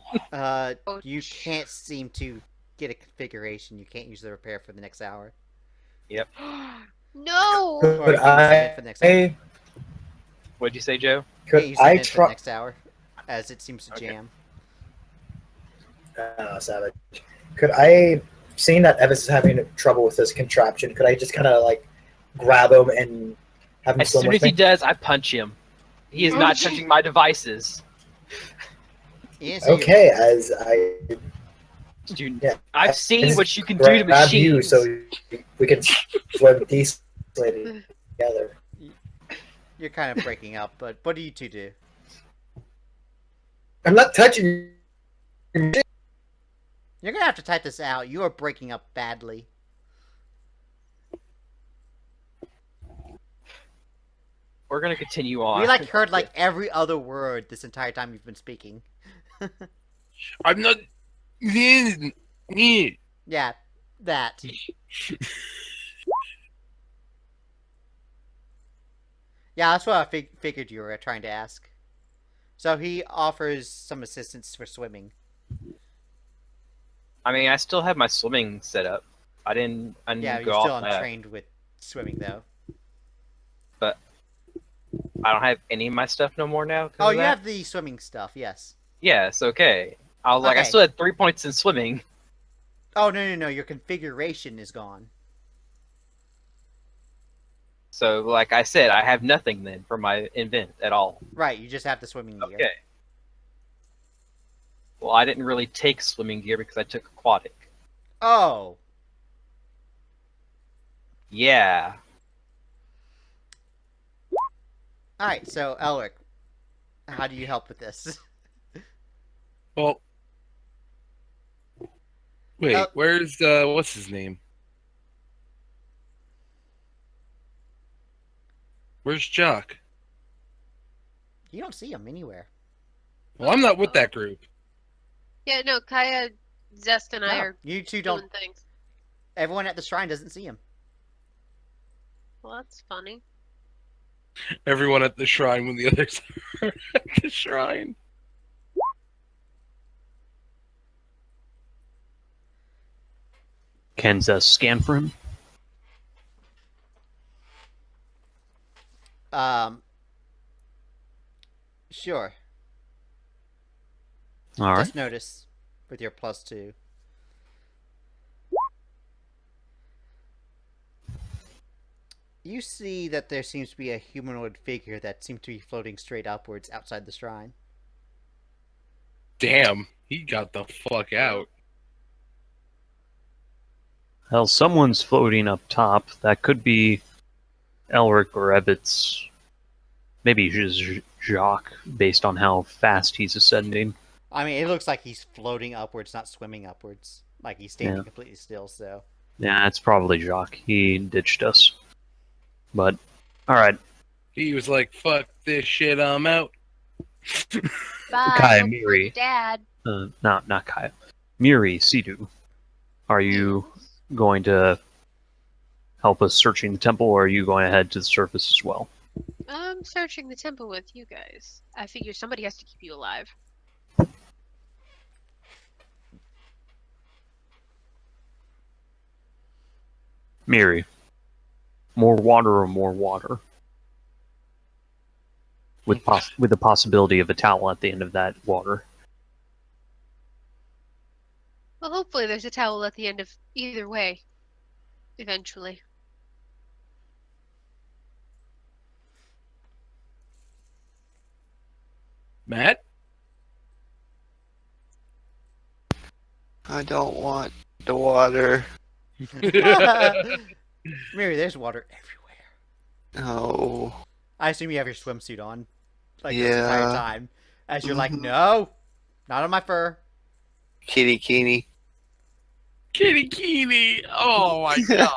You can't seem to get a configuration. You can't use the repair for the next hour. No! Or Could you can submit for the next hour. What'd you say, Joe? You can't Could use I submit for the try? next hour, as it seems to Okay. jam. Savage. Could I, seeing that Evans is having trouble with this contraption, could I just kind of like grab him and have him As swim soon with as he me? does, I punch him. He is Oh, not gee. touching my devices. Yeah, so Okay, as I Dude, Yeah. I've seen Just what you can do to grab you machines. so we can swim decently together. you're kind of breaking up, but what do you two do? I'm not touching you. You're gonna have to type this out. You are breaking up badly. We're gonna continue on. We like heard like every other word this entire time you've been speaking. I'm not. Yeah, that. Yeah, that's what I figured you were trying to ask. So he offers some assistance for swimming. I mean, I still have my swimming set up. I didn't Yeah, go you're still off that. untrained with swimming though. I don't have any of my stuff no more now. 'cause Oh, of you that. have the swimming stuff, yes. Yeah, it's okay. I was like, I Okay. still had 3 points in swimming. Oh no, your configuration is gone. So, like I said, I have nothing then for my invent at all. Right, you just have the swimming gear. Okay. Well, I didn't really take swimming gear because I took aquatic. Oh, Yeah. alright, so Elric, how do you help with this? Well, wait. Where's what's his name? Where's Jock? You don't see him anywhere. Well, I'm not with that group. Yeah, no, Kaya Zest and I No, are you two doing don't. things. Everyone at the shrine doesn't see him. Well, that's funny. Everyone at the shrine when the others are at the shrine. Can Zest scan for him? Sure. All right. Just notice with your +2. You see that there seems to be a humanoid figure that seems to be floating straight upwards outside the shrine. Damn, he got the fuck out. Hell, someone's floating up top. That could be Elric or Evets. Maybe just Jacques, based on how fast he's ascending. I mean, it looks like he's floating upwards, not swimming upwards. Like he's standing Yeah. completely still, so. Yeah, it's probably Jacques. He ditched us. But, alright. He was like, fuck this shit, I'm out. Bye. Kaya, hope you're Miri'ri. Dad. No, not Kaya. Miri'ri, Sidu. Are you going to help us searching the temple, or are you going to head to the surface as well? I'm searching the temple with you guys. I figure somebody has to keep you alive. Miri'ri. More water or more water? With the possibility of a towel at the end of that water. Well, hopefully there's a towel at the end of either way. Eventually. Matt? I don't want the water. Mary, there's water everywhere. No. I assume you have your swimsuit on, like this Yeah. entire time. As you're like, Mhm. no, not on my fur. Kitty Keeny. Kitty Keeny! Oh my god!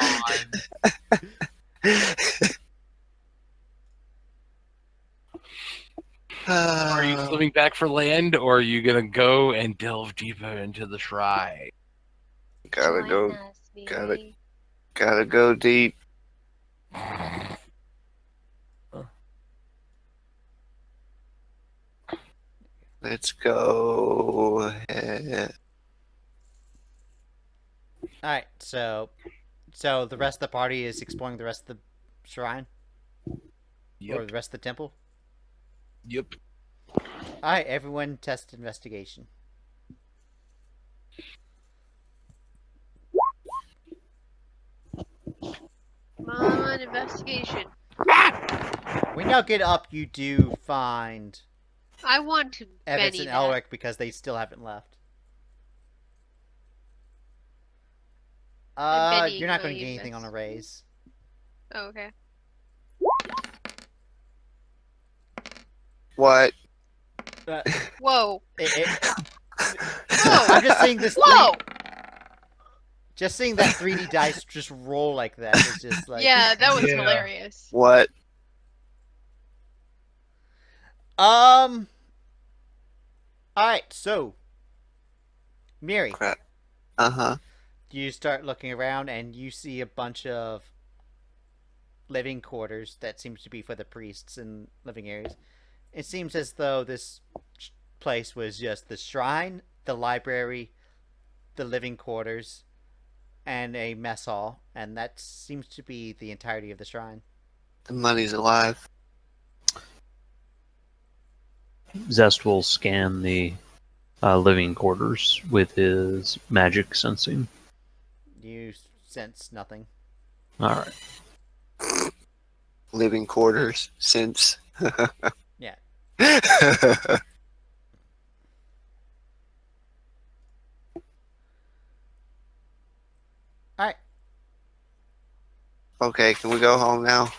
Are you swimming back for land, or are you gonna go and delve deeper into the shrine? Gotta Join go. us, gotta- Mary. Gotta go deep. Let's go ahead. All right, so the rest of the party is exploring the rest of the shrine or Yep. the rest of the temple. Yep. All right, everyone, test investigation. Come on, investigation. When y'all get up, you do find I want to Evets Benny and that. Elric because they still haven't left. Benny You're not my going to get anything on a raise. Oh, okay. What? Whoa. I'm just seeing this. Whoa! Just seeing that 3D dice just roll like that is just like. Yeah, that was Yeah. hilarious. What? All right, so Miri, Crap. Uh-huh. you start looking around and you see a bunch of living quarters that seems to be for the priests and living areas. It seems as though this place was just the shrine, the library, the living quarters, and a mess hall, and that seems to be the entirety of the shrine. The money's alive. Zest will scan the living quarters with his magic sensing. You sense nothing. Alright. Living quarters since. Yeah. All right. Okay, can we go home now?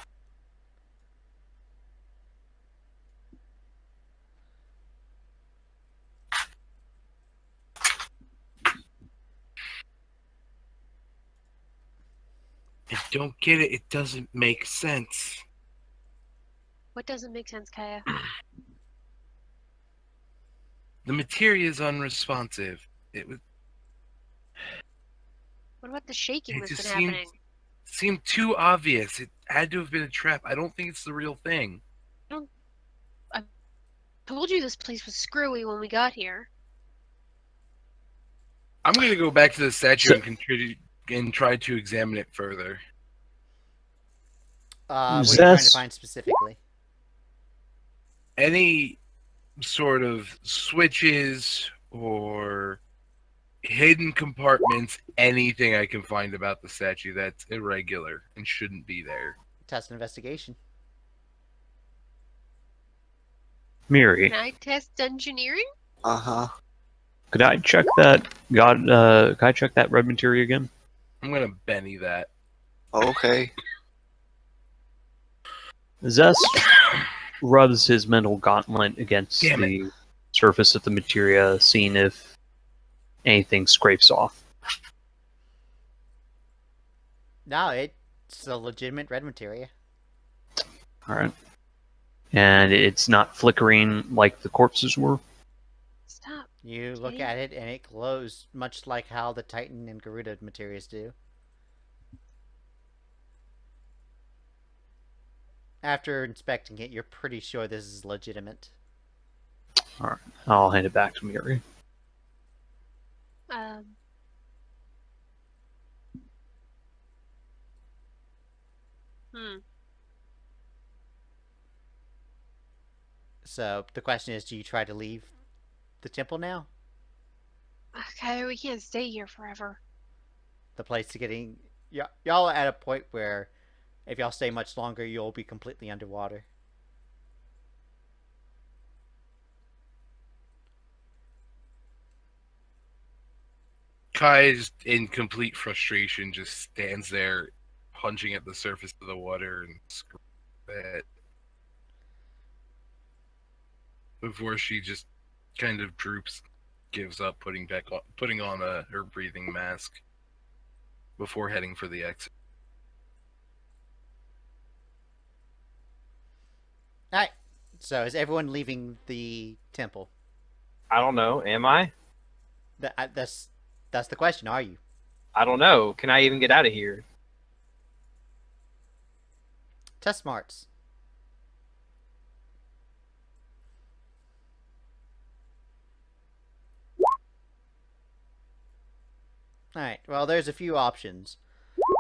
I don't get it. It doesn't make sense. What doesn't make sense, Kaya? The materia is unresponsive. It was. What about the shaking It that's just been happening? seemed too obvious. It had to have been a trap. I don't think it's the real thing. I told you this place was screwy when we got here. I'm gonna go back to the statue So- and contribute and try to examine it further. What are you trying to Zest. find specifically? Any sort of switches or hidden compartments, anything I can find about the statue that's irregular and shouldn't be there. Test investigation. Miri'ri, Can I test engineering? Uh-huh. could I check that could I check that red materia again? I'm gonna Benny that. Okay. Zest rubs his mental gauntlet against Damn the surface of the materia, seeing if anything scrapes off. No, it's a legitimate red materia. Alright. And it's not flickering like the corpses were. Stop. You look Okay. at it and it glows much like how the Titan and Garuda materials do. After inspecting it, you're pretty sure this is legitimate. Alright. I'll hand it back to Miri'ri. Um. So the question is, do you try to leave the temple now? Okay, we can't stay here forever. The place is getting... Y'all are at a point where if y'all stay much longer, you'll be completely underwater. Kai is in complete frustration, just stands there, punching at the surface of the water and screaming at before she just kind of droops, gives up, putting on her breathing mask before heading for the exit. Alright, so is everyone leaving the temple? I don't know. Am I? That's the question, are you? I don't know. Can I even get out of here? Test smarts. Alright, well, there's a few options.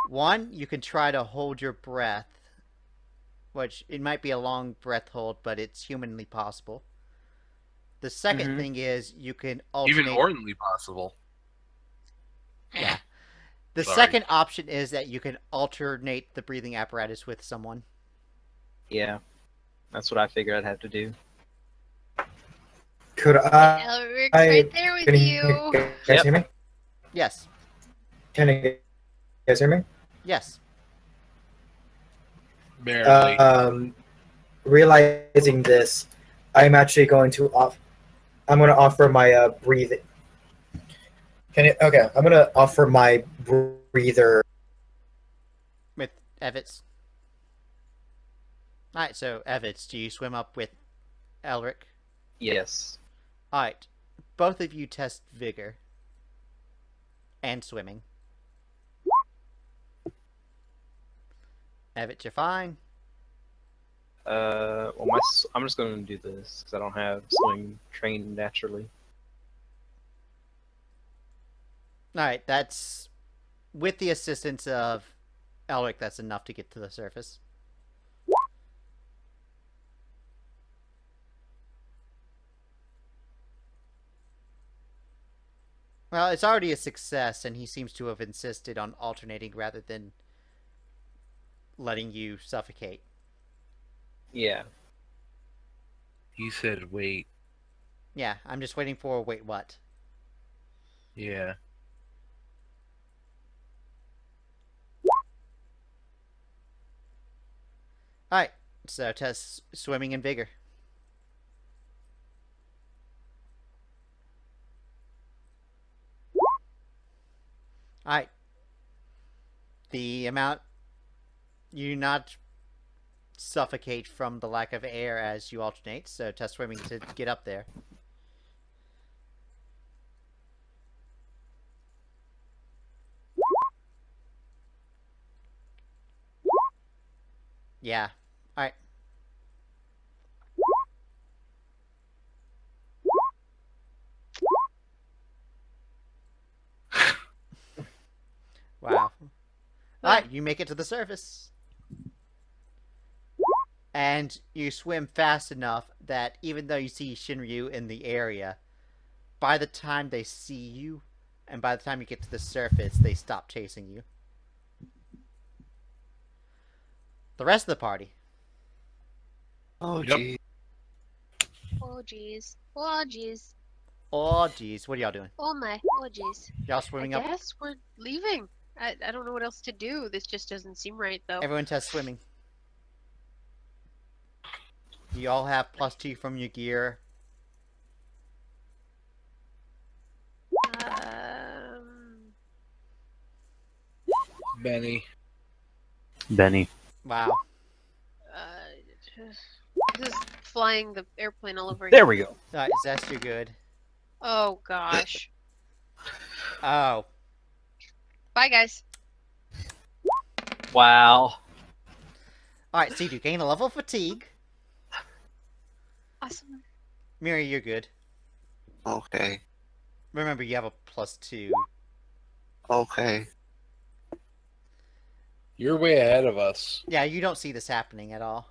One, you can try to hold your breath, which it might be a long breath hold, but it's humanly possible. The second thing is you can alternate... Even morally possible. Yeah. The Sorry. second option is that you can alternate the breathing apparatus with someone. Yeah. That's what I figured I'd have to do. Could Elric's right there with Can you. you guys Yep. hear me? Yes. Can you guys hear me? Yes. Barely. Realizing this, I'm actually going to offer my breathing. Okay, I'm going to offer my breather. With Evets. Alright, so Evets, do you swim up with Elric? Yes. Alright. Both of you test vigor. And swimming. Evets, you're fine. Well, I'm just going to do this because I don't have swimming trained naturally. Alright, that's... With the assistance of Elric, that's enough to get to the surface. Well, it's already a success, and he seems to have insisted on alternating rather than letting you suffocate. Yeah. He said, wait. Yeah, I'm just waiting for wait what. Yeah. Alright, so test swimming and vigor. Alright. The amount you not suffocate from the lack of air as you alternate, so test swimming to get up there. Yeah. Alright. Wow. Alright, you make it to the surface. And you swim fast enough that even though you see Shinryu in the area, by the time they see you, and by the time you get to the surface, they stop chasing you. The rest of the party. Oh, Yep. gee. Oh jeez. Oh jeez. Oh, geez. What are y'all doing? Oh my. Oh jeez. Y'all I swimming up? guess we're leaving. I don't know what else to do. This just doesn't seem right though. Everyone tests swimming. You all have +2 from your gear. Benny. Benny. Wow. This is flying the airplane all over There again. we go. Alright, Zest, you're good. Oh gosh. Oh. Bye guys. Wow. Alright, Sidu, gain a level of fatigue. Awesome. Miri'ri, you're good. Okay. Remember, you have a +2. Okay. You're way ahead of us. Yeah, you don't see this happening at all.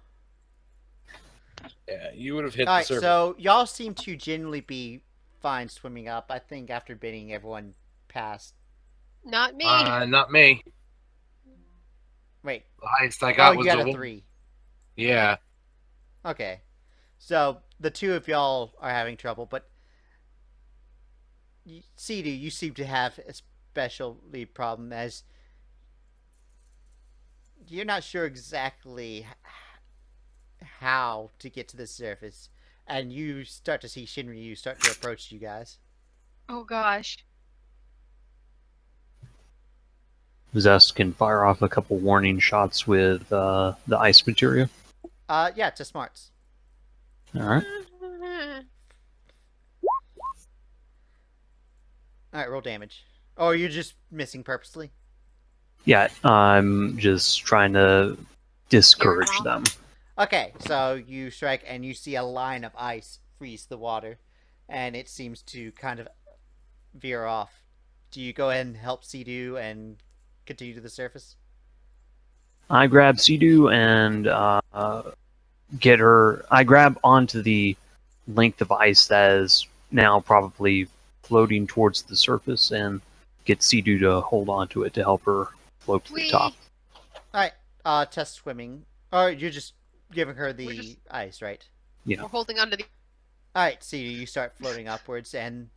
Yeah, you would have hit the Alright, surface. so y'all seem to generally be fine swimming up. I think after bidding everyone past. Not me. Not me. Wait. The highest I got Oh, was you got the a 3. Yeah. Okay. So, the two of y'all are having trouble, but Sidu, you seem to have a specially problem as you're not sure exactly how to get to the surface, and you start to see Shinryu start to approach you guys. Oh gosh. Zest can fire off a couple warning shots with the ice materia. Yeah, to smarts. Alright. Alright, roll damage. Oh, you're just missing purposely? Yeah, I'm just trying to discourage You're them. Okay, so you strike and you see a line of ice freeze the water, and it seems to kind of veer off. Do you go ahead and help Sidu and continue to the surface? I grab Sidu and get her. I grab onto the length of ice that is now probably floating towards the surface and get Sidu to hold onto it to help her float to the Whee! top. Alright, test swimming. Or you're just giving her the We're just- ice, right? Yeah. We're holding on to the. Alright, Sidu, you start floating upwards, and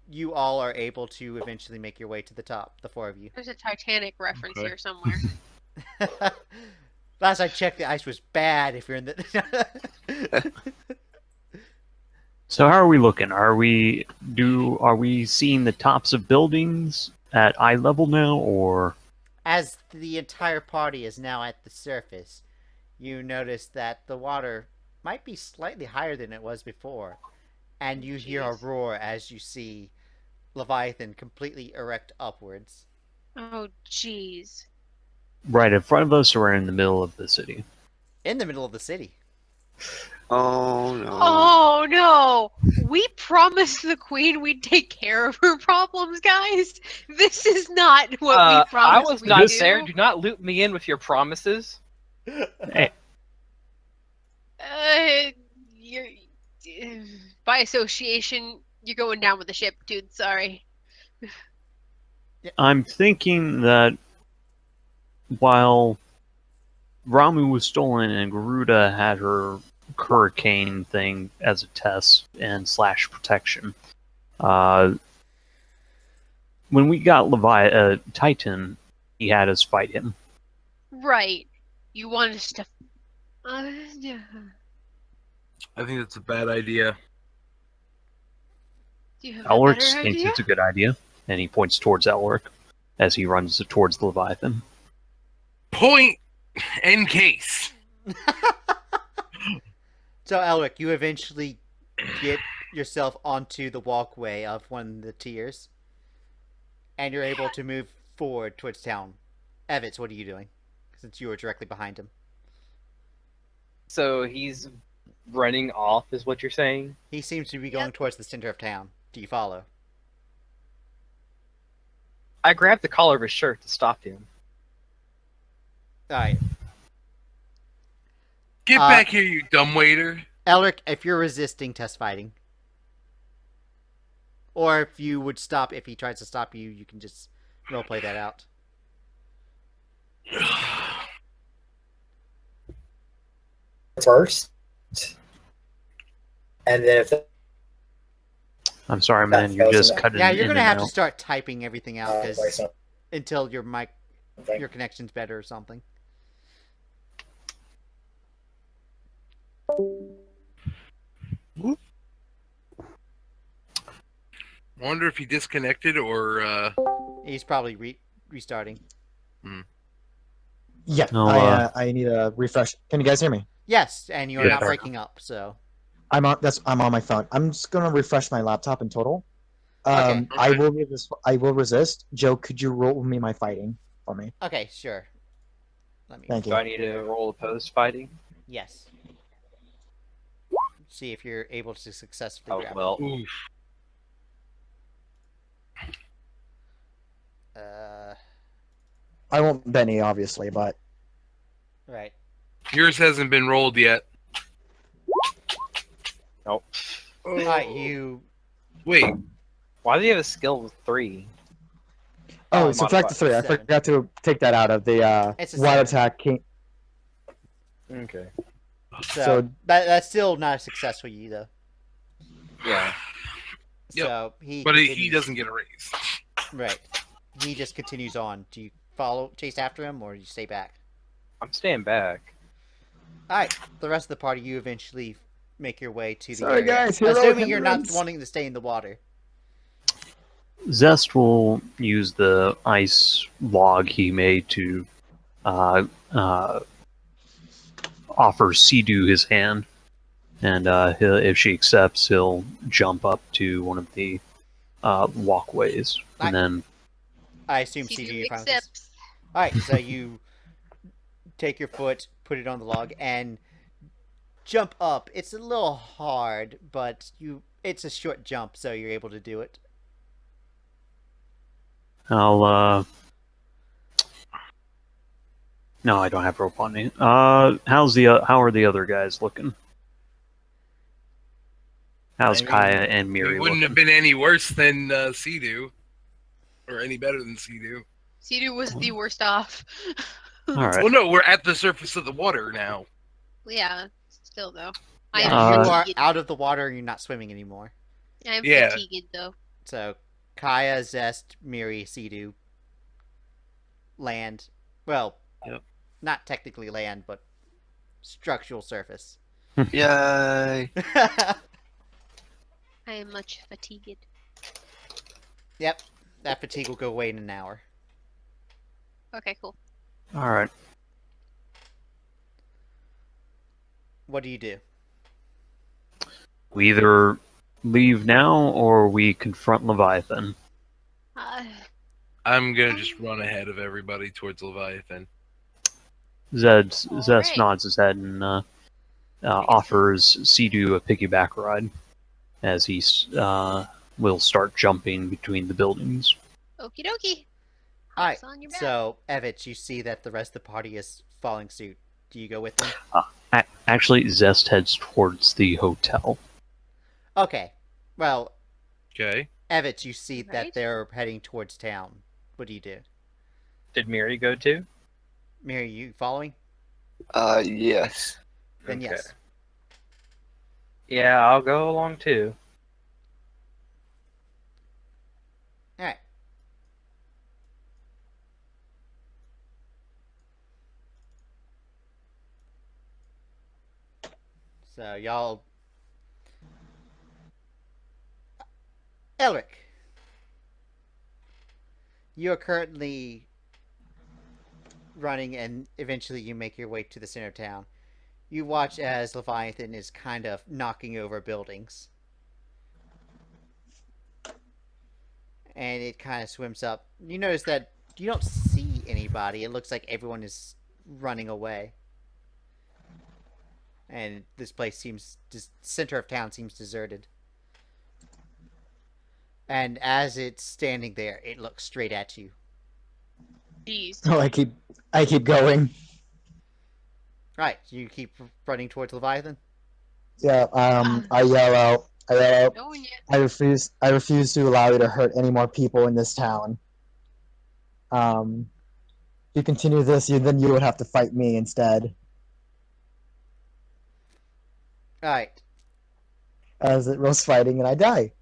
you all are able to eventually make your way to the top, the 4 of you. There's a Titanic reference Okay. here somewhere. Last I checked, the ice was bad if you're in the... So how are we looking? Are we seeing the tops of buildings at eye level now, or? As the entire party is now at the surface, you notice that the water might be slightly higher than it was before, and you hear a Jeez. roar as you see Leviathan completely erect upwards. Oh jeez. Right in front of us, or in the middle of the city? In the middle of the city. Oh, no. Oh no! We promised the queen we'd take care of her problems, guys. This is not what we I promised. was we'd not do. there. Do not loop me in with your promises. Hey, You're by association. You're going down with the ship, dude. Sorry. I'm thinking that while Ramu was stolen and Garuda had her hurricane thing as a test and / protection, when we got Titan, he had us fight him. Right. You want us to. Yeah. I think that's a bad idea. Do you have a Elric better thinks idea? it's a good idea, and he points towards Elric as he runs towards the Leviathan. Point in case. So, Elric, you eventually get yourself onto the walkway of one of the tiers, and you're able to move forward towards town. Evets, what are you doing? since you were directly behind him. So he's running off, is what you're saying? He seems to be going towards the center of town. Do you follow? I grabbed the collar of his shirt to stop him. Alright. Get back here, you dumbwaiter. Elric, if you're resisting, test fighting. Or if you would stop, if he tries to stop you, you can just roleplay that out. First. And then if I'm sorry, man. You just cut it. Yeah, you're in gonna and have to out. start typing everything out because something. until your your connection's better or something. I wonder if he disconnected or. He's probably restarting. Yeah, No, I need a refresh. Can you guys hear me? Yes, and you're Yeah. not breaking up, so. I'm on my phone. I'm just gonna refresh my laptop in total. Okay. I will resist. Joe, could you roll me my fighting for me? Okay, sure. Let me. Thank Do you. I need to roll opposed fighting? Yes. See if you're able to successfully Oh, grab well. Oof. it. I won't Benny, obviously, but Right. Yours hasn't been rolled yet. Nope. Alright, you. Wait. Why do you have a skill of 3? oh, Oh, subtract the 3. I 7. forgot to take that out of the It's a wild 7. attack. Okay. So that's still not a success for you, though. Yeah. So he. But he continues- doesn't get a raise. Right. He just continues on. Do you chase after him, or do you stay back? I'm staying back. Alright, the rest of the party, you eventually make your way to the Sorry, area. guys, heroic Assuming you're not endurance. wanting to stay in the water. Zest will use the ice log he made to offer Sidu his hand, and if she accepts, he'll jump up to one of the walkways, and then I assume Sidu CG finds. accepts. Alright, so you take your foot, put it on the log, and jump up. It's a little hard, but it's a short jump, so you're able to do it. I'll. No, I don't have rope on me. How are the other guys looking? How's I mean, Kaya and It Miri'ri wouldn't have looking? been any worse than Sidu. Or any better than Sidu. Sidu was the worst off. All right. Well, no, we're at the surface of the water now. Yeah, still though. I Yeah, am you are fatigued. out of the water and you're not swimming anymore. I am Yeah. fatigued though. So, Kaya, Zest, Miri, Sidu, land. Well, Yep. not technically land, but structural surface. Yay. I am much fatigued. Yep, that fatigue will go away in an hour. Okay, cool. All right. What do you do? We either leave now or we confront Leviathan. I'm gonna just run ahead of everybody towards Leviathan. Zest Alright. nods his head and offers Sidu a piggyback ride as he will start jumping between the buildings. Okie dokie. Alright, Hops on your back. so, Evets, you see that the rest of the party is following suit. Do you go with them? Actually, Zest heads towards the hotel. Okay, well, Okay. Evets, you see that Right. they're heading towards town. What do you do? Did Miri go too? Miri, you following? Yes. Then Okay. yes. Yeah, I'll go along too. Alright. So, y'all... Elric. You're currently running and eventually you make your way to the center of town. You watch as Leviathan is kind of knocking over buildings. And it kind of swims up. You notice that you don't see anybody. It looks like everyone is running away. And this place seems, center of town seems deserted. And as it's standing there, it looks straight at you. Jeez. Oh, I keep going. Right, you keep running towards Leviathan? Yeah. I yell out. Oh yeah. I refuse to allow you to hurt any more people in this town. If you continue this, then you would have to fight me instead. Alright. As it rolls fighting, and I die.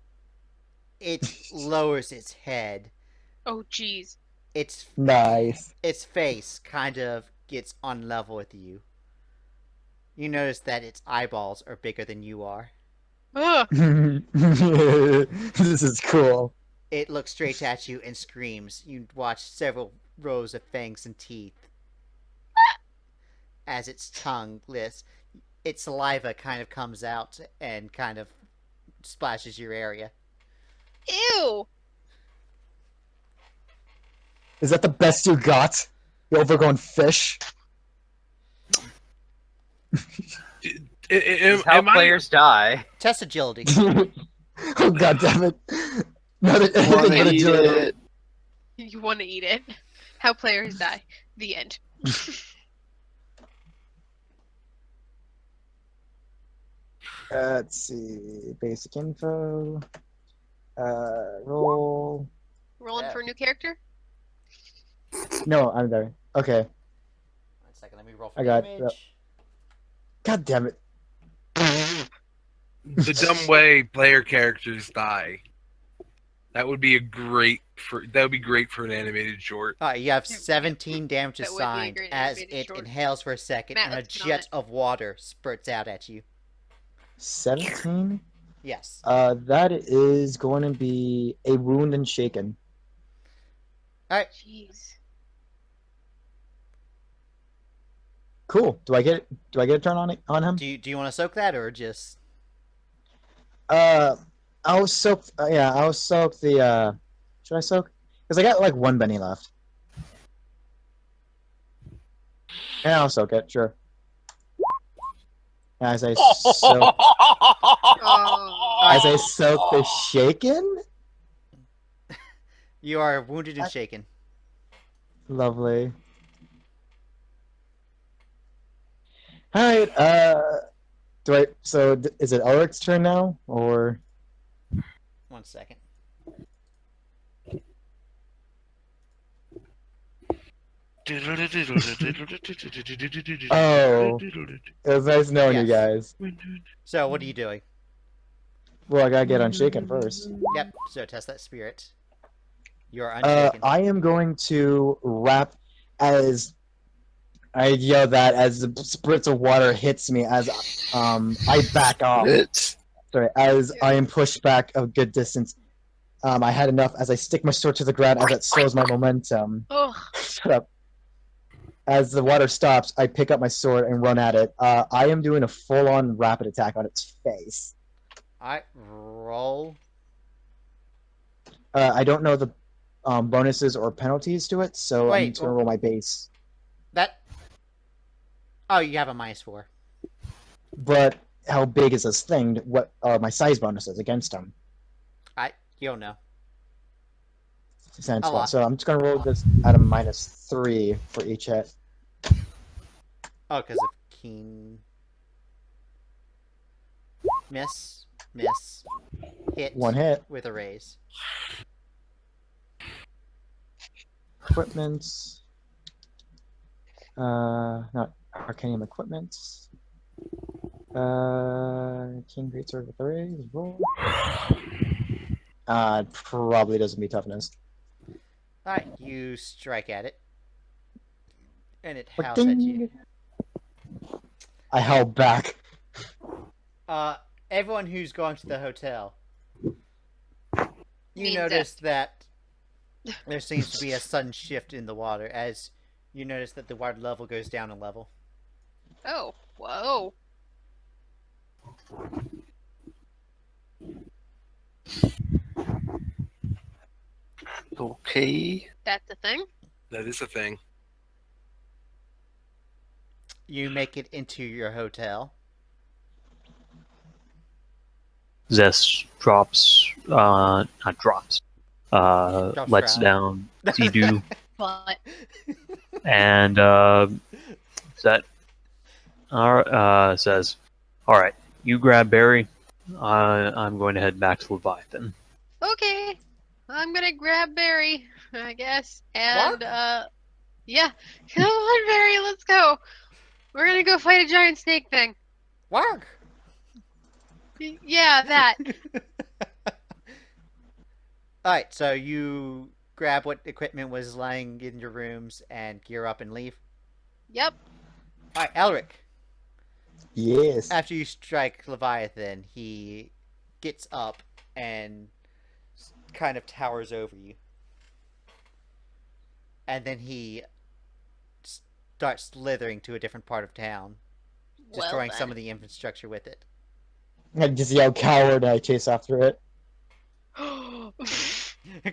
It lowers its head. Oh jeez. Nice. Its face kind of gets on level with you. You notice that its eyeballs are bigger than you are. Ugh. This is cool. It looks straight at you and screams. You watch several rows of fangs and teeth. As its tongue lifts, its saliva kind of comes out and kind of splashes your area. Ew. Is that the best you got? You overgrown fish? This is how players die. Test agility. Oh god damn it. Not anything Wanna but eat agility. it. You want to eat it. How players die. The end. Let's see. Basic info. Roll. Rolling Yeah. for a new character? No, I'm there. Okay. 1 second, let me roll for I got- damage. God damn it. The dumb way player characters die. That would be great for an animated short. Alright, you have 17 damage That would be a assigned great as animated it short. inhales for a second Matt, and a let's get on jet it. of water spurts out at you. 17? Yes. That is going to be a wound and shaken. Jeez. Cool. Do I get a turn on him? Do you want to soak that or just... I'll soak. I'll soak the. Should I soak? Because I got like one Benny left. Yeah, I'll soak it. Sure. As I soak, Oh. as I soak the shaken. You are wounded and shaken. Lovely. All right. Is it Elric's turn now, or? 1 second. Oh. It was nice knowing you Yes. guys. So, what are you doing? Well, I gotta get unshaken first. Yep, so test that spirit. You are unshaken. I am going to wrap as I yell that as the spritz of water hits me as I back off. It's Sorry, as I am pushed back a good distance. I had enough as I stick my sword to the ground as it slows my momentum. Ugh. Shut up. As the water stops, I pick up my sword and run at it. I am doing a full-on rapid attack on its face. Alright, roll. I don't know the bonuses or penalties to it, so I'm Wait, just gonna roll my base. That... Oh, you have a -4. But how big is this thing? What are my size bonuses against him? You don't know. Sense A one. lot. So I'm just gonna roll this at a -3 for each hit. Oh, because of keen... Miss. Hit. One hit. With a raise. Equipments. Not Arcanium equipments. King Greatsword with a raise. Roll. Probably doesn't be toughness. Alright, you strike at it. And it howls at you. I held back. Everyone who's going to the hotel, you Means notice that there seems to be a sudden shift in the water as you notice that the water level goes down a level. Oh. Whoa. okay. That's a thing? That is a thing. You make it into your hotel. Zest drops, not drops, lets down. down Sidu But and says, "All right, you grab Barry. I'm going to head back to Leviathan." okay, I'm gonna grab Barry, I guess, and yeah, come on, Barry, let's go. We're gonna go fight a giant snake thing. Warg! Yeah, that. Alright, so you grab what equipment was lying in your rooms and gear up and leave. Yep. Alright, Elric. Yes. After you strike Leviathan, he gets up and kind of towers over you. And then he starts slithering to a different part of town, destroying some of the infrastructure with it. I just yell coward and I chase after it.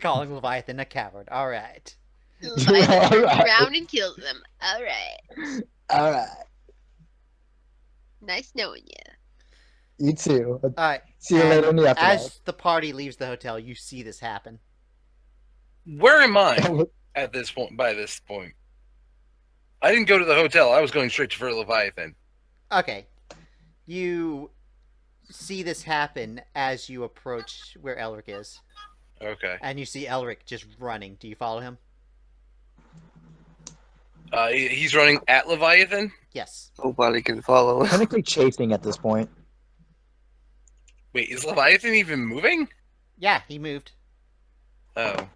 Calling Leviathan a coward. Alright. Leviathan turns Alright. around and kills them. Alright. Alright. Nice knowing you. You too. Alright. See you later in the afterlife. As the party leaves the hotel, you see this happen. Where am I at this point? By this point, I didn't go to the hotel. I was going straight for Leviathan. Okay. You see this happen as you approach where Elric is. Okay. And you see Elric just running. Do you follow him? He's running at Leviathan. Yes. Nobody can follow. Technically chasing at this point. Wait, is Leviathan even moving? Yeah, he moved. Oh.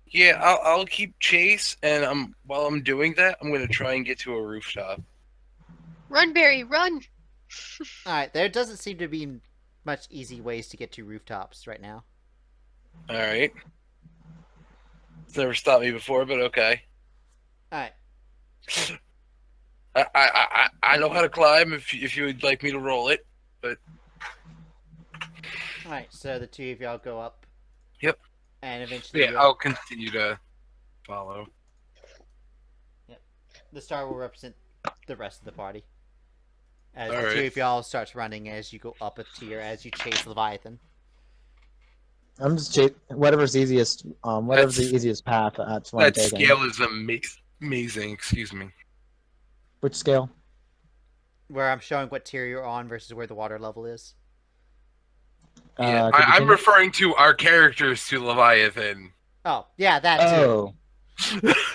Yeah, I'll keep chase, and while I'm doing that, I'm gonna try and get to a rooftop. Run, Barry, run! Alright, there doesn't seem to be much easy ways to get to rooftops right now. All right. It's never stopped me before, but okay. Alright. I know how to climb if you would like me to roll it, but Alright, so the two of y'all go up. Yep. And eventually yeah, I'll continue to follow. the star will represent the rest of the party. As the Alright. two of y'all starts running as you go up a tier as you chase Leviathan. I'm just whatever's easiest. Whatever's That's- the easiest path. That's what I'm That taking. scale is amazing. Excuse me. Which scale? Where I'm showing what tier you're on versus where the water level is. Yeah, could you I'm change it? referring to our characters to Leviathan. Oh, yeah, that too.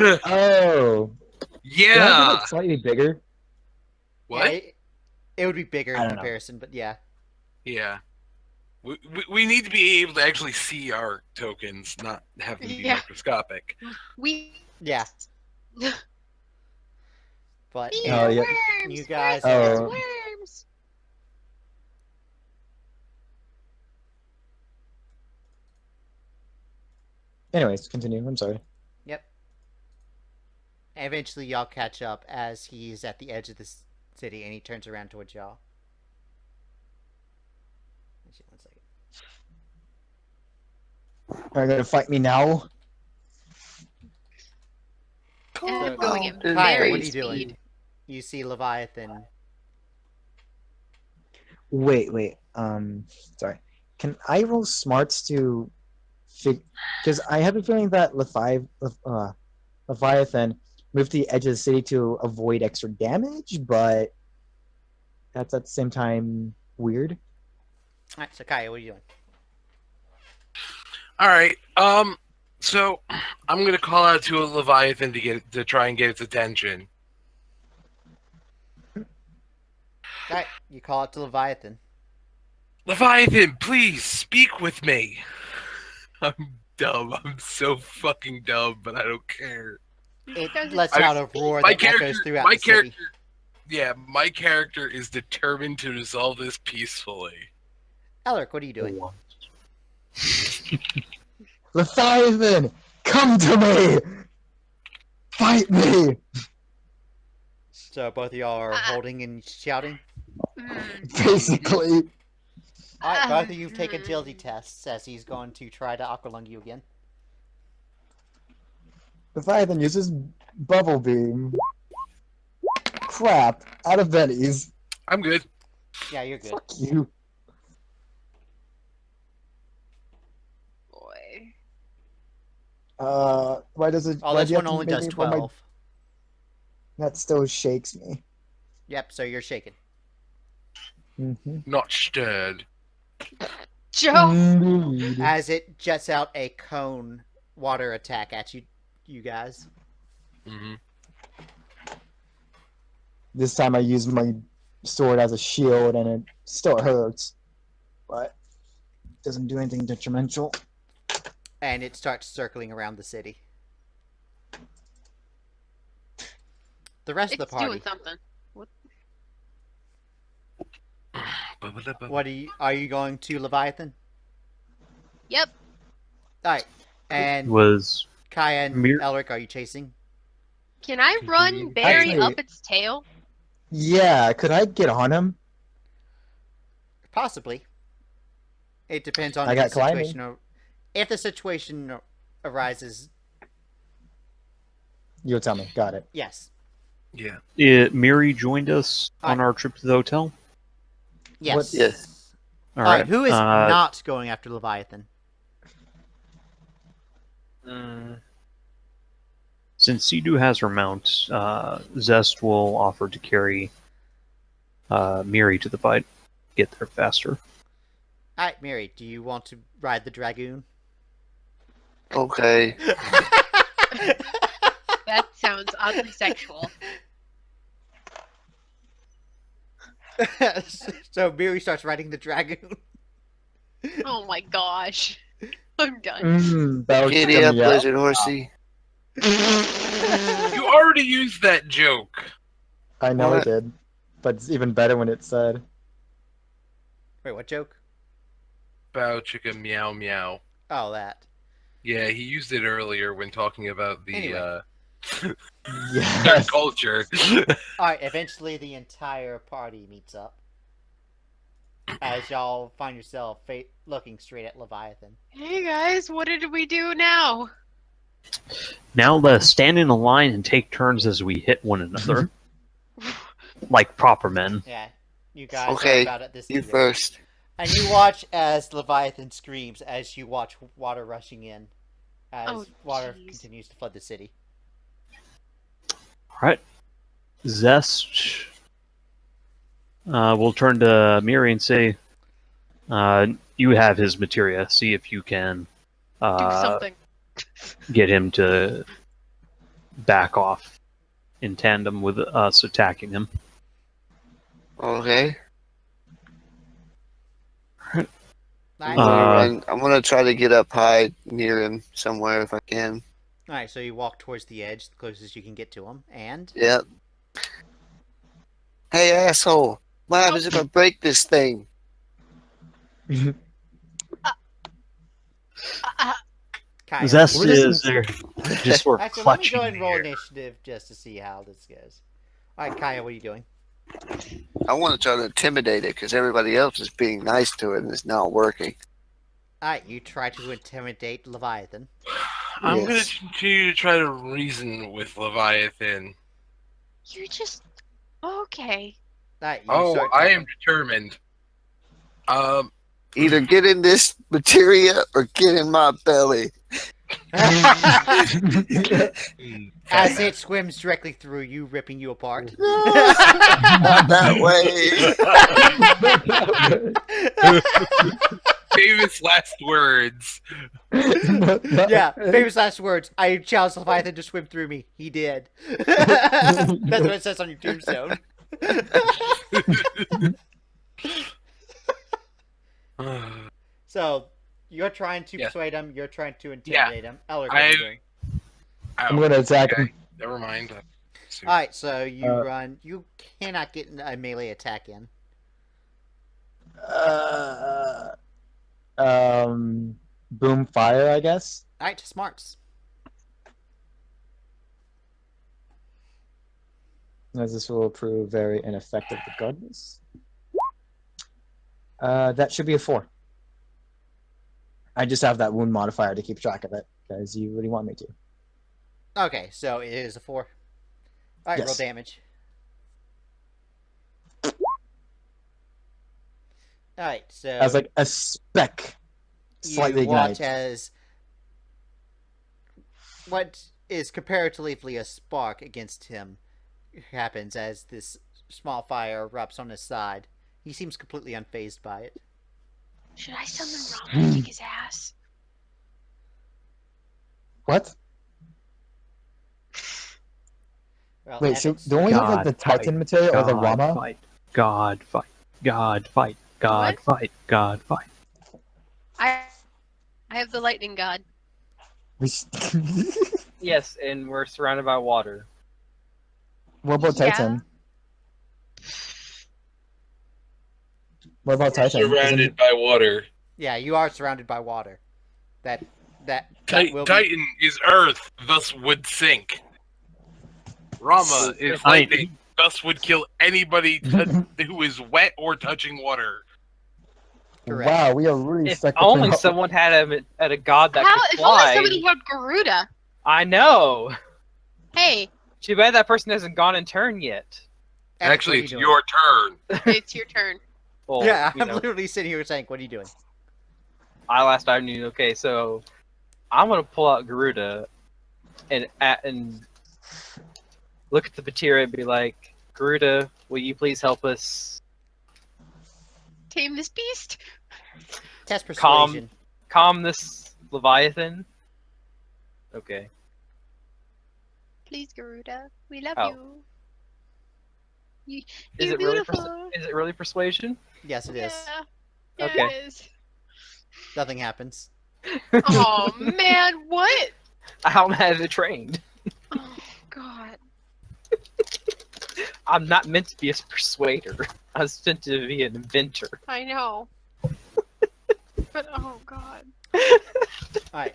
Oh. Oh. Can I yeah. make it slightly bigger? What? Yeah, it would be bigger I in don't know. comparison, but yeah. Yeah. We need to be able to actually see our tokens, not have them be Yeah. microscopic. We. Yeah. But Be Oh, yeah. worms! You guys Where's are- the worms? Anyways, continue. I'm sorry. Yep. Eventually, y'all catch up as he's at the edge of the city and he turns around towards y'all. Actually, 1 second. Are you gonna fight me now? And I'm going at Kyle, Kyle, very what are you speed. doing? You see Leviathan. Wait. Sorry. Can I roll smarts to because I have a feeling that Leviathan moved to the edge of the city to avoid extra damage, but that's at the same time weird. Alright, so Kaya, what are you doing? All right. So I'm gonna call out to a Leviathan to try and get its attention. Alright, you call out to Leviathan. Leviathan, please speak with me. I'm dumb. I'm so fucking dumb, but I don't care. It Doesn't lets speak. out a roar My that character, echoes throughout my the city. character, yeah, my character is determined to resolve this peacefully. Elric, what are you doing? Leviathan, come to me! Fight me! So both of y'all are holding and shouting? Basically. Alright, both of you take agility tests as he's going to try to aqualung you again. Leviathan uses bubble beam. Crap! Out of bennies. I'm good. Yeah, you're good. Fuck you. Boy. Why does it? Oh, why this do you one have to only make does me roll my- 12. That still shakes me. Yep, so you're shaken. Mm-hmm. Not stirred. Joe! Indeed. As it jets out a cone water attack at you guys. Mm-hmm. This time I use my sword as a shield, and it still hurts, but doesn't do anything detrimental. And it starts circling around the city. The rest It's of the party. doing something. What are you going to Leviathan? Yep. Alright. And Was Kaya and Mir- Elric, are you chasing? Can I run Barry Actually- up its tail? Yeah, could I get on him? Possibly. It depends on I if got the climbing. situation. If the situation arises, You'll tell me. Got it. yes. Yeah. Miri'ri joined us on Hi. our trip to the hotel? Yes. What- Yes. All Alright, who is uh, not going after Leviathan? Since Sidu has her mount, Zest will offer to carry Miri'ri to the fight. Get there faster. Alright, Mary, do you want to ride the Dragoon? Okay. That sounds oddly sexual. So Mary starts riding the Dragoon. Oh my gosh. I'm done. That'll Giddy get up, me out. lizard horsey. You already used that joke. I know I What? did, but it's even better when it's said. Wait, what joke? Bow chicka meow meow. Oh, that. Yeah, he used it earlier when talking about the Anyway. their Yes. culture. Alright, eventually the entire party meets up. As y'all find yourself looking straight at Leviathan. Hey guys, what did we do now? Now let's stand in a line and take turns as we hit one another. Like proper men. Yeah, you guys are Okay, about at this You either. first. And you watch as Leviathan screams as you watch water rushing in. As Oh, water jeez. continues to flood the city. Alright. Zest will turn to Miri'ri and say, you have his materia. See if you can Do something. get him to back off in tandem with us attacking him. Okay. Nice. I'm gonna try to get up high near him somewhere if I can. Alright, so you walk towards the edge, the closest you can get to him, and Yep. Hey, asshole. What happens if I break this thing? Kaya. Zest We're just- is there, just sort of Actually, let me clutching go and the roll air. initiative just to see how this goes. Alright, Kaya, what are you doing? I want to try to intimidate it because everybody else is being nice to it and it's not working. Alright, you try to intimidate Leviathan. I'm Yes. gonna continue to try to reason with Leviathan. You're just okay. Alright, you Oh, start I talking. am determined. Either get in this materia or get in my belly. As it swims directly through you, ripping you apart. Not that way. Famous last words. Yeah, famous last words. I challenged Leviathan to swim through me. He did. That's what it says on your tombstone. So, you're trying to Yeah. persuade him, you're trying to intimidate him. Elric, what are I- you doing? I'm gonna attack him. Never mind. Alright, so you Uh, run. You cannot get a melee attack in. Boom fire, I guess. Alright, smarts. As this will prove very ineffective regardless. That should be a 4. I just have that wound modifier to keep track of it, because you really want me to. Okay, so it is a 4. Alright, roll Yes. damage. Alright, so As like a speck, slightly you watch ignites. as what is comparatively a spark against him happens as this small fire erupts on his side. He seems completely unfazed by it. Should I summon Rama and kick his ass? What? Well, Wait, so Evets, don't we have like God the Titan material or the God Rama? fight. God fight. God fight. God What? fight. God fight. I have the lightning god. We Yes, and we're surrounded by water. What about Yeah. Titan? What about We're Titan? surrounded by water. yeah, you are surrounded by water. That will be... Titan is earth, thus would sink. Rama is I- lightning, thus would kill anybody who is wet or touching water. Correct. Wow, we are really If stuck only between- someone had a god that How? could If only fly. somebody had Garuda. I know. Hey, Too bad that person hasn't gone in turn yet. Evets, Actually, what are it's you your turn. it's your turn. Well, Yeah, you I'm know, literally sitting here saying, what are you doing? I last I knew. Okay, so I'm gonna pull out Garuda and look at the materia and be like, Garuda, will you please help us Tame this beast. Test Calm. persuasion. calm this Leviathan? Okay. Please, Garuda. We love Oh. you. Is You're it really beautiful. is it really persuasion? Yes, it is. Yeah. Yeah, Okay. it is. Nothing happens. Oh man, what? How am I trained? Oh god. I'm not meant to be a persuader. I was meant to be an inventor. I know. But oh god. Alright.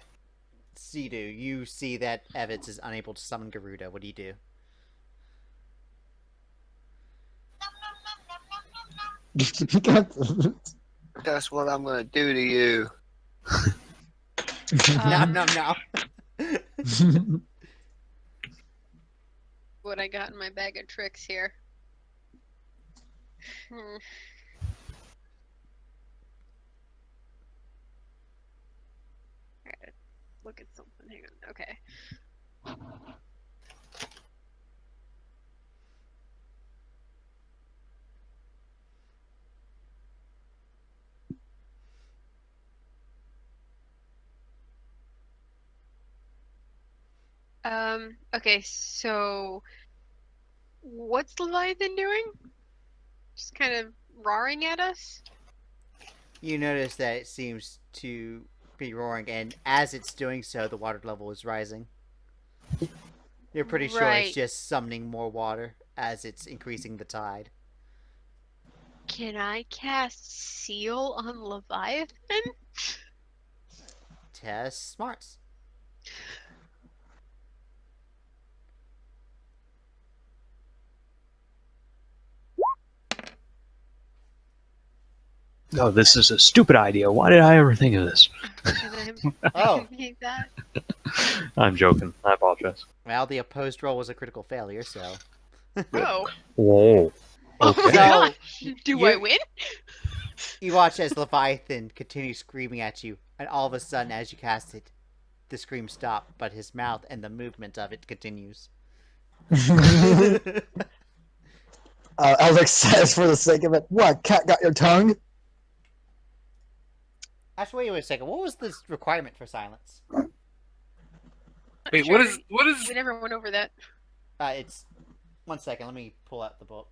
Sidu, you see that Evets is unable to summon Garuda. What do you do? That's what I'm gonna do to you. No. What I got in my bag of tricks here. Hmm. I gotta look at something. Hang on. Okay. Okay, so what's Leviathan doing? Just kind of roaring at us? You notice that it seems to be roaring, and as it's doing so, the water level is rising. You're pretty sure Right. it's just summoning more water as it's increasing the tide. Can I cast Seal on Leviathan? Test smarts. Oh, this is a stupid idea. Why did I ever think of this? Oh. I hate that. I'm joking. I apologize. Well, the opposed roll was a critical failure, so... Oh. Whoa. Oh my Okay. gosh. Do you- I win? You watch as Leviathan continues screaming at you, and all of a sudden, as you cast it, the scream stops, but his mouth and the movement of it continues. Alex says for the sake of it, what, cat got your tongue? Actually, wait a second. What was the requirement for silence? Wait, Sure, what is We never went over that. It's... One second, let me pull out the book.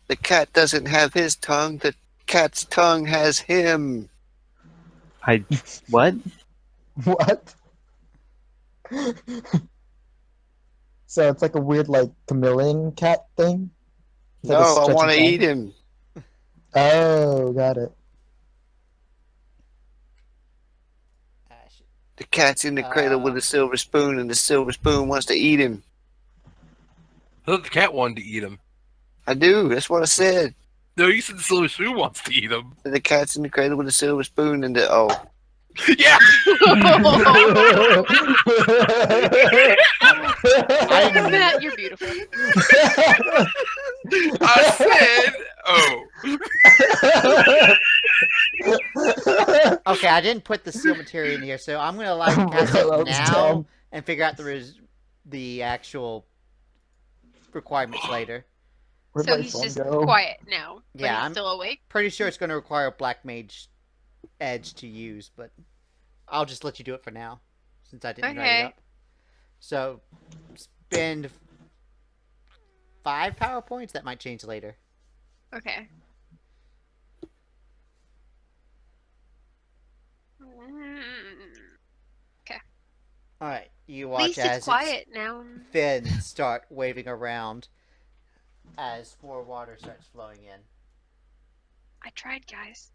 The cat doesn't have his tongue. The cat's tongue has him. What? What? So it's like a weird, like, chameleon cat thing? It's like a No, I stretchy want to tongue? eat him. Oh, got it. Shit. The cat's in the cradle with a silver spoon, and the silver spoon wants to eat him. I thought the cat wanted to eat him. I do. That's what I said. No, you said the silver spoon wants to eat him. The cat's in the cradle with a silver spoon, and the Yeah. Matt, you're beautiful. I said, oh. Okay, I didn't put the seal material in here, so I'm gonna like Oh my cast God, that it was now dumb. and figure out the actual requirements later. Where'd So my he's phone just go? quiet now, but Yeah, he's I'm- still awake. Pretty sure it's gonna require a black mage edge to use, but I'll just let you do it for now, since I didn't write it Okay. up. So spend 5 power points. That might change later. Okay. All right, you At watch least as it's quiet now. fins start waving around as more water starts flowing in. I tried, guys.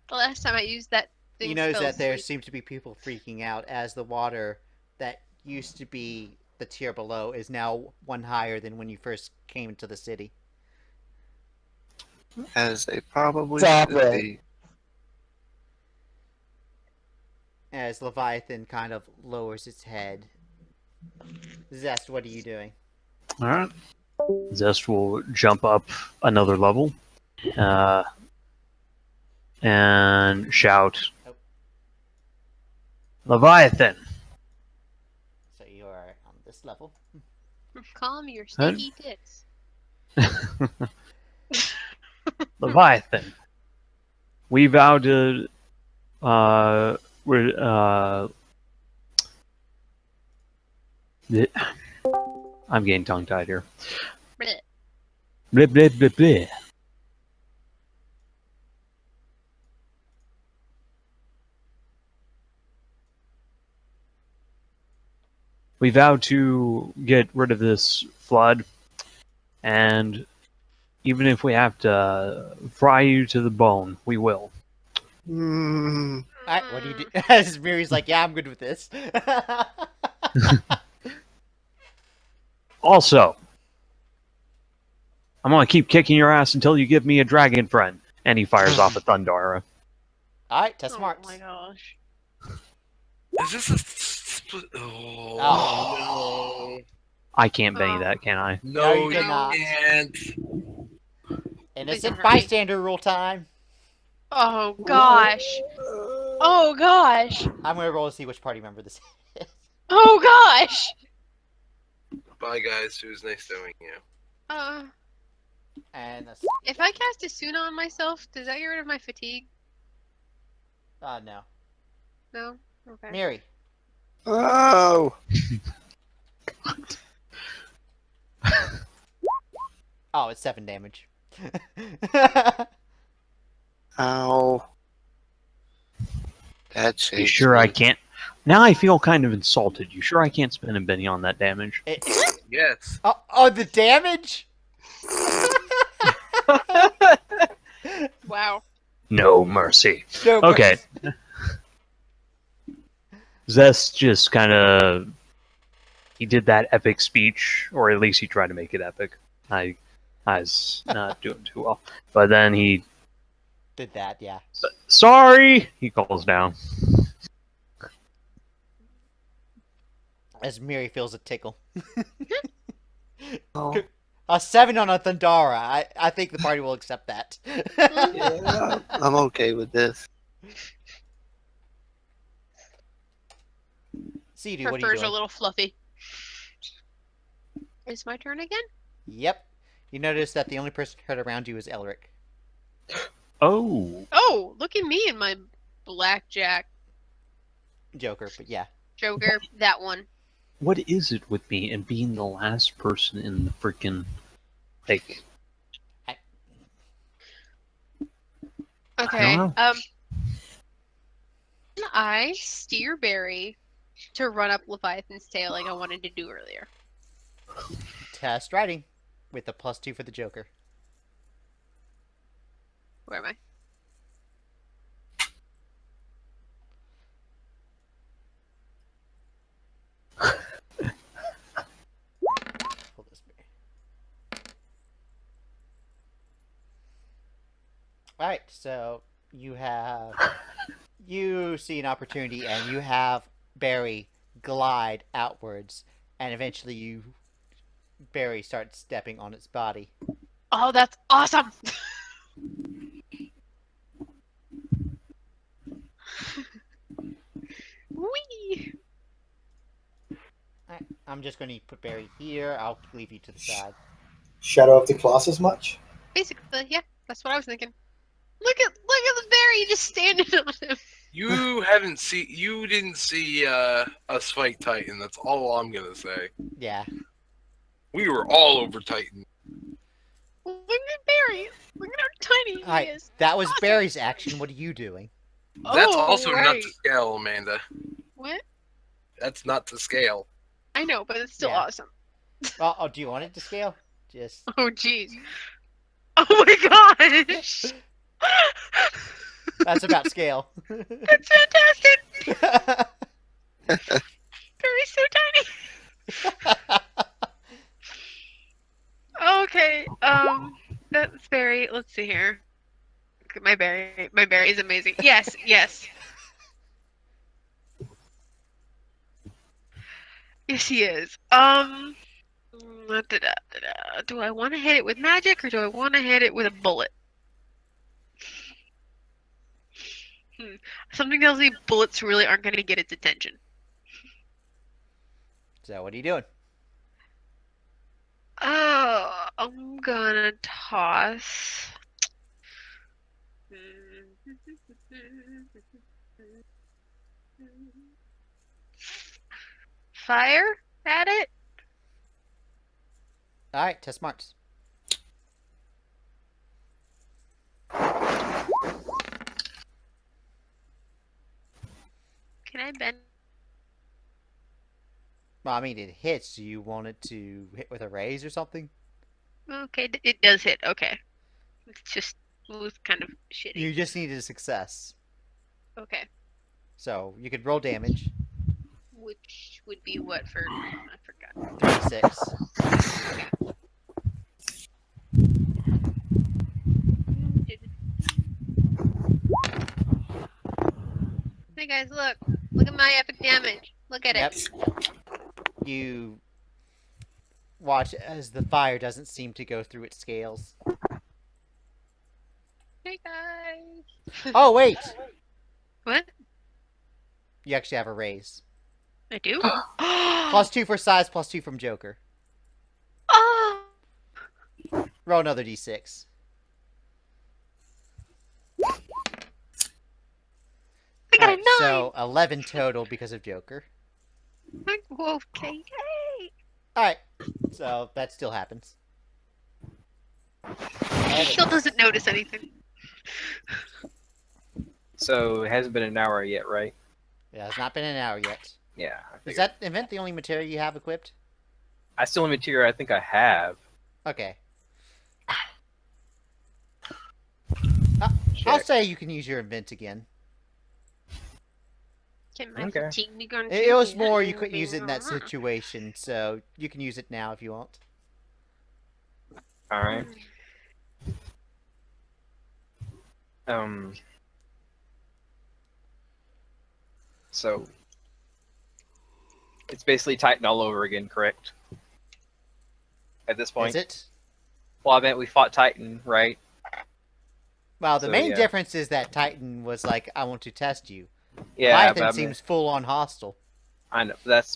The last time I used that thing. You notice fell that there asleep. seem to be people freaking out as the water that used to be the tier below is now one higher than when you first came into the city. As they probably Stop should it. be. As Leviathan kind of lowers its head. Zest, what are you doing? All right. Zest will jump up another level and shout, Oh. Leviathan! So you are on this level. Calm your Huh? stinky tits. Leviathan. We vow to I'm getting tongue tied here. Blech. Bleh, bleh, bleh, bleh. We vow to get rid of this flood, and even if we have to fry you to the bone, we will. Mm, Alright, what do you do? As Miri's like, yeah, I'm good with this. Also, I'm gonna keep kicking your ass until you give me a dragon friend. And he fires off a thunder arrow. Alright, test Oh smarts. my gosh. Is this a split? Oh, Oh. I can't bang Oh. that, can I? No, you no, cannot. you can't. Innocent hurt me. bystander rule time. Oh gosh. Oh gosh. I'm gonna roll to see which party member this is. Oh gosh. Bye, guys. It was nice knowing you. And that's, If I cast a Suna on myself, does that get rid of my fatigue? no. No? Okay. Miri. oh, Oh, it's 7 damage. ow. That You shakes sure I me. can't? Now I feel kind of insulted. You sure I can't spend a penny on that damage? Yes. Oh, the damage? Wow. No mercy. No, Okay. Zest just kind of... He did that epic speech, or at least he tried to make it epic. I was not doing too well. But then he... Did that, yeah. Sorry! He calls down. As Miri feels a tickle. Oh, A 7 on a Thundara. I think the party will accept that. yeah, I'm okay with this. Sidu, Her what are you fur's a doing? little fluffy. It's my turn again? Yep. You notice that the only person hurt around you is Elric. Oh. Oh, look at me and my blackjack Joker, but yeah. joker. That one. What is it with me and being the last person in the freaking... Like... Okay. know. I steer Barry to run up Leviathan's tail like I wanted to do earlier. Test riding with the +2 for the Joker. Where am I? Pull this back. Alright, so you have you see an opportunity and you have Barry glide outwards, and eventually Barry starts stepping on its body. Oh, that's awesome! Whee! Alright, I'm just going to put Barry here. I'll leave you to the side. Shadow of the Colossus much? Basically, yeah, that's what I was thinking. Look at the berry just standing on him. You didn't see us fight Titan. That's all I'm gonna say. Yeah. We were all over Titan. Look at Barry. Look at how tiny Alright, he is. that was Awesome. Barry's action. What are you doing? That's Oh, also not right. to scale, Amanda. What? That's not to scale. I know, but it's still Yeah. awesome. Oh, do you want it to scale? Just. Oh, jeez. Oh my gosh! That's about scale. That's fantastic! Barry's so tiny! Okay, that's Barry. Let's see here. Look at my Barry. My Barry is amazing. Yes, yes. Yes, he is. Do I want to hit it with magic or do I want to hit it with a bullet? Something tells me bullets really aren't going to get its attention. So, what are you doing? Oh, I'm gonna toss. Fire at it? Alright, test smarts. Can I bend? Well, I mean, it hits. Do you want it to hit with a raise or something? Okay, it does hit. Okay. It was kind of shitty. You just needed a success. Okay. So, you could roll damage. Which would be what for? I forgot. 36. Hey guys, look. Look at my epic damage. Look at Yep. it. You watch as the fire doesn't seem to go through its scales. Hey guys. Oh, wait! What? You actually have a raise. I do? +2 for size, +2 from Joker. Oh! Roll another d6. I got a 9! So, 11 total because of Joker. Okay, yay! Alright, so that still happens. He still doesn't notice anything. So it hasn't been an hour yet, right? Yeah, it's not been an hour yet. Yeah. I Is figured. that event the only material you have equipped? I still have material I think I have. Okay. I'll Check. say you can use your event again. Can my Okay. fatigue be gone It too? was more you couldn't use it in that situation, so you can use it now if you want. All right. So it's basically Titan all over again, correct? At this point. Is it? Well, I meant we fought Titan, right? Well, the So, main yeah. difference is that Titan was like, I want to test you. Yeah, Leviathan but I mean, seems full on hostile. I know but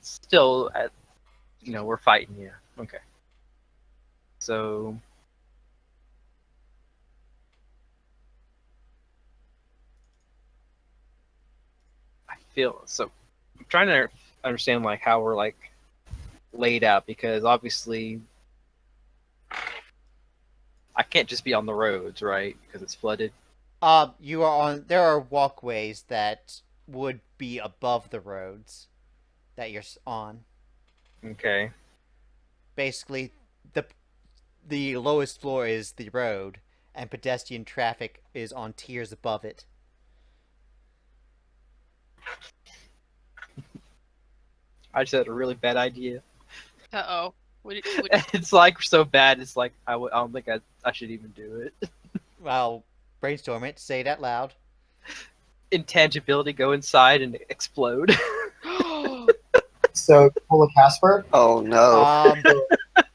still, we're fighting. Yeah. Okay. So. I feel so. I'm trying to understand like how we're like laid out because obviously I can't just be on the roads, right? Because it's flooded. You are on. There are walkways that would be above the roads that you're on. Okay. Basically, the lowest floor is the road, and pedestrian traffic is on tiers above it. I just had a really bad idea. Uh-oh. It's like so bad. It's like I don't think I should even do it. Well, brainstorm it. Say it out loud. intangibility go inside and explode. So pull a Casper. Oh no.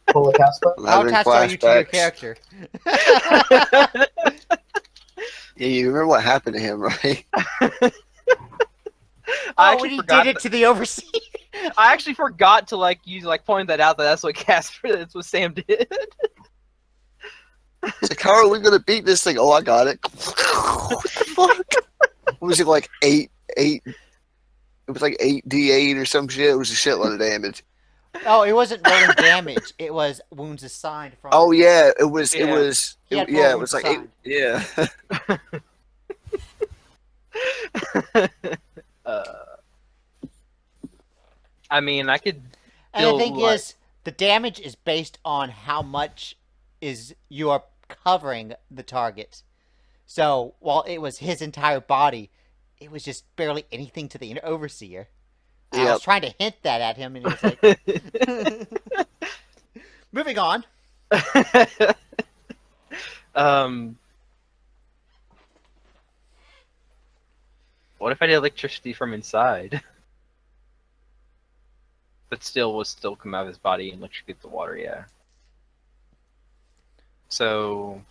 Pull a Casper. How I'm having attached are you to your flashbacks. character? Yeah, you remember what happened to him, right? I When actually he forgot. did it to the overseer. I actually forgot to like use point that out. That's what Casper. That's what Sam did. It's like, how are we gonna beat this thing? Oh, I got it. What the fuck? What was it like 8? It was like 8d8 or some shit. It was a shitload of damage. Oh, it wasn't rolling damage. It was wounds assigned from. Oh yeah, it was. Yeah. It was. He had Yeah, it wounds was like 8. assigned. Yeah. I mean, I could. And the Still, thing like- is, the damage is based on how much is you are covering the target. So while it was his entire body, it was just barely anything to the overseer. And I Yep. was trying to hint that at him, and he was like, "Moving on." What if I did electricity from inside? But still come out of his body and electrocute the water, yeah. So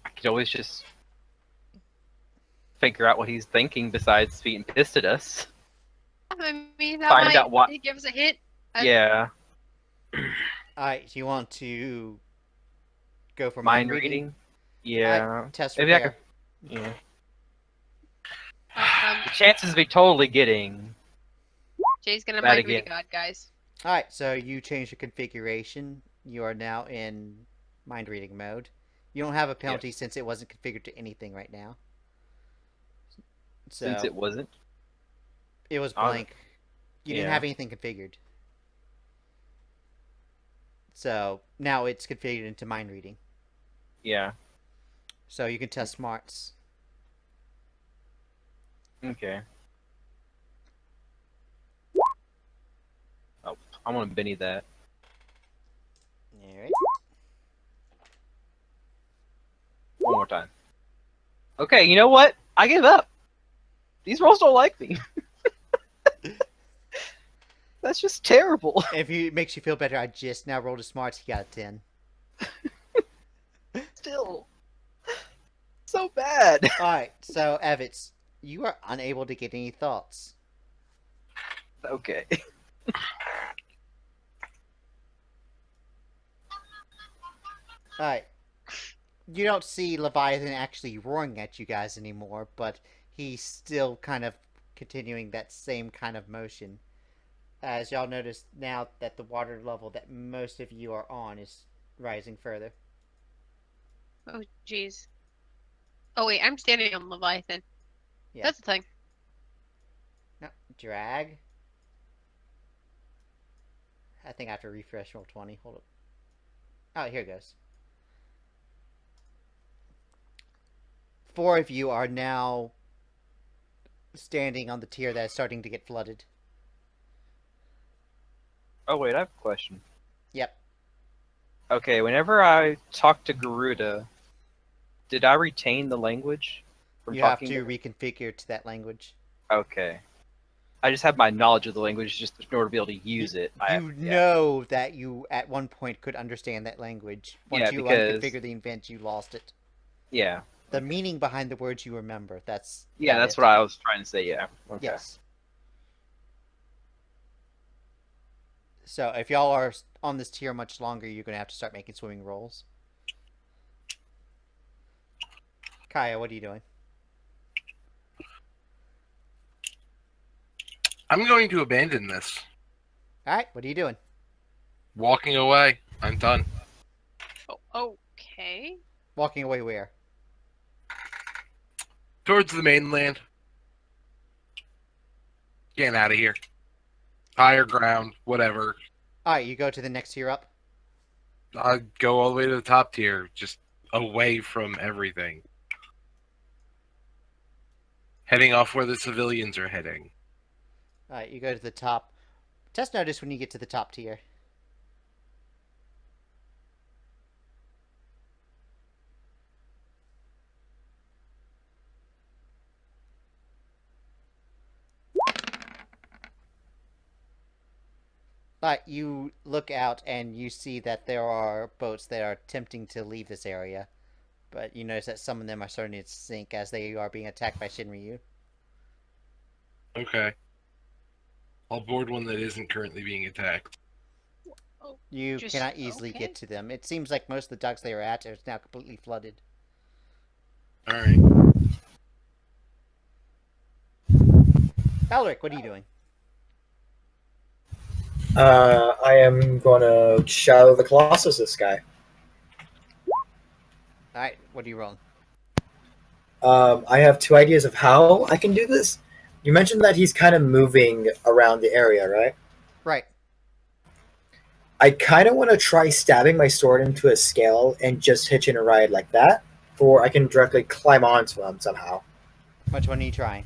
I could always just figure out what he's thinking besides being pissed at us. I mean, that Find might out what- give us a hint. Yeah. All right, do you want to go for Mind reading? Yeah. Alright, test Maybe I repair. could. Yeah. Um, The chances of me totally getting. Jay's gonna That mind read again. a god, guys. All right, so you change the configuration. You are now in mind reading mode. You don't have a penalty since it wasn't configured to anything right now. So Since it wasn't. it was Oh, blank. You didn't yeah. have anything configured. So now it's configured into mind reading. Yeah. So you can test smarts. Okay. Oh, I want to Benny that. All right. One more time. Okay, you know what? I give up. These rolls don't like me. That's just terrible. If it makes you feel better, I just now rolled a smarts. He got a 10. Still. So bad. All right, so Evets, you are unable to get any thoughts. Okay. All right. You don't see Leviathan actually roaring at you guys anymore, but he's still kind of continuing that same kind of motion. As y'all notice now that the water level that most of you are on is rising further. Oh, jeez. Oh, wait, I'm standing on Leviathan. Yeah. That's the thing. No, drag. I think I have to refresh roll 20. Hold up. Oh, here it goes. 4 of you are now standing on the tier that is starting to get flooded. Oh wait, I have a question. Yep. Okay, whenever I talked to Garuda, did I retain the language from You have talking to reconfigure to that language. Okay. I just have my knowledge of the language just in order to be able to use it. You know that you at one point could understand that language. Once Yeah, you because- unconfigure the event, you lost it. Yeah. The meaning behind the words you remember. That's That's what I was trying to say, yeah. Okay. Yes. So if y'all are on this tier much longer, you're gonna have to start making swimming rolls. Kaya, what are you doing? I'm going to abandon this. All right, what are you doing? Walking away. I'm done. Oh, okay. Walking away where? Towards the mainland. Getting out of here. Higher ground, whatever. All right, you go to the next tier up. I'll go all the way to the top tier, just away from everything. Heading off where the civilians are heading. Alright, you go to the top. Test notice when you get to the top tier. But you look out and you see that there are boats that are attempting to leave this area. But you notice that some of them are starting to sink as they are being attacked by Shinryu. Okay. I'll board one that isn't currently being attacked. You Just- cannot easily okay. get to them. It seems like most of the docks they are at are now completely flooded. Alright. Elric, what are you doing? I am gonna shadow the Colossus this guy. Alright, what are you rolling? I have two ideas of how I can do this. You mentioned that he's kind of moving around the area, right? Right. I kind of want to try stabbing my sword into a scale and just hitching a ride like that, or I can directly climb onto him somehow. Which one are you trying?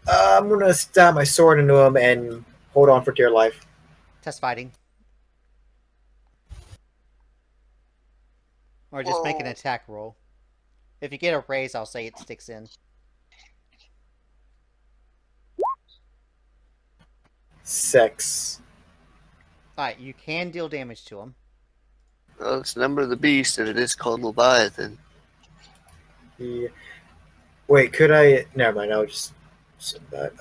I'm gonna stab my sword into him and hold on for dear life. Test fighting. Or just make an attack roll. If you get a raise, I'll say it sticks in. 6. Alright, you can deal damage to him. Well, it's the number of the beast, and it is called Leviathan. Yeah. Wait, could I? Never mind. I'll just send that.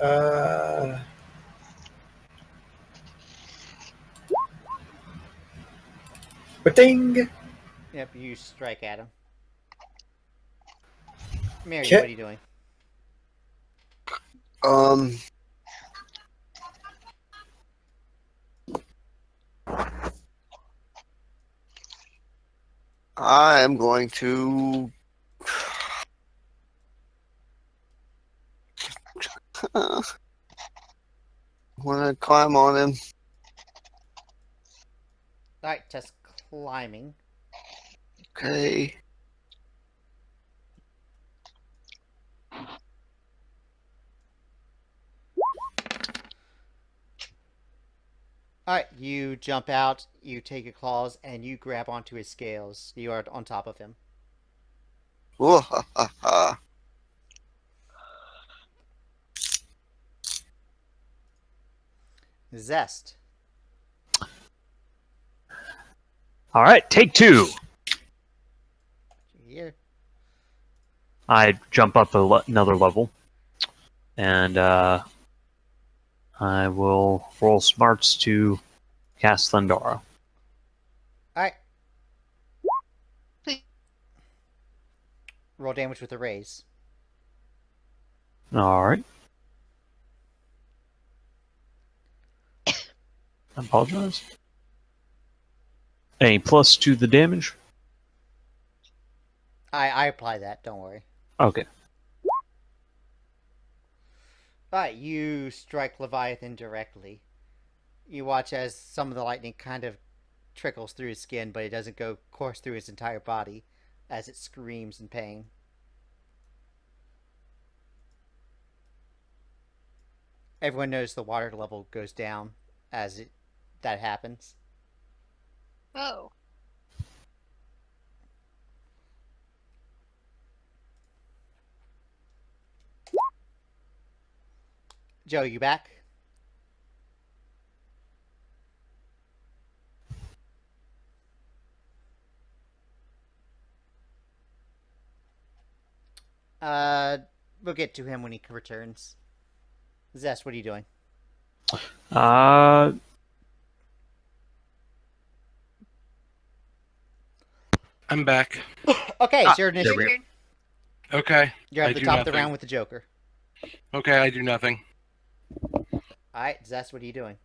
Ba-ding! Yep, you strike at him. Mary, Okay. what are you doing? I am going to. I want to climb on him. Alright, test climbing. Okay. Alright, you jump out, you take your claws, and you grab onto his scales. You are on top of him. Whoa, ha, ha, ha. Zest. All right, take 2. Here. I jump up another level, and I will roll smarts to cast Thundara. Alright. Please. Roll damage with a raise. All right. I apologize. A plus to the damage. I apply that, don't worry. Okay. Alright, you strike Leviathan directly. You watch as some of the lightning kind of trickles through his skin, but it doesn't go course through his entire body as it screams in pain. Everyone knows the water level goes down as that happens. Oh. Joe, you back? We'll get to him when he returns. Zest, what are you doing? I'm back. Okay, it's your there initiative. we go. Weird. Okay. You're at I the do top of the nothing. round with the Joker. Okay, I do nothing. Alright, Zest, what are you doing?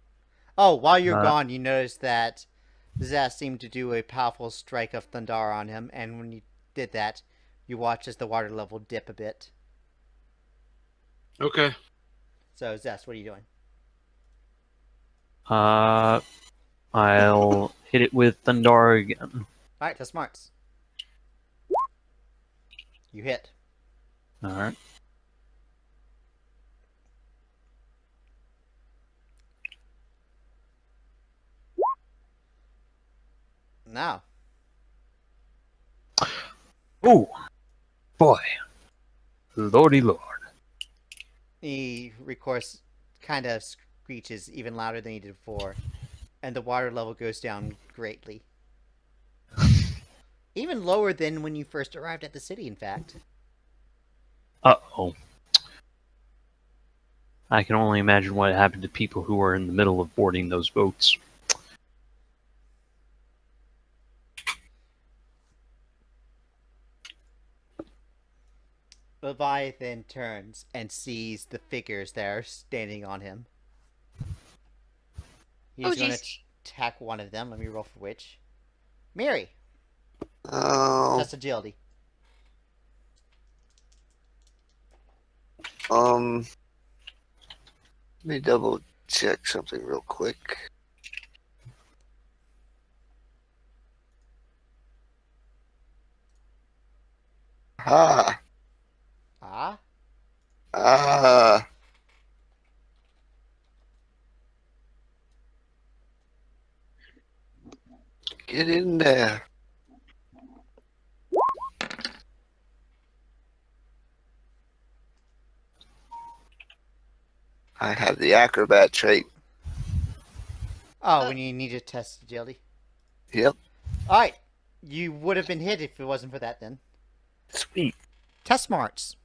Oh, while you're Uh, gone, you notice that Zest seemed to do a powerful strike of Thundara on him, and when you did that, you watch as the water level dip a bit. Okay. So, Zest, what are you doing? I'll hit it with Thundara again. Alright, to smarts. You hit. All right. Now, Ooh, boy, lordy lord. he, of course, kind of screeches even louder than he did before, and the water level goes down greatly. Even lower than when you first arrived at the city, in fact. Uh-oh. I can only imagine what happened to people who were in the middle of boarding those boats. Leviathan turns and sees the figures that are standing on him. He's Oh, going jeez. to attack one of them. Let me roll for which. Miri, Oh, test agility. let me double check something real quick. Ah, Ah? ah. Get in there. I have the acrobat trait. Oh, when you need to test agility. Yep. Alright. You would have been hit if it wasn't for that then. Sweet. Test smarts.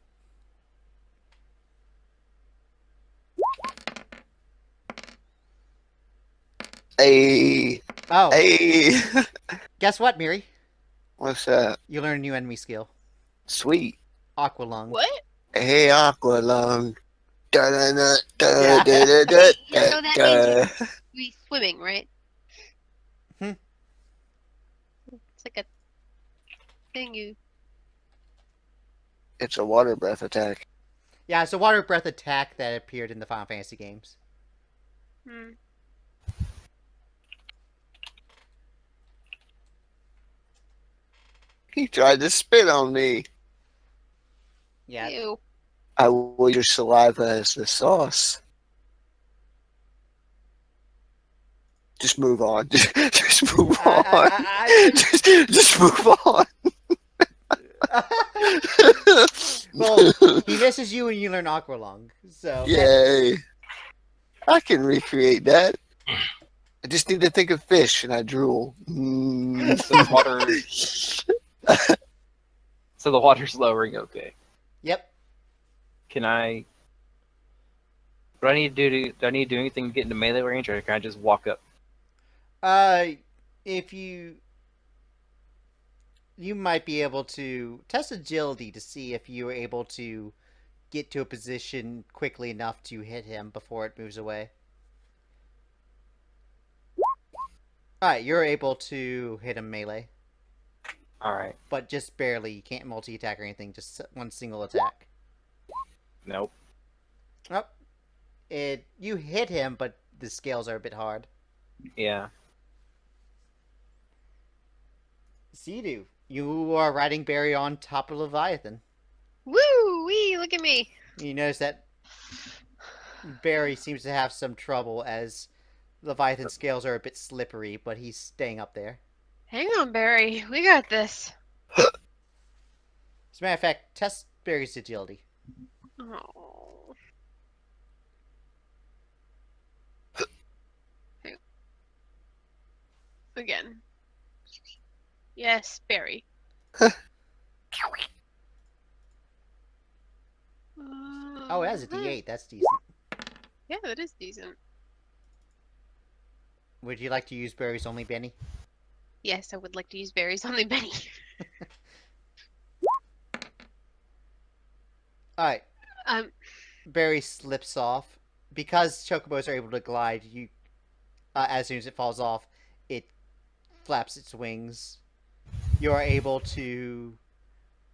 Hey. Oh, Hey. guess what, Miri? What's that? You learn a new enemy skill. Sweet. Aqua Lung. What? Hey, Aqua Lung. Da da da da Yeah. da da da So that means we swimming, right? Hmm. It's like a thing you. It's a water breath attack. Yeah, it's a water breath attack that appeared in the Final Fantasy games. Hmm. He tried to spit on me. Yeah. Ew. I will use your saliva as the sauce. Just move on. Just move on. Just move on. Well, he misses you and you learn Aqua Lung. So. Yay. I can recreate that. I just need to think of fish and I drool. Mm. So the water. So the water's lowering. Okay. Yep. Can I? What do I need to do? Do I need to do anything to get into melee range, or can I just walk up? If you might be able to test agility to see if you are able to get to a position quickly enough to hit him before it moves away. Alright, you're able to hit him melee, All right. but just barely. You can't multi-attack or anything, just one single attack. Nope. Oh, you hit him, but the scales are a bit hard. Yeah. Sidu, you are riding Barry on top of Leviathan. Woo wee! Look at me. You notice that Barry seems to have some trouble as Leviathan's scales are a bit slippery, but he's staying up there. Hang on, Barry. We got this. As a matter of fact, test Barry's agility. Oh. Again. Yes, Barry. Oh, it has a D8. That's decent. Yeah, that is decent. Would you like to use Barry's only, Benny? Yes, I would like to use Barry's only Benny. Alright, Um, Barry slips off. Because chocobos are able to glide, you as soon as it falls off, it flaps its wings. You're able to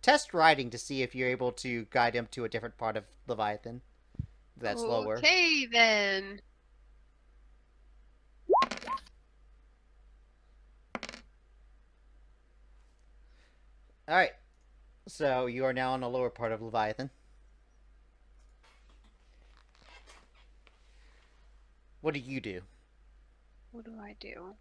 test riding to see if you're able to guide him to a different part of Leviathan that's lower. Okay, then. Alright. So you are now on the lower part of Leviathan. What do you do? What do I do?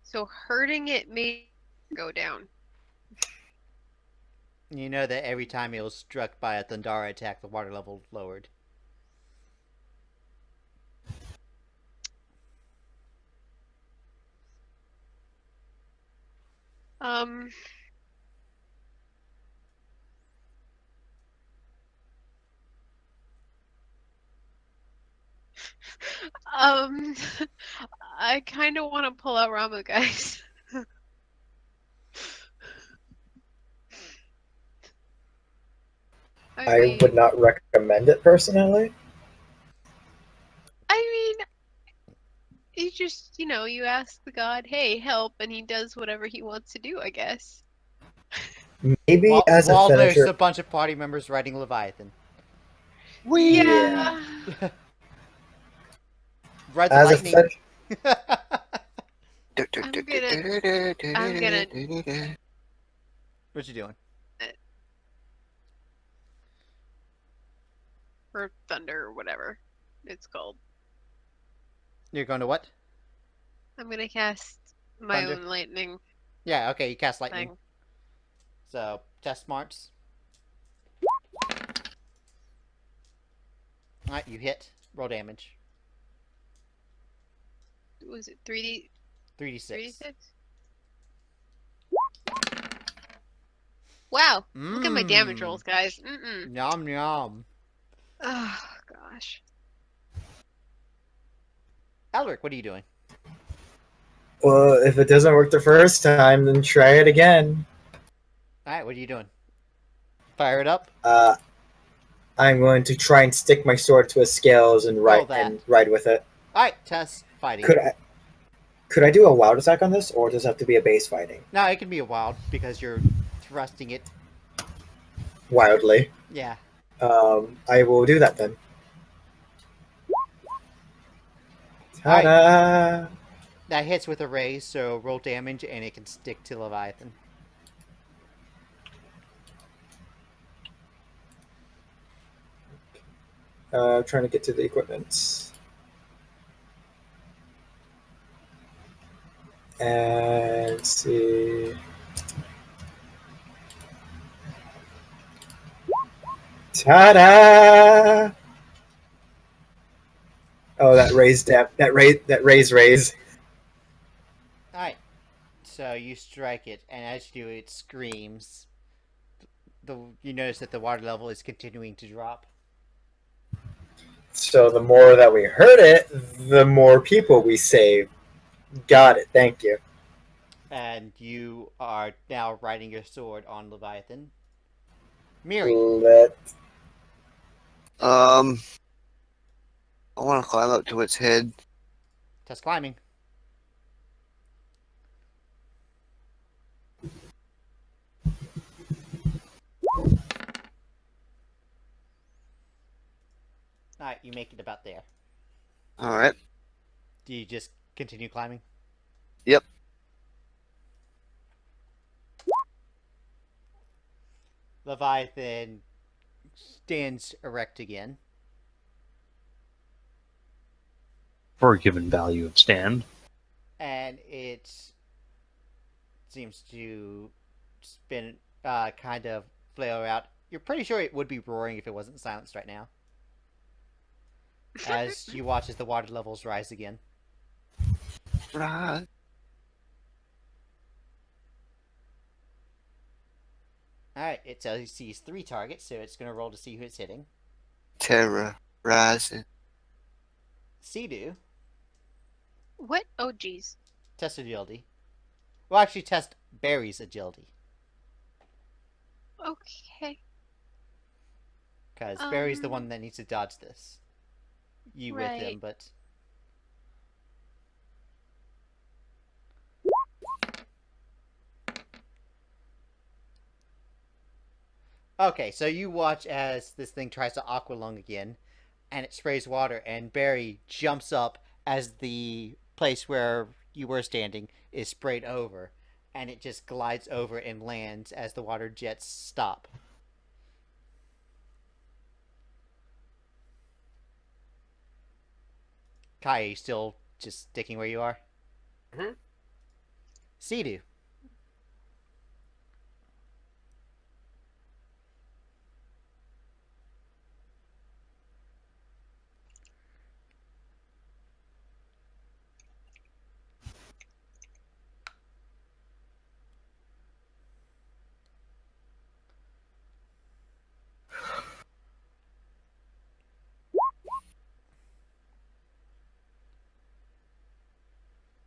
So hurting it made it go down. You know that every time it was struck by a Thundara attack, the water level lowered. Um. Um. I kind of want to pull out Rama, guys. I would not recommend it personally. I mean, you just, you ask the god, hey, help, and he does whatever he wants to do, I guess. Maybe While, as a while there's finisher. a bunch of party members riding Leviathan. Yeah. Ride the As a lightning. I'm gonna. What you doing? Or thunder, or whatever it's called. You're going to what? I'm gonna cast my Thunder? own lightning Yeah, okay, you cast lightning. thing. So, test smarts. Alright, you hit. Roll damage. Was it 3D? 3d6. 3D6? Wow, look at my damage rolls, guys. Nom nom. Oh, gosh. Elric, what are you doing? Well, if it doesn't work the first time, then try it again. Alright, what are you doing? Fire it up? I'm going to try and stick my sword to his scales and Roll that. ride with it. Alright, test fighting. Could I do a wild attack on this, or does it have to be a base fighting? No, it can be a wild because you're thrusting it. Wildly. Yeah. I will do that then. Ta-da! That hits with a raise, so roll damage and it can stick to Leviathan. Trying to get to the equipment. And let's see. Ta-da! Oh, that raised raise. Alright. So you strike it, and as you do, it screams. You notice that the water level is continuing to drop. So the more that we hurt it, the more people we save. Got it. Thank you. And you are now riding your sword on Leviathan. Miri. I want to climb up to its head. Test climbing. Alright, you make it about there. Alright. Do you just continue climbing? Yep. Leviathan stands erect again. For a given value of stand. And it seems to spin, kind of flail out. You're pretty sure it would be roaring if it wasn't silenced right now. As you watch as the water levels rise again. Right. Alright, it sees 3 targets, so it's going to roll to see who it's hitting. Terror rising. Sidu, What? Oh, jeez. test agility. Well, actually, test Barry's agility. Okay. Because Barry's the one that needs to dodge this. You with him, Right. but... Okay, so you watch as this thing tries to aqualung again, and it sprays water, and Barry jumps up as the place where you were standing is sprayed over, and it just glides over and lands as the water jets stop. Kai, are you still just sticking where you are? Mhm. Sidu.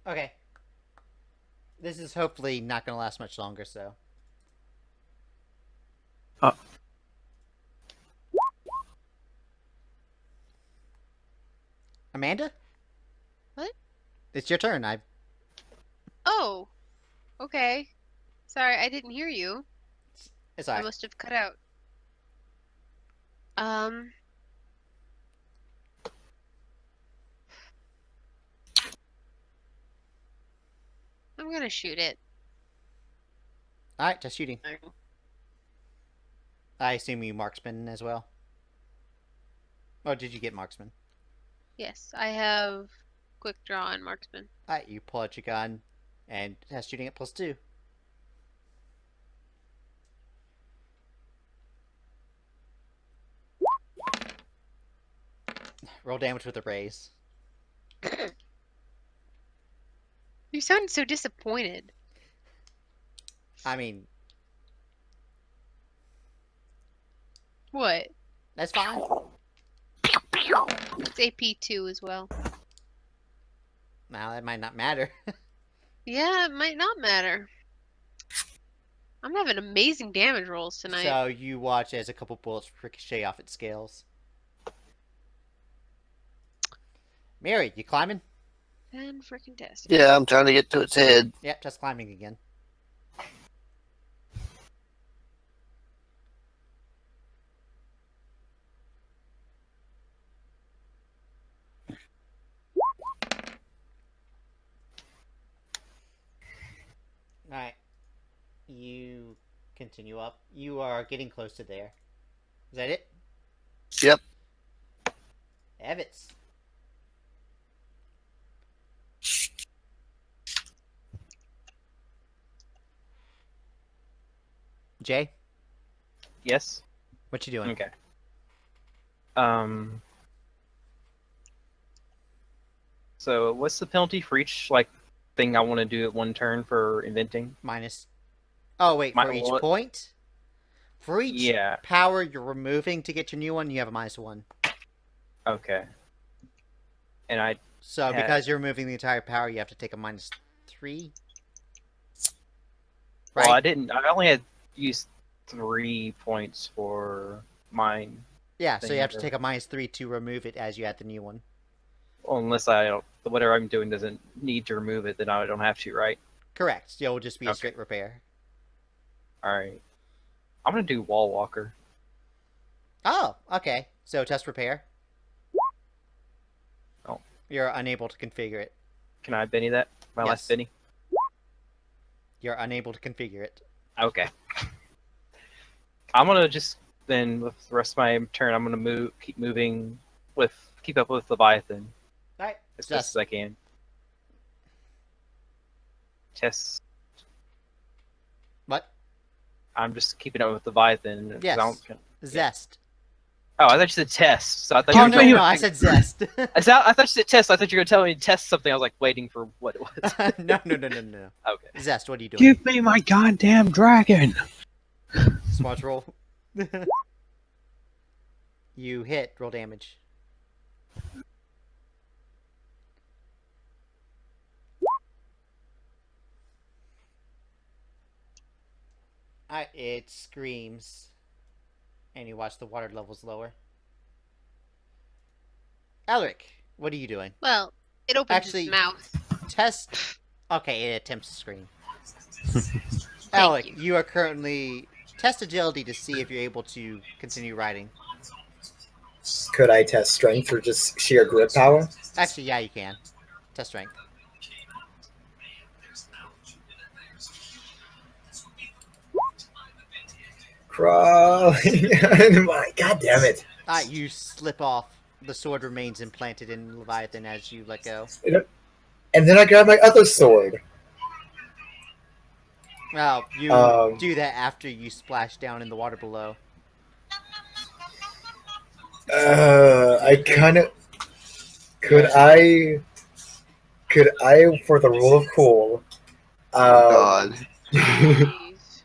Okay. This is hopefully not going to last much longer, so. Amanda? What? It's your turn. Oh, okay. Sorry, I didn't hear you. It's I alright. must have cut out. Um. I'm gonna shoot it. Alright, just shooting. I assume you marksman as well. Or did you get marksman? Yes, I have quick draw and marksman. Alright, you pull out your gun and test shooting at +2. Roll damage with a raise. You sound so disappointed. I mean, What? that's fine. It's AP2 as well. Now that might not matter. Yeah, it might not matter. I'm having amazing damage rolls tonight. So you watch as a couple bullets ricochet off its scales. Mary, you climbing? And freaking test. Yeah, I'm trying to get to its head. Yep, just climbing again. Alright. You continue up. You are getting close to there. Is that it? Yep. Evets. Jay, Yes. what you doing? Okay. So what's the penalty for each like thing I want to do at one turn for inventing? Minus. Oh wait, for each What? point. For each Yeah. power you're removing to get your new one, you have a -1. Okay. And I So Yeah. because you're removing the entire power, you have to take a -3. well, I Right? didn't. I only had used 3 points for mine. Yeah, so thing you have to or- take a -3 to remove it as you add the new one. Well, unless I don't, whatever I'm doing doesn't need to remove it, then I don't have to, right? Correct. So it'll just be a Okay. straight repair. All right. I'm gonna do Wall Walker. Oh, okay. So test repair. Oh. You're unable to configure it. Can I Benny that? My Yes. last Benny. You're unable to configure it. Okay. I'm gonna just then with the rest of my turn, I'm gonna keep up with Leviathan Alright. as best as I can. Test. What? I'm just keeping up with Leviathan. 'Cause Yes. I don't- Zest. Oh, I thought you said test. So I thought Oh, you no, were no, I said Zest. I thought you said test. I thought you were gonna tell me to test something. I was like waiting for what it was. No. Okay. Zest, what are you doing? Give me my goddamn dragon! Swatch roll. You hit. Roll damage. It screams. And you watch the water levels lower. Elric, what are you doing? Well, it opens Actually- its mouth. Test. Okay, it attempts to scream. Thank Alec, you. you are currently test agility to see if you're able to continue riding. Could I test strength or just sheer grip power? Actually, yeah, you can. Test strength. Crawling. God damn it. Alright, you slip off. The sword remains implanted in Leviathan as you let go. And then I grab my other sword. Well, you Um, do that after you splash down in the water below. I kind of... Could I, for the rule of cool, God. Jeez.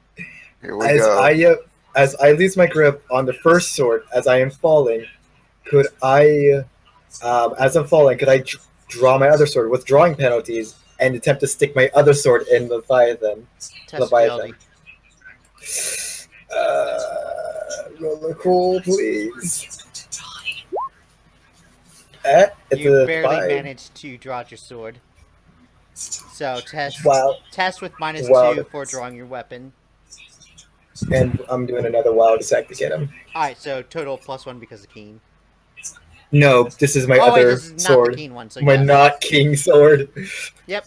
Here we go. as I lose my grip on the first sword as I am falling, could I, as I'm falling, could I draw my other sword with drawing penalties and attempt to stick my other sword in Leviathan? Test Leviathan. agility. Roll a cool, please. It's You a barely 5. managed to draw your sword. So test Wow. test with minus Wow. 2 for drawing your weapon. And I'm doing another wild attack to get him. Alright, so total +1 because of Keen. No, this is my Oh wait, other this is not sword. the Keen one, so My yes. not king sword. Yep.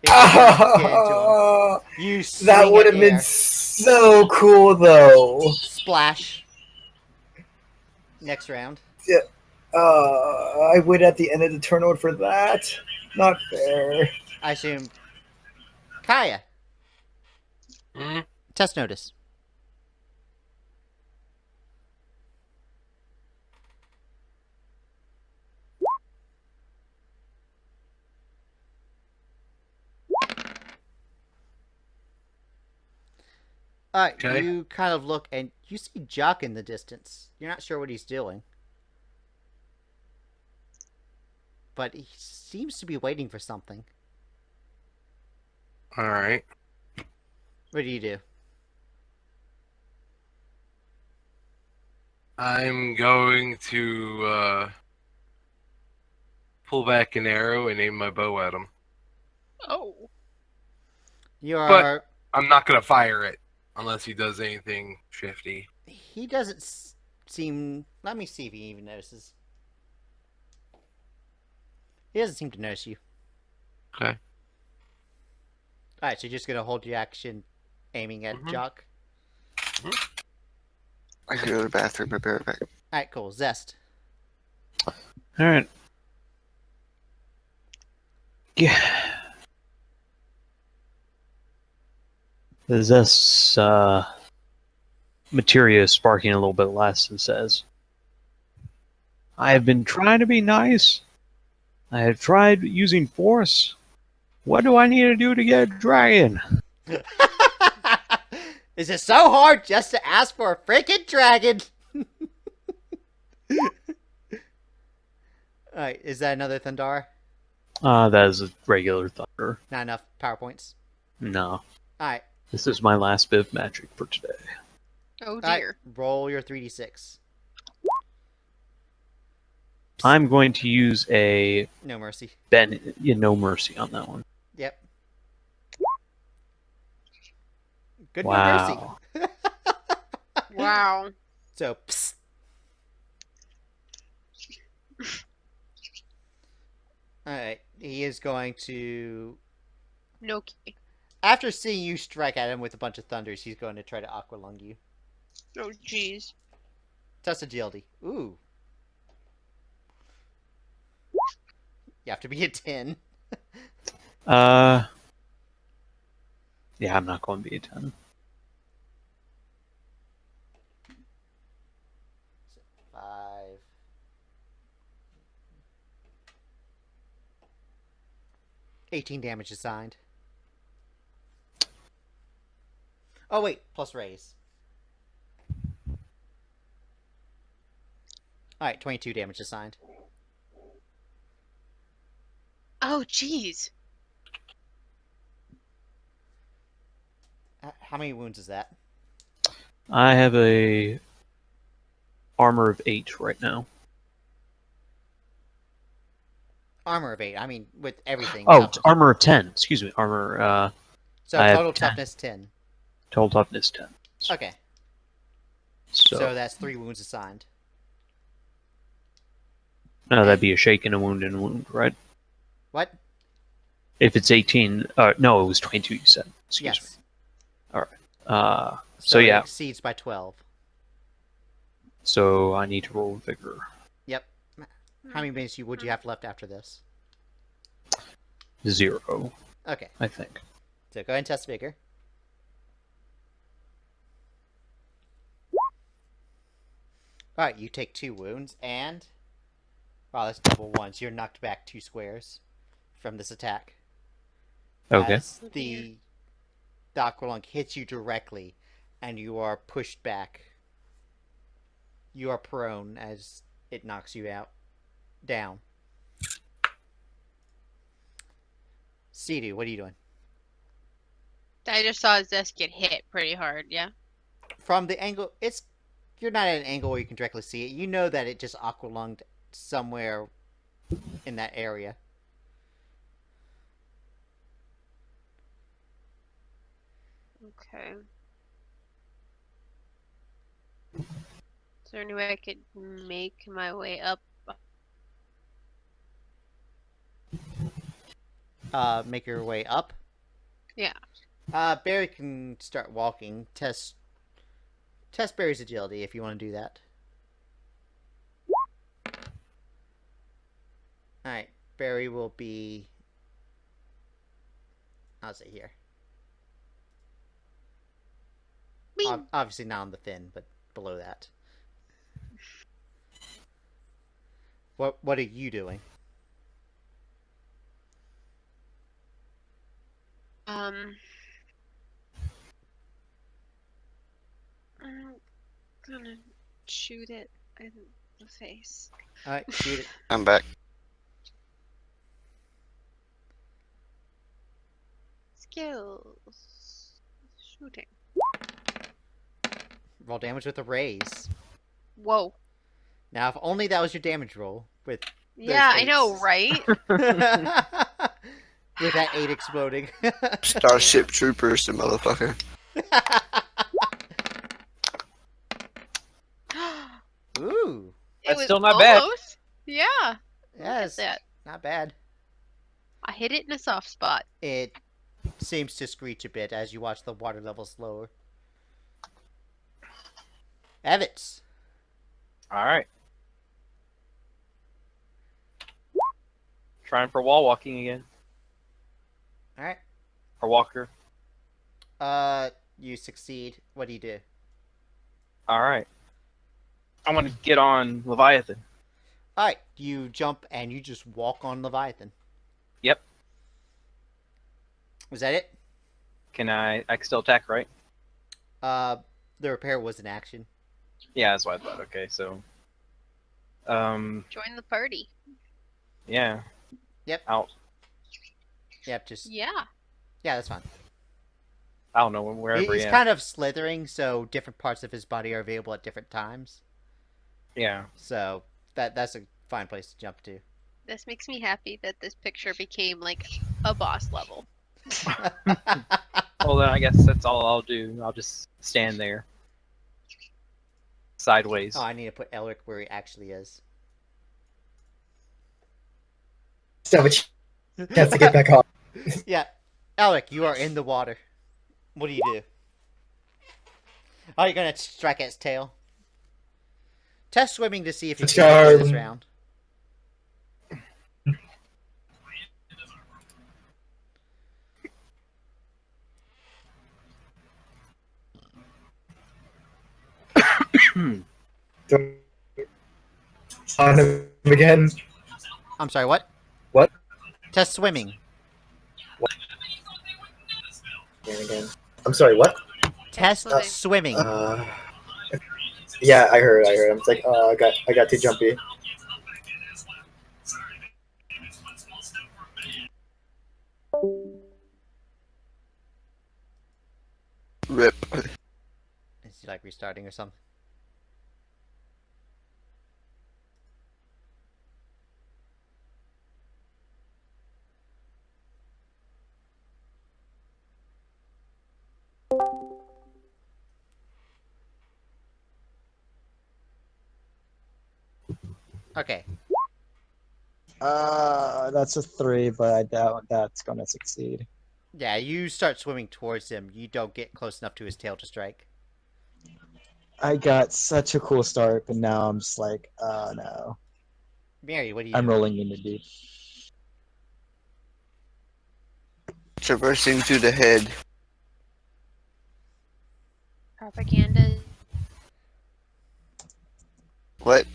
Ah, You that swing would at have been air. so cool, though. Splash. Next round. I win at the end of the turn for that. Not fair. I assume. Kaya. Hmm? Test notice. Alright, Okay. you kind of look and you see Jock in the distance. You're not sure what he's doing. But he seems to be waiting for something. Alright. What do you do? I'm going to pull back an arrow and aim my bow at him. Oh. You are. I'm not going to fire it unless he does anything shifty. He doesn't seem. Let me see if he even notices. He doesn't seem to notice you. Okay. Alright, so you're just gonna hold your action aiming at Mhm. Jock. I can go to the bathroom. I'll be right back. Alright, cool. Zest. Alright. Yeah. The Zest's materia is sparking a little bit less and says, I have been trying to be nice. I have tried using force. What do I need to do to get a dragon? Is it so hard just to ask for a freaking dragon? Alright, is that another Thundara? That is a regular thunder. Not enough power points. No. Alright. This is my last bit of magic for today. Oh Alright, dear. roll your 3d6. I'm going to use a No mercy. no mercy on that one. Yep. Good Wow. no mercy. Wow. So, psst. Alright, he is going to... No key. After seeing you strike at him with a bunch of thunders, he's going to try to aqualung you. Oh jeez. Test agility. Ooh. You have to be a 10. Yeah, I'm not going to be a 10. 5. 18 damage assigned. Oh wait, plus raise. Alright, 22 damage assigned. Oh jeez. How many wounds is that? I have a armor of 8 right now. Armor of 8. I mean, with everything. Oh, toughness. armor of 10. Excuse me. Armor, So I have total 10. toughness 10. total toughness 10. Okay. So, So that's 3 wounds assigned. No, that'd be a shake and a wound and a wound, right? What? If it's 18, no, it was 22. You said. Excuse Yes. me. So So yeah. it exceeds by 12. So I need to roll vigor. Yep. How many minutes would you have left after this? 0, Okay. I think. So go ahead and test vigor. Alright, you take 2 wounds, and... Wow, that's double 1, so you're knocked back 2 squares from this attack. Okay. As the Aqualung hits you directly, and you are pushed back. You are prone as it knocks you out. Down. Sidu, what are you doing? I just saw Zest get hit pretty hard, yeah? From the angle, you're not at an angle where you can directly see it. You know that it just aqualunged somewhere in that area. Okay. Is there any way I could make my way up? Make your way up. Yeah. Barry can start walking. Test Barry's agility if you want to do that. Alright, Barry will be... I'll say here. Obviously not on the fin, but below that. What are you doing? I'm gonna shoot it in the face. Alright, shoot it. I'm back. Skills. Shooting. Roll damage with a raise. Whoa. Now, if only that was your damage roll with Yeah, I know, eights. right? With that 8 exploding. Starship Troopers, the motherfucker. Ooh. That's was still not bad. almost. Yeah. Yes. That. Not bad. I hit it in a soft spot. It seems to screech a bit as you watch the water levels lower. Evets. All right. Trying for wall walking again. Alright. Or walker. You succeed. What do you do? All right. I'm gonna get on Leviathan. Alright, you jump and you just walk on Leviathan. Yep. Was that it? I can still attack, right? The repair was an action. Yeah, that's what I thought. Okay, so. Join the party. Yeah. Yep. Out. Yep, just... Yeah. Yeah, that's fine. I don't know wherever. He's kind of slithering, so different parts of his body are available at different times. Yeah. So that's a fine place to jump to. This makes me happy that this picture became like a boss level. Well, then I guess that's all I'll do. I'll just stand there. Sideways. Oh, I need to put Elric where he actually is. So much chance to get back on. Yeah. Elric, you are in the water. What do you do? Are you going to strike at its tail? Test swimming to see if you can Charm. this round. On him again. I'm sorry, what? What? Test swimming. Again. I'm sorry, what? Test Swimming. swimming. Yeah, I heard. I'm like, I got too jumpy. Rip. Is he like restarting or something? Okay. That's a 3, but I doubt that's gonna succeed. Yeah, you start swimming towards him. You don't get close enough to his tail to strike. I got such a cool start, but now I'm just like, oh no. Mary, what do you I'm do? rolling in the deep. Traversing through the head. Propaganda. What?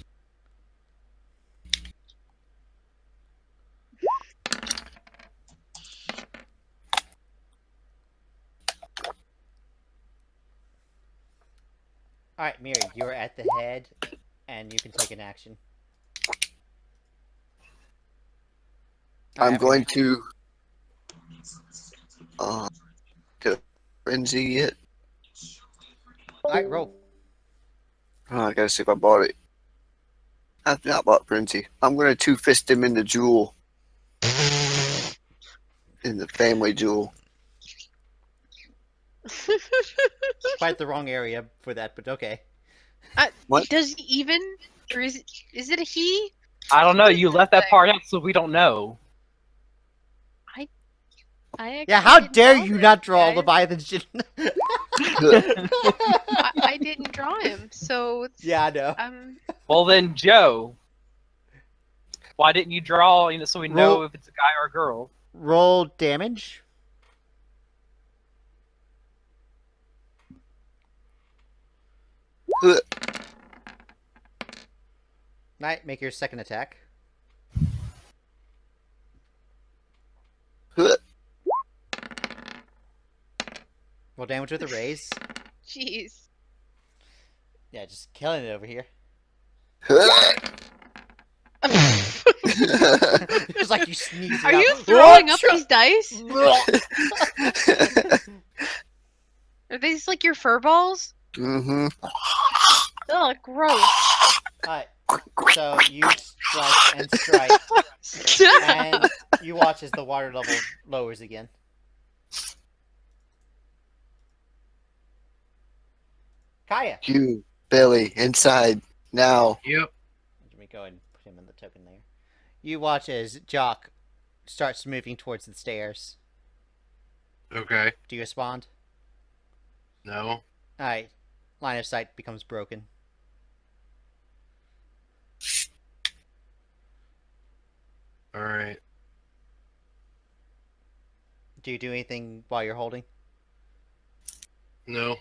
Alright, Mary, you're at the head, and you can take an action. I'm going to. Get frenzy it. Alright, roll. Oh, I gotta see if I bought it. I've not bought frenzy. I'm gonna two-fist him in the jewel. In the family jewel. Quite the wrong area for that, but okay. What? Does he even, or is it a he? I don't know. You left that part out, so we don't know. Yeah, how didn't dare draw you this, not draw guys. Leviathan shit? I didn't draw him, so it's, Yeah, I know. Well then, Joe, why didn't you draw? So we know Roll- if it's a guy or a girl. Roll damage. Alright, make your second attack. Roll damage with a raise. jeez. Yeah, just killing it over here. It's like you sneeze. Are you throwing up these dice? Are these like your fur balls? Mm-hmm. Ugh, gross. Alright, so you strike and strike, and you watch as the water level lowers again. Kaya! You, Billy, inside now. Yep. Let me go and put him in the token there. You watch as Jock starts moving towards the stairs. Okay. Do you respond? No. Alright. Line of sight becomes broken. Alright. Do you do anything while you're holding? No.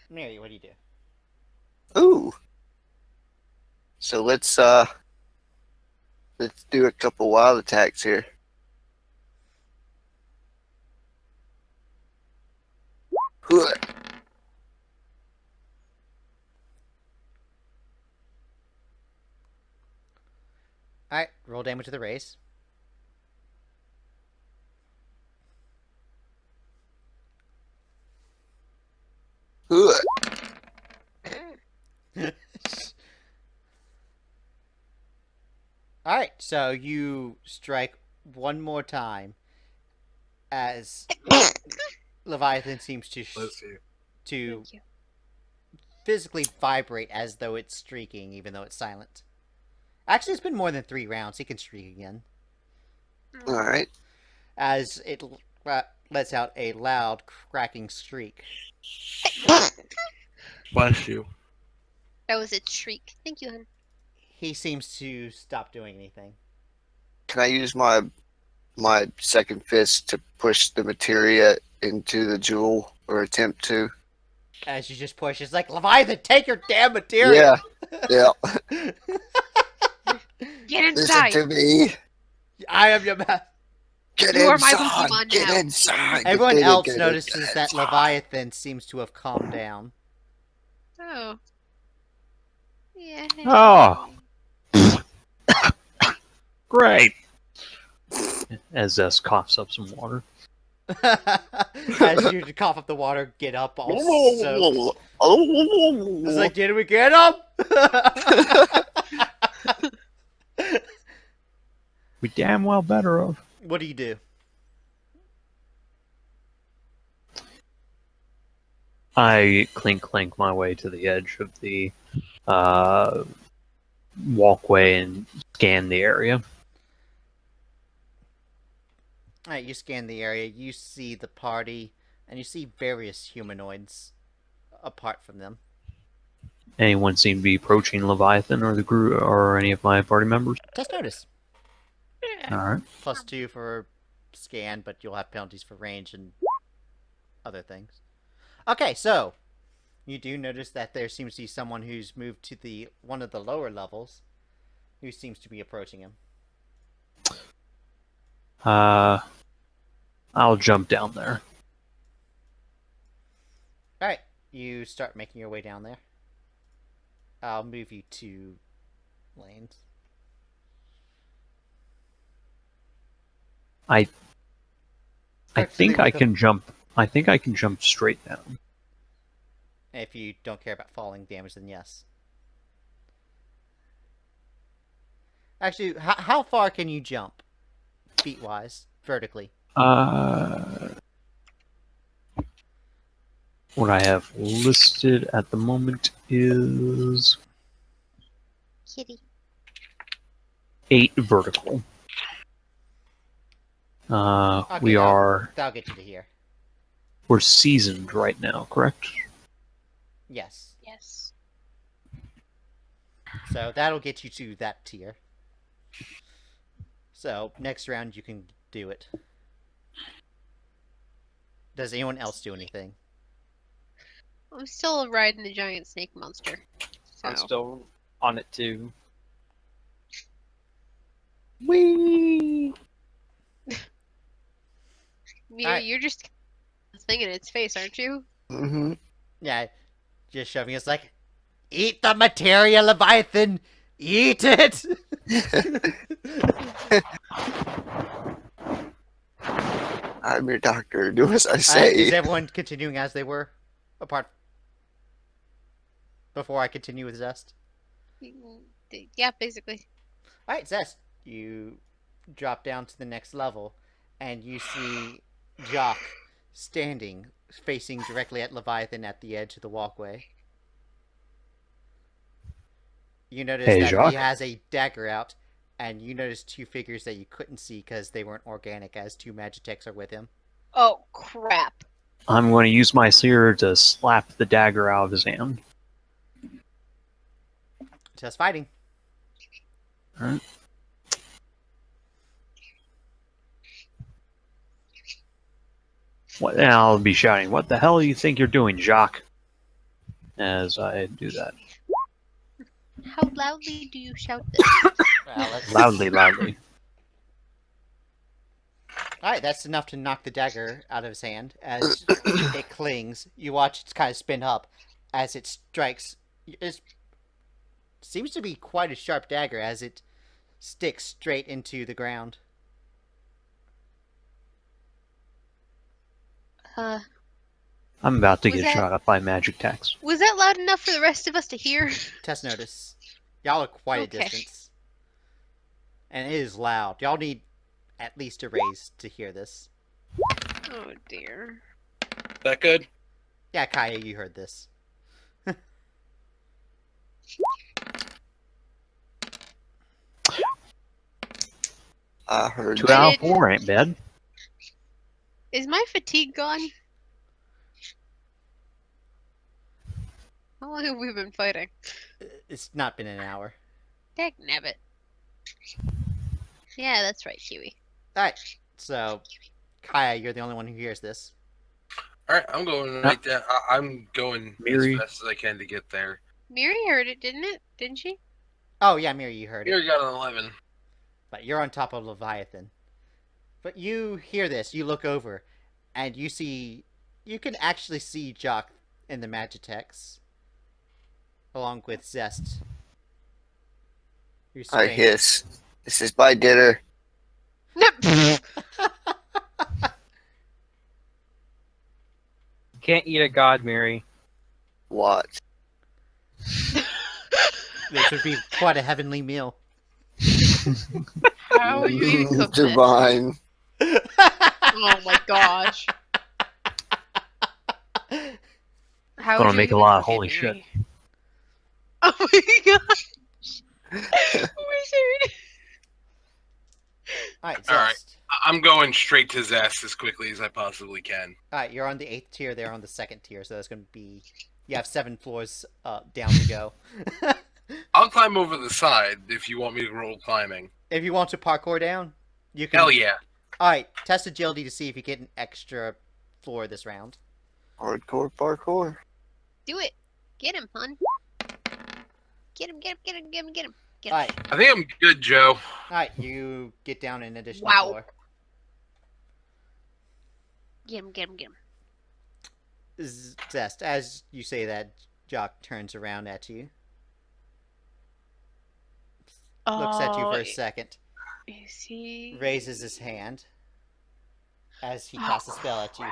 Mary, what do you do? Ooh. So let's do a couple wild attacks here. Alright, roll damage with a raise. Alright, so you strike one more time as Leviathan seems to Let's see. to Thank you. physically vibrate as though it's streaking, even though it's silent. Actually, it's been more than 3 rounds. He can streak again. All right. As it lets out a loud, cracking shriek. Bless you. That was a shriek. Thank you, hun. He seems to stop doing anything. Can I use my second fist to push the materia into the jewel, or attempt to? As you just push, it's like, Leviathan, take your damn material! Yeah. Get Listen inside. to me. I am your man. Get You are my inside. Pokemon Get now. inside. Everyone Get else inside. notices that Leviathan seems to have calmed down. Oh. Yeah. Oh. Great. As Zest coughs up some water. As you cough up the water, get up also. It's like, did we get him? We damn well better of. What do you do? I clink my way to the edge of the walkway and scan the area. Alright, you scan the area, you see the party, and you see various humanoids apart from them. Anyone seem to be approaching Leviathan or the group or any of my party members? Test notice. Alright. +2 for scan, but you'll have penalties for range and other things. Okay, so you do notice that there seems to be someone who's moved to one of the lower levels who seems to be approaching him. I'll jump down there. Alright, you start making your way down there. I'll move you 2 lanes. I think I with a- can jump. I think I can jump straight down. If you don't care about falling damage, then yes. Actually, how far can you jump? Feet-wise, vertically. What I have listed at the moment is Kitty. 8 vertical. Okay, We are. That'll get you to here. We're seasoned right now, correct? Yes. Yes. So that'll get you to that tier. So next round you can do it. Does anyone else do anything? I'm still riding the giant snake monster. So. I'm still on it too. Whee! Mira, you're just thing in its face, aren't you? Mm-hmm. Yeah, just shoving it's like, eat the materia, Leviathan! Eat it! I'm your doctor. Do as I Is say. everyone continuing as they were? Apart before I continue with Zest? Yeah, basically. Alright, Zest. You drop down to the next level, and you see Jock standing, facing directly at Leviathan at the edge of the walkway. You notice Hey, that Jacques. he has a dagger out, and you notice 2 figures that you couldn't see because they weren't organic, as 2 Magitechs are with him. Oh, crap. I'm going to use my seer to slap the dagger out of his hand. Just fighting. Alright. What? And I'll be shouting, "What the hell do you think you're doing, Jacques?" As I do that. How loudly do you shout this? Well, let's... Loudly. Alright, that's enough to knock the dagger out of his hand. As it clings, you watch it kind of spin up as it strikes. It seems to be quite a sharp dagger as it sticks straight into the ground. I'm about to Was get that- shot up by magic attacks. Was that loud enough for the rest of us to hear? Test notice. Y'all are quite Okay. a distance. And it is loud. Y'all need at least a raise to hear this. Oh dear. That good? Yeah, Kaya, you heard this. I heard 2 that. out of 4 ain't bad. Is my fatigue gone? How long have we been fighting? It's not been an hour. Dagnabbit. Yeah, that's right, Kiwi. Alright, so Kaya, you're the only one who hears this. Alright, I'm going right down. I'm going Miri'ri. as fast as I can to get there. Miri heard it, didn't it? Didn't she? Oh yeah, Miri, you heard it. Here, got an 11. But you're on top of Leviathan. But you hear this, you look over, and you can actually see Jock in the Magitex, along with Zest. Who's I swaying. hiss. This is my dinner. Can't eat a god, Mary. What? This would be quite a heavenly meal. How are you even cook this? Divine. Oh my gosh. How Gonna would make you a lot even of holy hit shit. me? Oh my gosh! Wizzard! Alright, All right. Zest. I'm going straight to Zest as quickly as I possibly can. Alright, you're on the 8th tier, they're on the 2nd tier, so that's gonna be... You have 7 floors down to go. I'll climb over the side if you want me to roll climbing. If you want to parkour down, you can... Hell yeah. Alright, test agility to see if you get an extra floor this round. Hardcore parkour. Do it! Get him, hun! Get him, get him, get him, get him, get him! Get him. Alright, I think I'm good, Joe. alright, you get down an additional Wow. floor. Get him, get him, get him. Zest, as you say that, Jock turns around at you. Looks at you for a second. Is he... Raises his hand. As he casts a spell at you.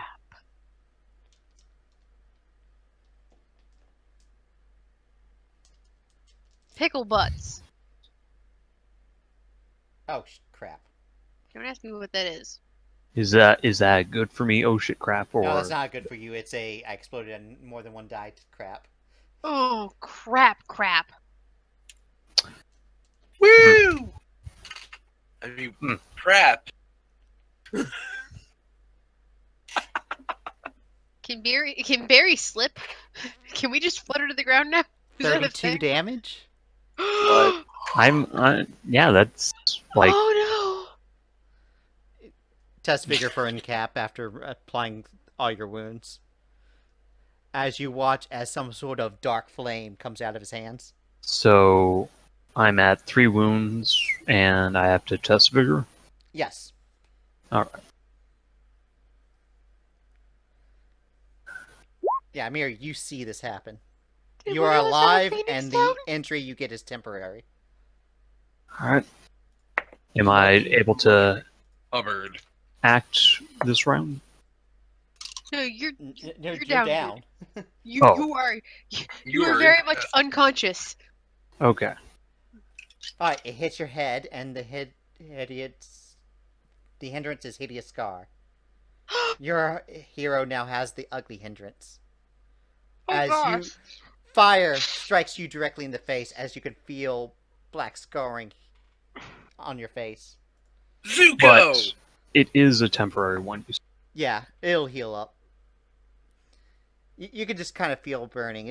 Pickle butts. Oh, crap. Don't ask me what that is. Is that good for me? Oh shit, crap! Or No, that's not good for you. It's a I exploded on more than one die crap. Oh, crap, crap. Woo! I mean, crap. Can Barry slip? Can we just flutter to the ground now? Is that a 32 thing? damage? What? yeah, that's like Oh Test vigor for uncap after applying all your wounds. As you watch as some sort of dark flame comes out of his hands. so. I'm at 3 wounds, and I have to test vigor. Yes. All right. Yeah, Miri, you see this happen. Did You one are of us have a alive, Phoenix and down? the entry you get is temporary. All right. Am I able to Hubbard. act this round? No, you're You're down, down. you Oh. you are very much unconscious. Okay. Alright, it hits your head, and the hits. The hindrance is hideous scar. Your hero now has the ugly hindrance. Oh As gosh. you fire strikes you directly in the face, as you can feel black scarring on your face. Zuko! But it is a temporary one. Yeah, it'll heal up. You can just kind of feel burning.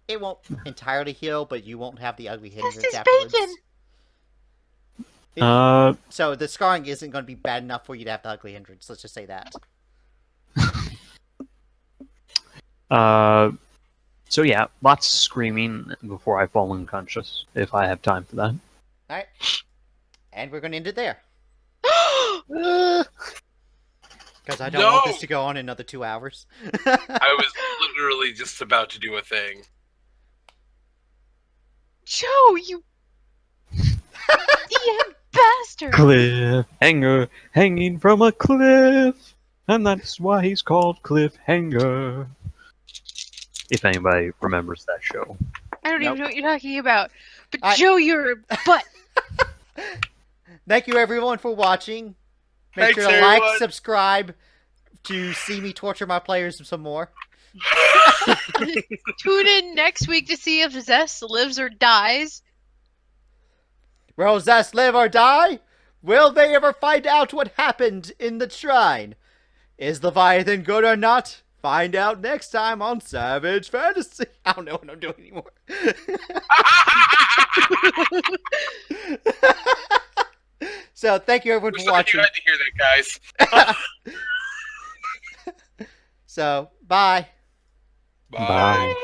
It won't entirely heal, but you won't have the ugly hindrance is afterwards. bacon! So the scarring isn't going to be bad enough for you to have the ugly hindrance. Let's just say that. So yeah, lots of screaming before I fall unconscious, if I have time for that. Alright. And we're going to end it there. Because I don't want this to go on another 2 hours. I was literally just about to do a thing. Joe, you DM bastard! Cliffhanger, hanging from a cliff, and that's why he's called Cliffhanger. If anybody remembers that show. I don't even know what you're talking about. But I- Joe, you're a butt. Thank you everyone for watching. Make Thanks, sure to like, everyone. subscribe to see me torture my players some more. Tune in next week to see if Zest lives or dies. Will Zest live or die? Will they ever find out what happened in the shrine? Is Leviathan good or not? Find out next time on Savage Fantasy. I don't know what I'm doing anymore. So thank you everyone for Sorry watching. you had to hear that, guys. So bye. Bye. Bye.